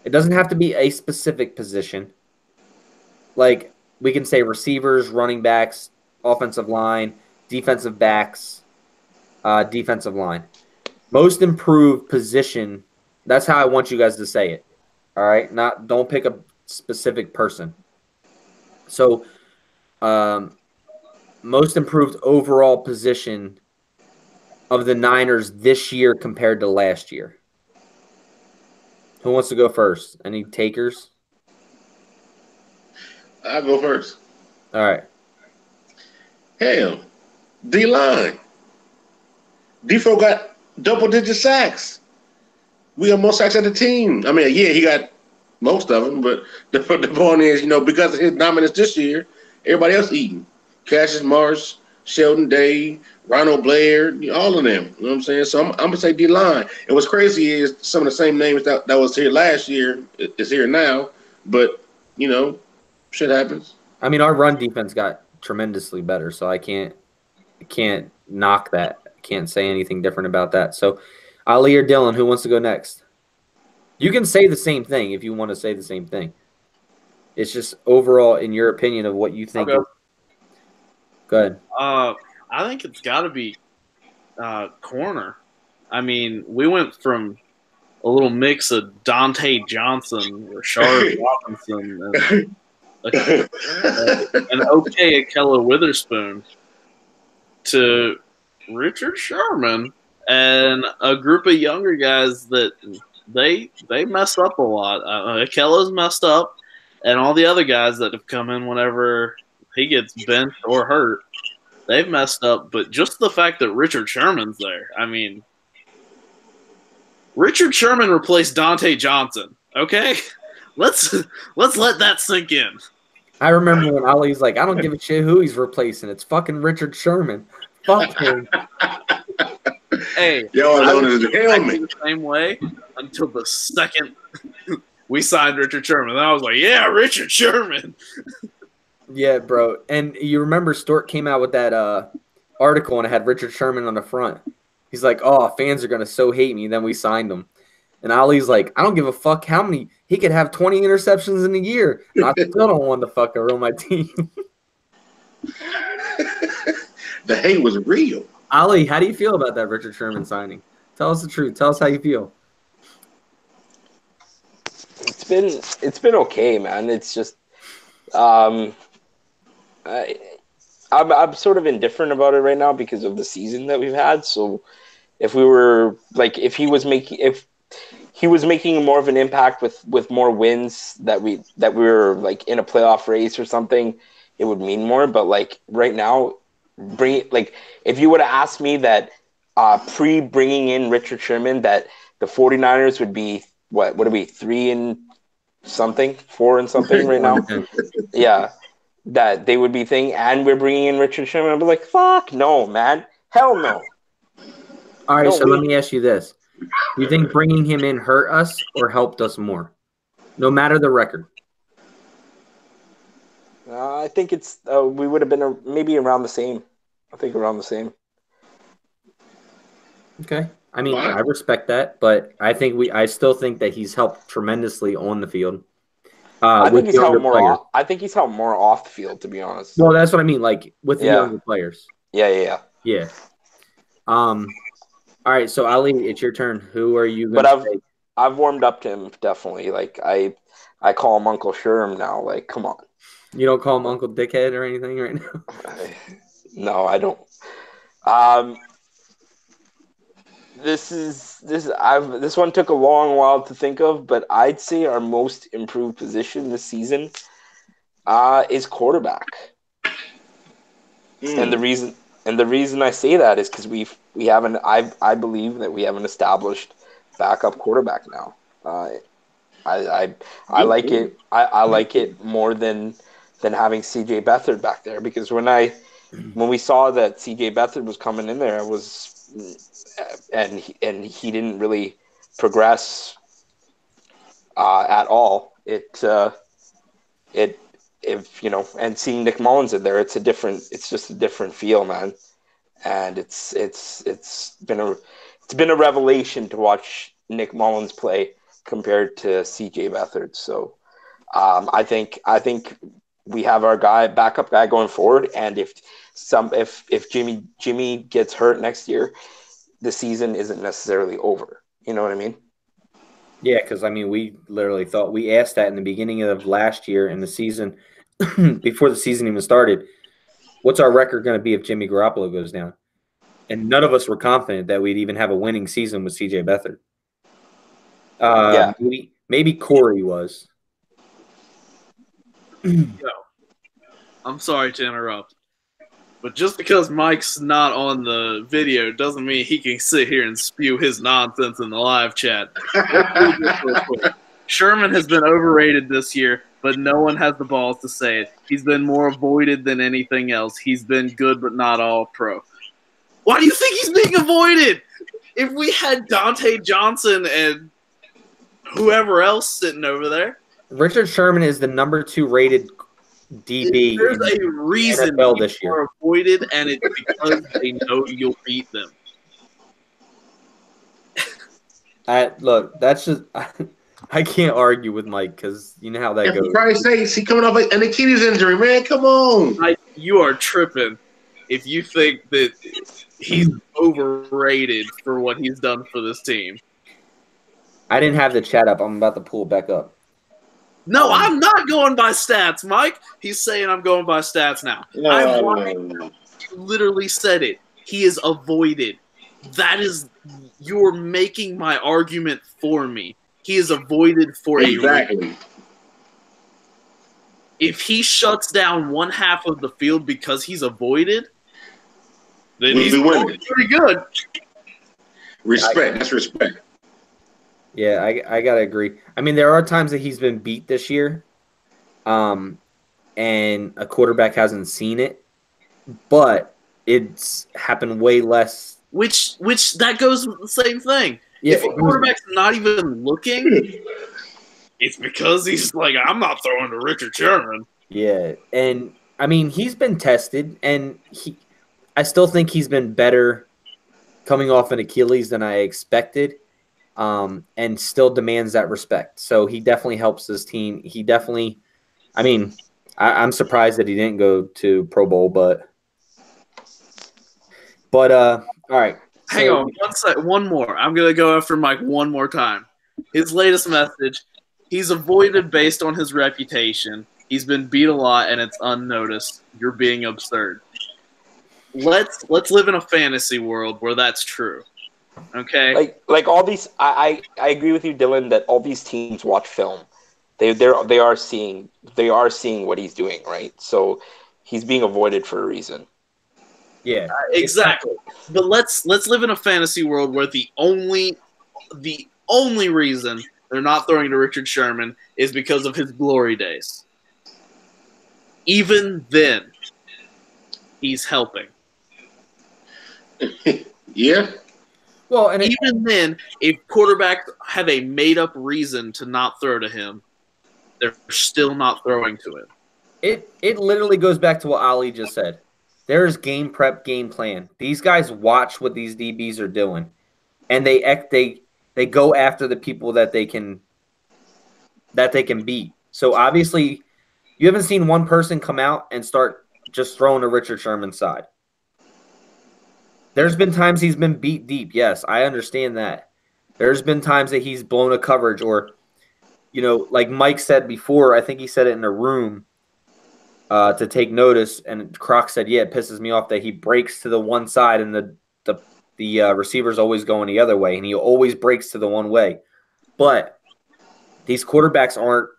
It doesn't have to be a specific position. Like, we can say receivers, running backs, offensive line, defensive backs, defensive line. Most improved position. That's how I want you guys to say it. All right? Don't pick a specific person. So, most improved overall position of the Niners this year compared to last year. Who wants to go first? Any takers? I'll go first. All right. Hell, D-line. D4 got double-digit sacks. We got more sacks at the team. I mean, yeah, he got most of them, but the point is, because of his dominance this year, everybody else eating. Cassius Marsh, Sheldon Day, Ronald Blair, all of them. You know what I'm saying? So I'm going to say D-line. And what's crazy is some of the same names that was here last year is here now, but, shit happens. I mean, our run defense got tremendously better, so I can't knock that. I can't say anything different about that. So, Ali or Dillon, who wants to go next? You can say the same thing if you want to say the same thing. It's just overall, in your opinion, of what you think. Okay. Go ahead. I think it's got to be corner. I mean, we went from a little mix of Dante Johnson, Rashard Robinson, and an okay Akella Witherspoon to Richard Sherman and a group of younger guys that they mess up a lot. Akella's messed up, and all the other guys that have come in whenever he gets benched or hurt, they've messed up. But just the fact that Richard Sherman's there, I mean, Richard Sherman replaced Dante Johnson. Okay, let's let that sink in. I remember when Ali's like, I don't give a shit who he's replacing. It's fucking Richard Sherman. Fuck him. Hey, y'all known as the helmet. The same way until the second we signed Richard Sherman. Then I was like, yeah, Richard Sherman. Yeah, bro. And you remember Stort came out with that article and it had Richard Sherman on the front. He's like, oh, fans are going to so hate me. Then we signed him. And Ali's like, I don't give a fuck how many. He could have 20 interceptions in a year. And I still don't want the fucker on my team. The hate was real. Ali, how do you feel about that Richard Sherman signing? Tell us the truth. Tell us how you feel. It's been okay, man. It's just I'm sort of indifferent about it right now because of the season that we've had. So if we were like if he was making more of an impact with more wins that we were like in a playoff race or something, it would mean more. But like right now, if you would have asked me that bringing in Richard Sherman that the 49ers would be what are we 4 and something right now? Yeah, that they would be thing, and we're bringing in Richard Sherman. I'd be like, fuck no, man, hell no. All right, so let me ask you this: do you think bringing him in hurt us or helped us more, no matter the record? I think it's we would have been maybe around the same. I think around the same. Okay. I mean, I respect that, but I still think that he's helped tremendously on the field. I think he's helped more. I think he's helped more off the field, to be honest. Well, that's what I mean, like with the younger players. Yeah. All right, so Ali, it's your turn. Who are you? I've warmed up to him definitely. Like I call him Uncle Sherm now. Like, come on. You don't call him Uncle Dickhead or anything right now? No, I don't. This one took a long while to think of, but I'd say our most improved position this season is quarterback. And the reason I say that is because I believe that we have an established backup quarterback now. I like it. I like it more than having CJ Beathard back there, because when we saw that CJ Beathard was coming in there, I was and he didn't really progress at all. If and seeing Nick Mullens in there, it's just a different feel, man. And it's been a revelation to watch Nick Mullens play compared to CJ Beathard. So I think we have our backup guy going forward, and if Jimmy gets hurt next year, the season isn't necessarily over. You know what I mean? Yeah, because we literally thought we asked that in the beginning of last year in the season, before the season even started. What's our record going to be if Jimmy Garoppolo goes down? And none of us were confident that we'd even have a winning season with CJ Beathard. Yeah. Maybe Corey was. I'm sorry to interrupt, but just because Mike's not on the video doesn't mean he can sit here and spew his nonsense in the live chat. Sherman has been overrated this year, but no one has the balls to say it. He's been more avoided than anything else. He's been good, but not all pro. Why do you think he's being avoided? If we had Dante Johnson and whoever else sitting over there. Richard Sherman is the number 2 rated DB. There's a reason NFL this year. are avoided, and it's because they know you'll beat them. Look, that's just I can't argue with Mike because you know how that goes. For Christ's sake, he coming off an Achilles injury, man. Come on. Mike, you are tripping if you think that he's overrated for what he's done for this team. I didn't have the chat up. I'm about to pull it back up. No, I'm not going by stats, Mike. He's saying I'm going by stats now. No. You literally said it. He is avoided. You're making my argument for me. He is avoided for a reason. If he shuts down one half of the field because he's avoided, then he's pretty good. Respect. That's respect. Yeah, I gotta agree. There are times that he's been beat this year, and a quarterback hasn't seen it, but it's happened way less. Which that goes with the same thing. Yeah, if a quarterback's not even looking, it's because he's like, I'm not throwing to Richard Sherman. Yeah, and he's been tested, and I still think he's been better coming off an Achilles than I expected. And still demands that respect. So he definitely helps his team. He definitely, I'm surprised that he didn't go to Pro Bowl, but all right. Hang on one more. I'm going to go after Mike one more time. His latest message, he's avoided based on his reputation. He's been beat a lot and it's unnoticed. You're being absurd. Let's live in a fantasy world where that's true. Okay. Like all these, I agree with you, Dillon, that all these teams watch film. They are seeing what he's doing, right? So he's being avoided for a reason. Yeah, exactly. But let's live in a fantasy world where the only reason they're not throwing to Richard Sherman is because of his glory days. Even then, he's helping. Yeah. Well, and even then, if quarterbacks have a made-up reason to not throw to him, they're still not throwing to him. It literally goes back to what Ali just said. There's game prep, game plan. These guys watch what these DBs are doing, and they go after the people that they can beat. So obviously, you haven't seen one person come out and start just throwing to Richard Sherman's side. There's been times he's been beat deep. Yes, I understand that. There's been times that he's blown a coverage or, like Mike said before, I think he said it in a room to take notice, and Croc said, yeah, it pisses me off that he breaks to the one side and the receiver's always going the other way, and he always breaks to the one way. But these quarterbacks aren't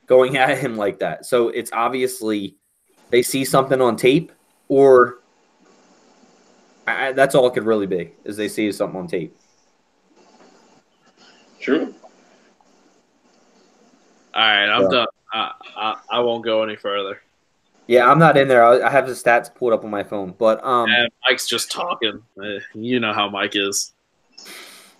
going at him like that. So it's obviously they see something on tape or – that's all it could really be, is they see something on tape. True. All right, I'm done. I won't go any further. Yeah, I'm not in there. I have the stats pulled up on my phone, but And Mike's just talking. You know how Mike is.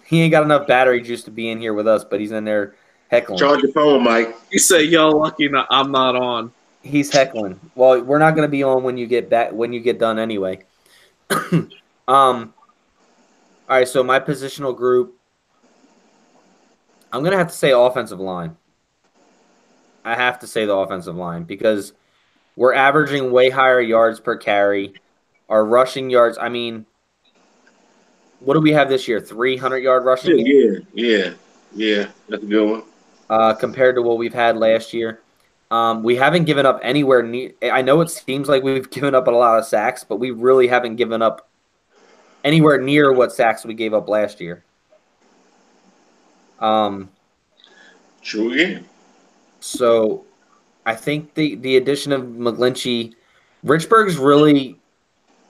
he ain't got enough battery juice to be in here with us, but he's in there heckling. Charge your phone, Mike. You say y'all lucky I'm not on. He's heckling. Well, we're not going to be on when you get back when you get done anyway. All right, so my positional group, I'm going to have to say offensive line. I have to say the offensive line because we're averaging way higher yards per carry. Our rushing yards, I mean, what do we have this year? 300-yard rushing game? Yeah. That's a good one. Compared to what we've had last year. We haven't given up anywhere near. I know it seems like we've given up a lot of sacks, but we really haven't given up anywhere near what sacks we gave up last year. True again. So I think the addition of McGlinchey, Richburg's really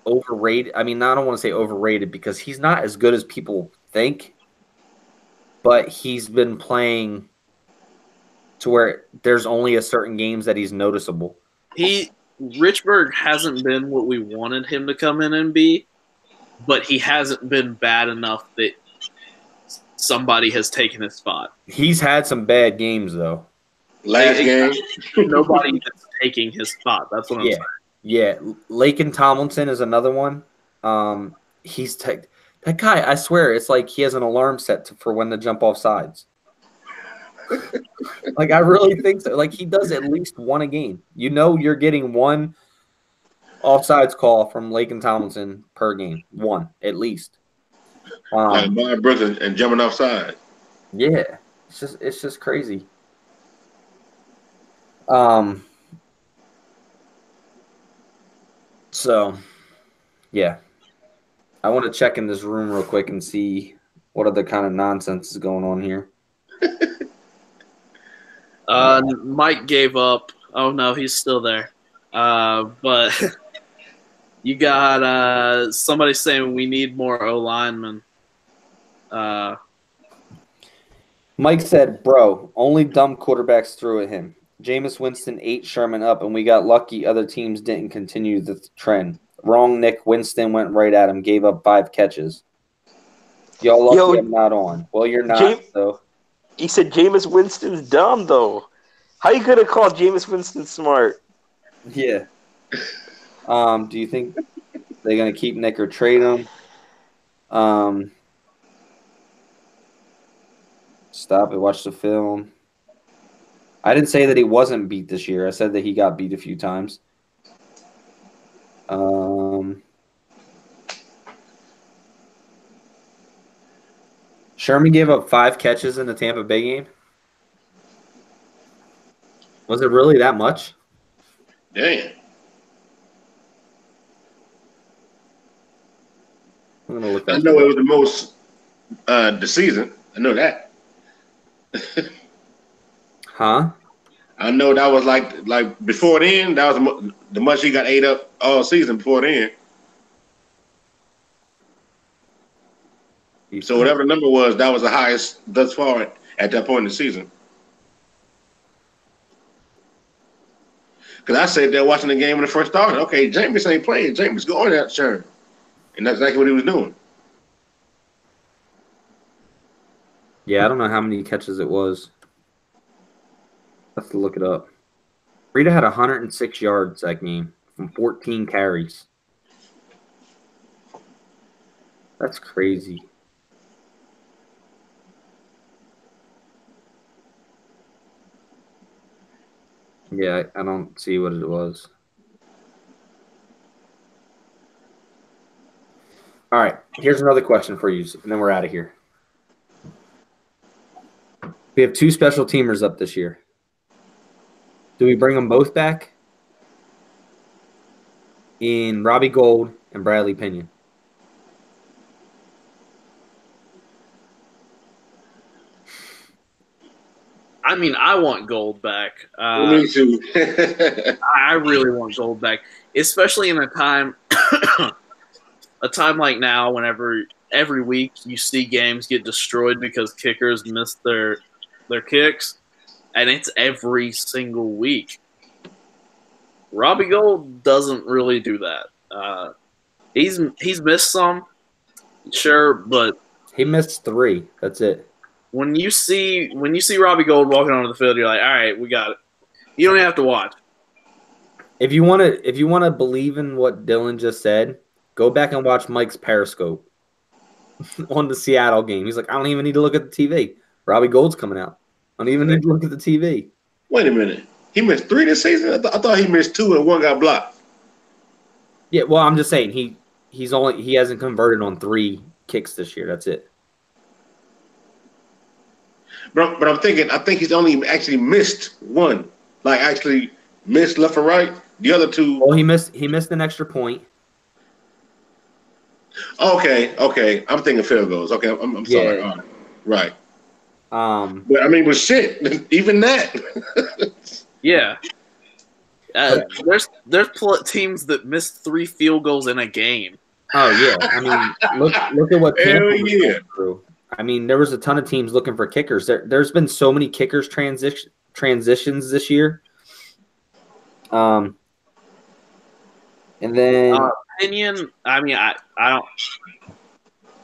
overrated. I mean, I don't want to say overrated because he's not as good as people think, but he's been playing to where there's only a certain games that he's noticeable. Richburg hasn't been what we wanted him to come in and be, but he hasn't been bad enough that somebody has taken his spot. He's had some bad games though. Last game, nobody is taking his spot. That's what I'm saying. Yeah, Lakin Tomlinson is another one. He's that guy. I swear, it's like he has an alarm set for when to jump off sides. Like I really think so. Like he does at least one a game. You know, you're getting one offsides call from Lakin Tomlinson per game. One at least. like Brian Brooks and jumping offside. Yeah, it's just crazy. So, yeah. I want to check in this room real quick and see what other kind of nonsense is going on here. Mike gave up. Oh, no, he's still there. But you got somebody saying we need more O-linemen. Mike said, bro, only dumb quarterbacks threw at him. Jameis Winston ate Sherman up, and we got lucky other teams didn't continue the trend. Wrong, Nick. Winston went right at him, gave up 5 catches. Y'all lucky I'm not on. Well, you're not, though. He said Jameis Winston's dumb, though. How you gonna call Jameis Winston smart? Yeah. Do you think they're going to keep Nick or trade him? Stop it. Watch the film. I didn't say that he wasn't beat this year. I said that he got beat a few times. Sherman gave up 5 catches in the Tampa Bay game. Was it really that much? Damn. I'm gonna look that I know it was the most this season. I know that. Huh? I know that was like before then. That was the much he got ate up all season before then. So whatever the number was, that was the highest thus far at that point in the season. Because I said there watching the game when it first started. Okay, Jameis ain't playing. Jameis going at Sherman. And that's exactly what he was doing. Yeah, I don't know how many catches it was. I have to look it up. Rita had 106 yards that game from 14 carries. That's crazy. Yeah, I don't see what it was. All right, here's another question for you, and then we're out of here. We have 2 special teamers up this year. Do we bring them both back? In Robbie Gold and Bradley Pinion. I mean, I want Gold back. Me too. I really want Gold back, especially in a time like now, whenever every week you see games get destroyed because kickers miss their kicks, and it's every single week. Robbie Gold doesn't really do that. He's missed some, sure, but He missed 3. That's it. when you see Robbie Gold walking onto the field, you're like, all right, we got it. You don't have to watch. If you want to believe in what Dillon just said, go back and watch Mike's Periscope on the Seattle game. He's like, I don't even need to look at the TV. Robbie Gold's coming out. I don't even need to look at the TV. Wait a minute. He missed 3 this season? I thought he missed 2 and 1 got blocked. Yeah, well, I'm just saying he hasn't converted on 3 kicks this year. That's it. But I'm thinking, I think he's only actually missed 1. Like, actually missed left or right. The other 2. Well, he missed an extra point. Okay. I'm thinking field goals. Okay, I'm sorry. Yeah. All right. Right. But I mean, but shit, even that. Yeah. There's teams that missed 3 field goals in a game. Oh yeah, I mean, look at what Tampa Hell was yeah. going through. I mean, there was a ton of teams looking for kickers. There's been so many kickers transitions this year. And then Opinion. I mean, I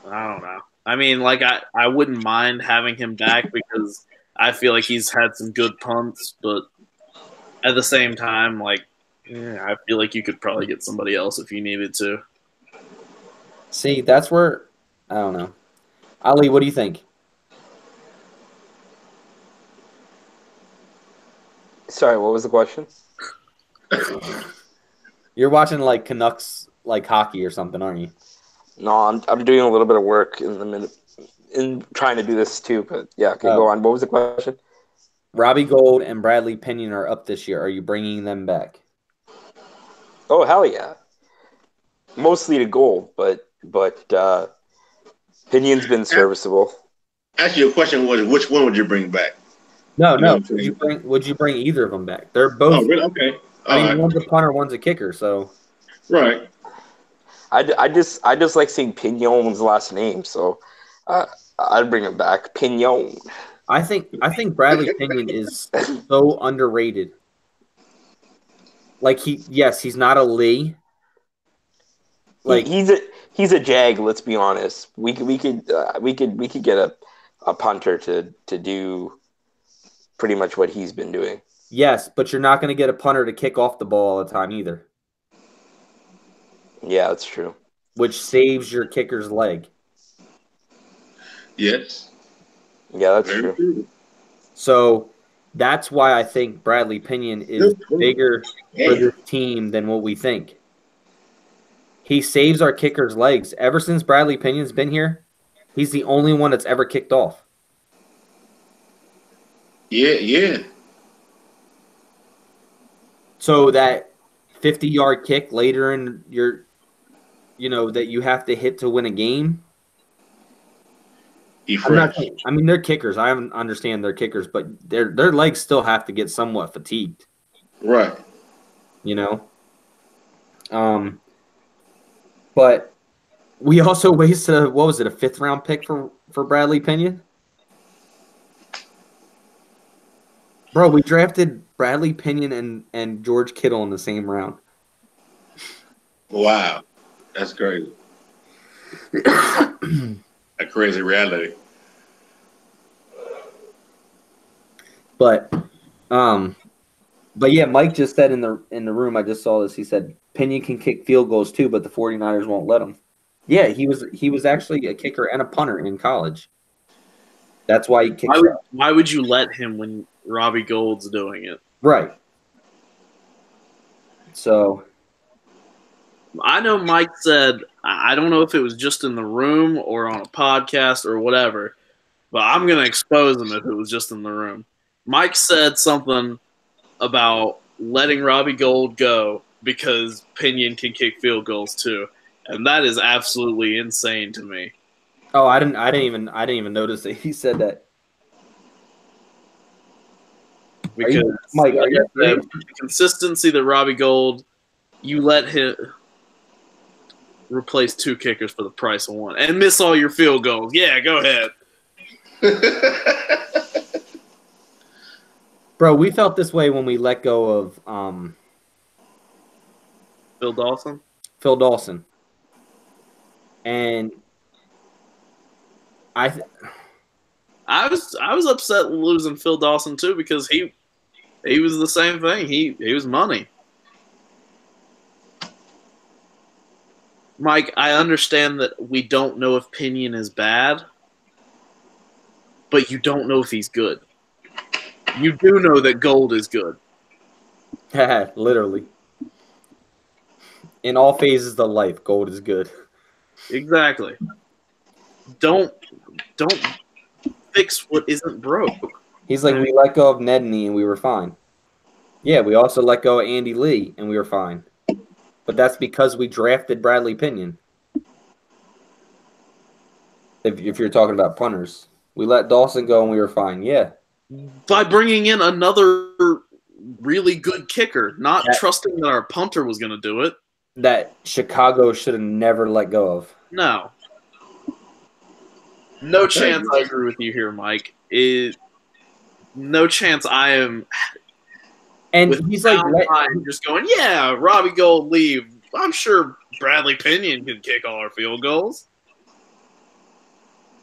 don't know. I mean, like I wouldn't mind having him back because I feel like he's had some good punts, but at the same time, like I feel like you could probably get somebody else if you needed to. see, that's where I don't know. Ali, what do you think? Sorry, what was the question? You're watching like Canucks like hockey or something, aren't you? No, I'm doing a little bit of work in trying to do this too. But yeah, okay, go on. What was the question? Robbie Gold and Bradley Pinion are up this year. Are you bringing them back? Oh hell yeah! Mostly to goal, but Pinion's been serviceable. Actually, your question was, which one would you bring back? No. know Would you bring either of them back? They're both. Oh, really? Okay. I mean, All right. one's a punter, one's a kicker. So Right. I just like saying Pignon's last name, so I'd bring him back. Pignon. I think Bradley Pinion is so underrated. Like he's not a Lee. Like He's a jag. Let's be honest. We could get a punter to do pretty much what he's been doing. yes, but you're not going to get a punter to kick off the ball all the time either, Yeah, that's true. which saves your kicker's leg. Yes. Yeah, that's Very true. true. So that's why I think Bradley Pinion is bigger for this team than what we think. He saves our kicker's legs. Ever since Bradley Pinion's been here, he's the only one that's ever kicked off. Yeah. So that 50-yard kick later in your, that you have to hit to win a game. He I fresh. mean, they're kickers. I understand they're kickers, but their legs still have to get somewhat fatigued. Right. But we also wasted a 5th-round pick for Bradley Pinion? Bro, we drafted Bradley Pinion and George Kittle in the same round. Wow. That's crazy. A crazy reality. But yeah, Mike just said in the room, I just saw this, he said Pinion can kick field goals too, but the 49ers won't let him. Yeah, he was actually a kicker and a punter in college. That's why he kicks. Why would you let him when Robbie Gold's doing it? Right. So I know Mike said, I don't know if it was just in the room or on a podcast or whatever, but I'm going to expose him if it was just in the room. Mike said something about letting Robbie Gold go because Pinion can kick field goals too, and that is absolutely insane to me. Oh, I didn't even notice that he said that. Because Mike, are you the consistency that Robbie Gold, you let him replace 2 kickers for the price of 1 and miss all your field goals. Yeah, go ahead. Bro, we felt this way when we let go of Phil Dawson. Phil Dawson. And I was upset losing Phil Dawson too because he was the same thing. He was money. Mike, I understand that we don't know if Pinion is bad, but you don't know if he's good. You do know that Gold is good. literally. In all phases of life, Gold is good. Exactly. Don't fix what isn't broke. He's like, we let go of Nedney and we were fine. Yeah, we also let go of Andy Lee and we were fine. But that's because we drafted Bradley Pinion. If you're talking about punters. We let Dawson go and we were fine. Yeah. By bringing in another really good kicker, not trusting that our punter was going to do it. That Chicago should have never let go of. No. No chance I agree with you here, Mike. No chance I am. And he's like, just going, yeah, Robbie Gold leave. I'm sure Bradley Pinion can kick all our field goals.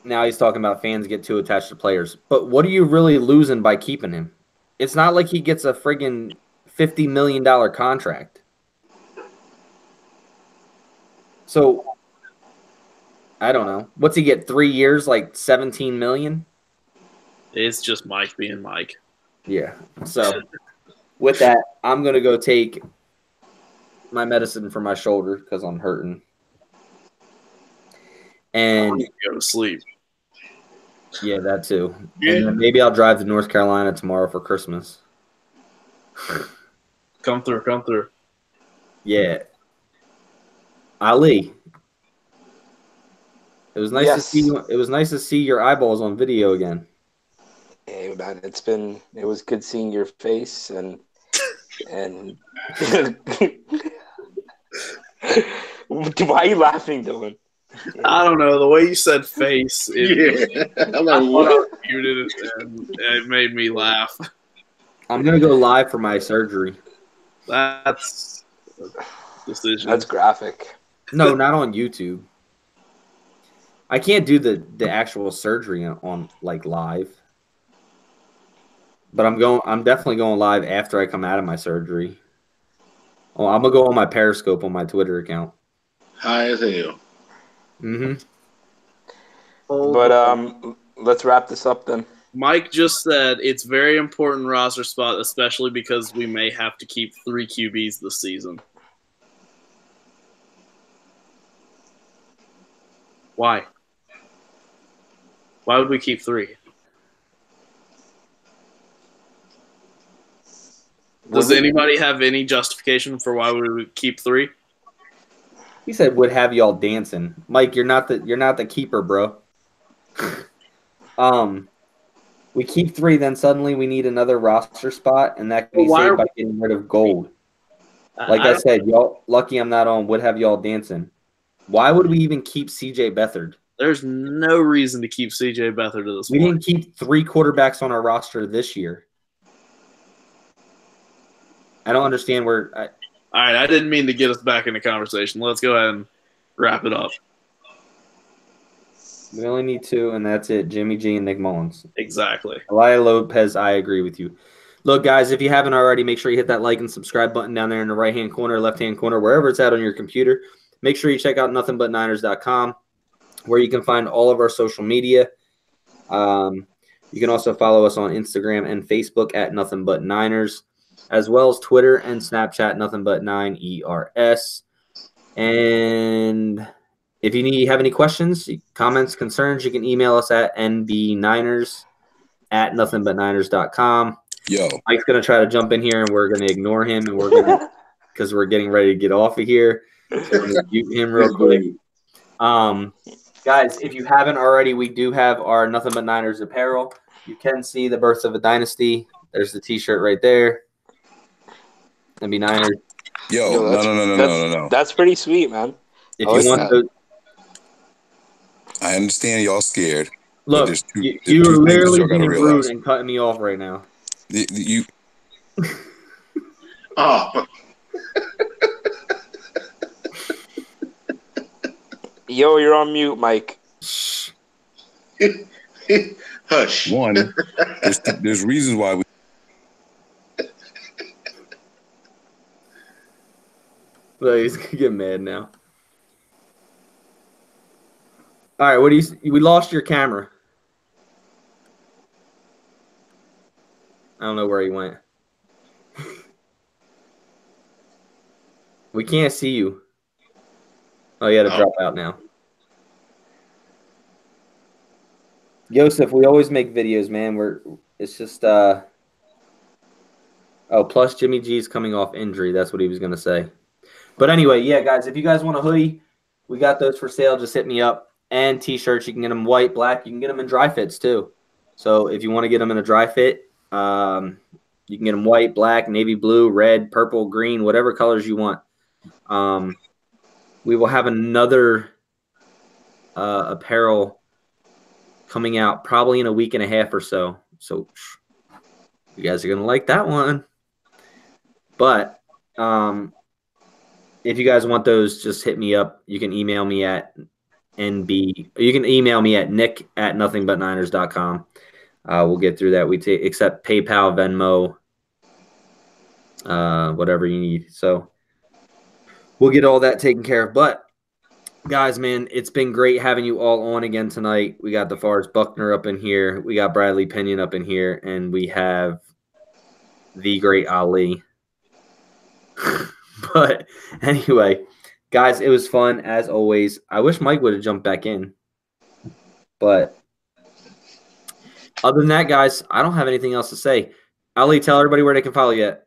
Now he's talking about fans get too attached to players. But what are you really losing by keeping him? It's not like he gets a friggin' $50 million contract. So, I don't know. What's he get, 3 years, like $17 million? It's just Mike being Mike. Yeah. So, with that, I'm going to go take my medicine for my shoulder because I'm hurting. And go to sleep. Yeah, that too. Yeah. And then maybe I'll drive to North Carolina tomorrow for Christmas. Come through. Yeah. Ali. It was nice to see you. It was nice to see your eyeballs on video again. Hey man, it was good seeing your face and why are you laughing, Dillon? I don't know. The way you said face, I'm like, what? It made me laugh. I'm going to go live for my surgery. That's a decision. That's graphic. No, not on YouTube. I can't do the actual surgery on like live. But I'm definitely going live after I come out of my surgery. Oh, I'm going to go on my Periscope on my Twitter account. High as hell. Mm-hmm. But let's wrap this up then. Mike just said it's very important roster spot, especially because we may have to keep 3 QBs this season. Why? Why would we keep 3? Does anybody have any justification for why we would keep 3? He said, "Would have y'all dancing." Mike, you're not the keeper, bro. We keep 3, then suddenly we need another roster spot, and that can be saved by getting rid of Gold. Like I said, y'all lucky I'm not on. Would have y'all dancing. Why would we even keep C.J. Beathard? There's no reason to keep C.J. Beathard to this point. We didn't keep 3 quarterbacks on our roster this year. I don't understand where. All right, I didn't mean to get us back in the conversation. Let's go ahead and wrap it up. We only need 2, and that's it. Jimmy G and Nick Mullens. Exactly. Elia Lopez, I agree with you. Look, guys, if you haven't already, make sure you hit that like and subscribe button down there in the right-hand corner, left-hand corner, wherever it's at on your computer. Make sure you check out nothingbutniners.com, where you can find all of our social media. You can also follow us on Instagram and Facebook at Nothing But Niners, as well as Twitter and Snapchat, Nothing But 9ERS. And if you have any questions, comments, concerns, you can email us at nbniners@nothingbutniners.com. Yo, Mike's going to try to jump in here, and we're going to ignore him, and we're going to because we're getting ready to get off of here. So I'm going to mute him real quick. Guys, if you haven't already, we do have our Nothing But Niners apparel. You can see the birth of a dynasty. There's the T-shirt right there. NB Niners. Yo, no. That's pretty sweet, man. If you want to, I understand y'all scared. look, you're literally being rude and cutting me off right now. Oh. Yo, you're on mute, Mike. Hush. One, there's reasons why we. Well, he's gonna get mad now. All right, what do you? We lost your camera. I don't know where he went. We can't see you. Oh, you had to drop out now. Yosef, we always make videos, man. It's just oh, plus Jimmy G's coming off injury. That's what he was gonna say. But anyway, yeah, guys, if you guys want a hoodie, we got those for sale. Just hit me up. And t-shirts, you can get them white, black. You can get them in dry fits too. So if you want to get them in a dry fit, you can get them white, black, navy blue, red, purple, green, whatever colors you want. We will have another apparel coming out probably in a week and a half or so. So you guys are going to like that one. But if you guys want those, just hit me up. You can email me at nick@nothingbutniners.com. We'll get through that. We accept PayPal, Venmo, whatever you need. So we'll get all that taken care of. But guys, man, it's been great having you all on again tonight. We got DeForest Buckner up in here. We got Bradley Pinion up in here, and we have the great Ali. But anyway, guys, it was fun as always. I wish Mike would have jumped back in. But other than that, guys, I don't have anything else to say. Ali, tell everybody where they can follow you at.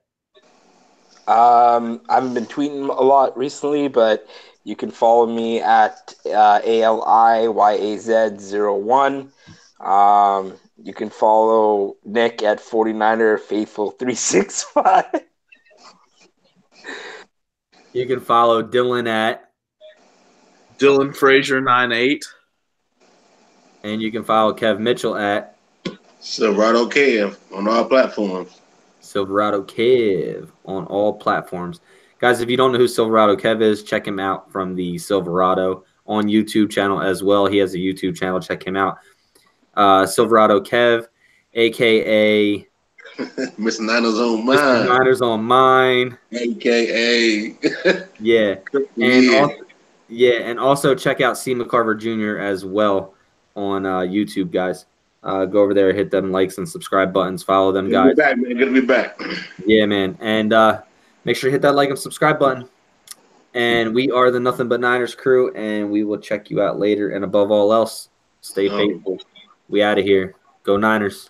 I haven't been tweeting a lot recently, but you can follow me at ALIYAZ01. You can follow Nick at 49er Faithful 365. You can follow Dillon at Dillon Frazier 98. And you can follow Kev Mitchell at Silverado Kev on all platforms. Silverado Kev on all platforms. Guys, if you don't know who Silverado Kev is, check him out from the Silverado on YouTube channel as well. He has a YouTube channel. Check him out. Silverado Kev, a.k.a. Mr. Niners on mine. Mr. Niners on mine. A.k.a. Yeah. And also check out C. McCarver Jr. as well on YouTube, guys. Go over there, hit them likes and subscribe buttons. Follow them, guys. Good to be back, man. Good to be back. Yeah, man. And make sure to hit that like and subscribe button. And we are the Nothing But Niners crew, and we will check you out later. And above all else, stay faithful. We out of here. Go Niners.